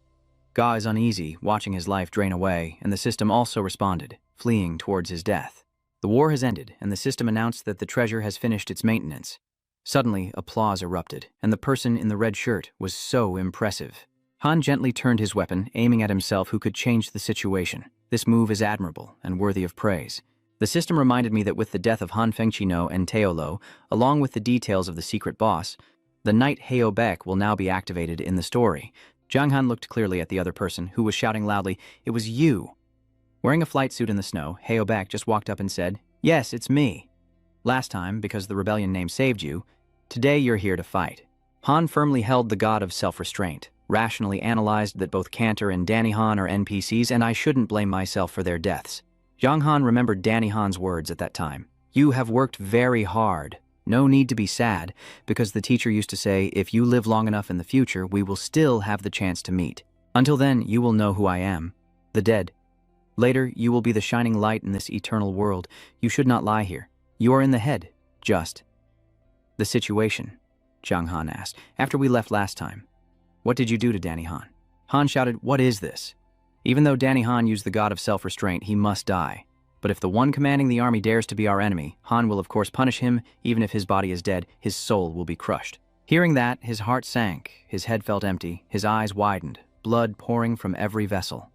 Ga is uneasy, watching his life drain away, and the system also responded, fleeing towards his death. The war has ended, and the system announced that the treasure has finished its maintenance. Suddenly, applause erupted, and the person in the red shirt was so impressive. Han gently turned his weapon, aiming at himself who could change the situation. This move is admirable and worthy of praise. The system reminded me that with the death of Han Fengchino and Yahello, along with the details of the secret boss, the Knight Heobek will now be activated in the story. Zhang Han looked clearly at the other person, who was shouting loudly, it was you. Wearing a flight suit in the snow, Heobek just walked up and said, yes, it's me. Last time, because the rebellion name saved you, today you're here to fight. Han firmly held the god of self-restraint, rationally analyzed that both Cantor and Danny Han are NPCs and I shouldn't blame myself for their deaths. Zhang Han remembered Danny Han's words at that time. You have worked very hard. No need to be sad, because the teacher used to say, if you live long enough in the future, we will still have the chance to meet. Until then, you will know who I am, the dead. Later, you will be the shining light in this eternal world. You should not lie here. You are in the head, just. The situation, Zhang Han asked, after we left last time. What did you do to Danny Han? Han shouted, what is this? Even though Danny Han used the god of self-restraint, he must die. But if the one commanding the army dares to be our enemy, Han will of course punish him. Even if his body is dead, his soul will be crushed. Hearing that, his heart sank, his head felt empty, his eyes widened, blood pouring from every vessel.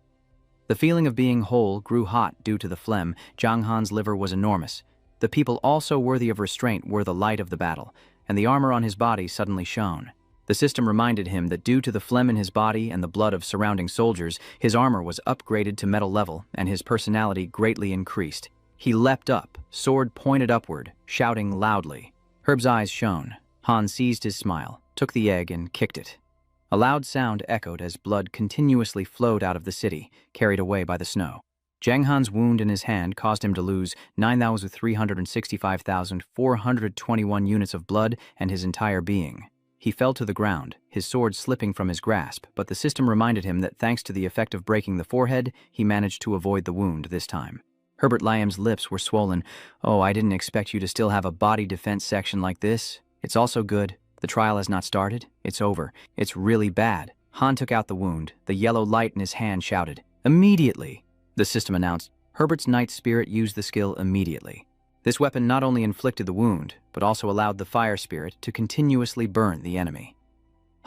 The feeling of being whole grew hot due to the phlegm. Zhang Han's liver was enormous. The people also worthy of restraint were the light of the battle, and the armor on his body suddenly shone. The system reminded him that due to the phlegm in his body and the blood of surrounding soldiers, his armor was upgraded to metal level and his personality greatly increased. He leapt up, sword pointed upward, shouting loudly. Herb's eyes shone. Han seized his smile, took the egg and kicked it. A loud sound echoed as blood continuously flowed out of the city, carried away by the snow. Zhang Han's wound in his hand caused him to lose 9,365,421 units of blood and his entire being. He fell to the ground, his sword slipping from his grasp, but the system reminded him that thanks to the effect of breaking the forehead, he managed to avoid the wound this time. Herbert Liam's lips were swollen. Oh, I didn't expect you to still have a body defense section like this. It's also good. The trial has not started. It's over. It's really bad. Han took out the wound. The yellow light in his hand shouted, immediately! The system announced, Herbert's Knight Spirit used the skill immediately. This weapon not only inflicted the wound, but also allowed the fire spirit to continuously burn the enemy.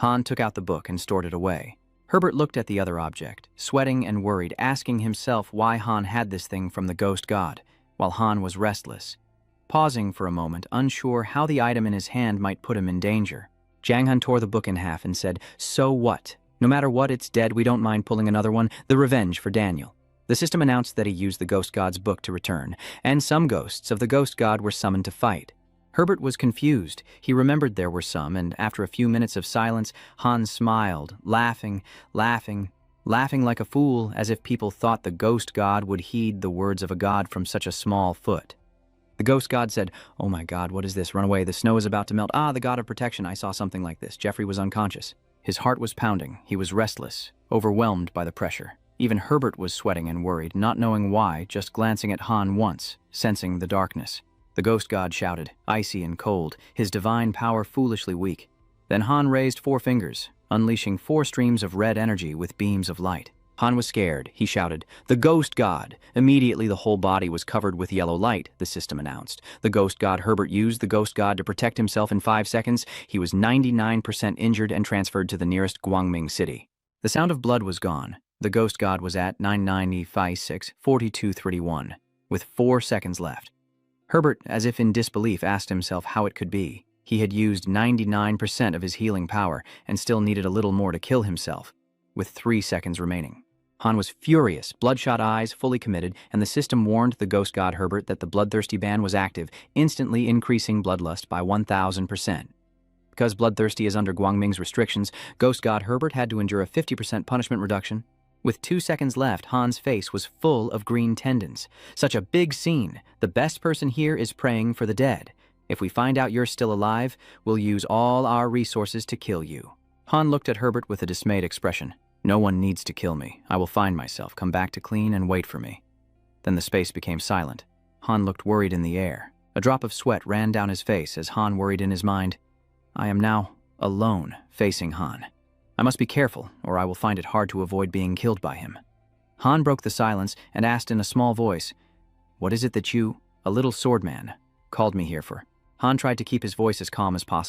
Han took out the book and stored it away. Herbert looked at the other object, sweating and worried, asking himself why Han had this thing from the ghost god, while Han was restless. Pausing for a moment, unsure how the item in his hand might put him in danger, Jiang Han tore the book in half and said, "So what? No matter what, it's dead. We don't mind pulling another one. The revenge for Daniel." The system announced that he used the ghost god's book to return, and some ghosts of the ghost god were summoned to fight. Herbert was confused. He remembered there were some, and after a few minutes of silence, Han smiled, laughing like a fool, as if people thought the ghost god would heed the words of a god from such a small foot. The ghost god said, "Oh my god, what is this? Run away, the snow is about to melt. Ah, the god of protection, I saw something like this." Jeffrey was unconscious. His heart was pounding. He was restless, overwhelmed by the pressure. Even Herbert was sweating and worried, not knowing why, just glancing at Han once, sensing the darkness. The ghost god shouted, icy and cold, his divine power foolishly weak. Then Han raised 4 fingers, unleashing 4 streams of red energy with beams of light. Han was scared. He shouted, "The ghost god!" Immediately the whole body was covered with yellow light, the system announced. The ghost god Herbert used the ghost god to protect himself in 5 seconds. He was 99% injured and transferred to the nearest Guangming city. The sound of blood was gone. The ghost god was at 995-6-4231, with 4 seconds left. Herbert, as if in disbelief, asked himself how it could be. He had used 99% of his healing power and still needed a little more to kill himself, with 3 seconds remaining. Han was furious, bloodshot eyes, fully committed, and the system warned the ghost god Herbert that the bloodthirsty ban was active, instantly increasing bloodlust by 1000%. Because bloodthirsty is under Guangming's restrictions, ghost god Herbert had to endure a 50% punishment reduction. With 2 seconds left, Han's face was full of green tendons. Such a big scene. The best person here is praying for the dead. If we find out you're still alive, we'll use all our resources to kill you. Han looked at Herbert with a dismayed expression. "No one needs to kill me. I will find myself, come back to clean, and wait for me." Then the space became silent. Han looked worried in the air. A drop of sweat ran down his face as Han worried in his mind, "I am now alone facing Han. I must be careful, or I will find it hard to avoid being killed by him." Han broke the silence and asked in a small voice, "What is it that you, a little sword man, called me here for?" Han tried to keep his voice as calm as possible.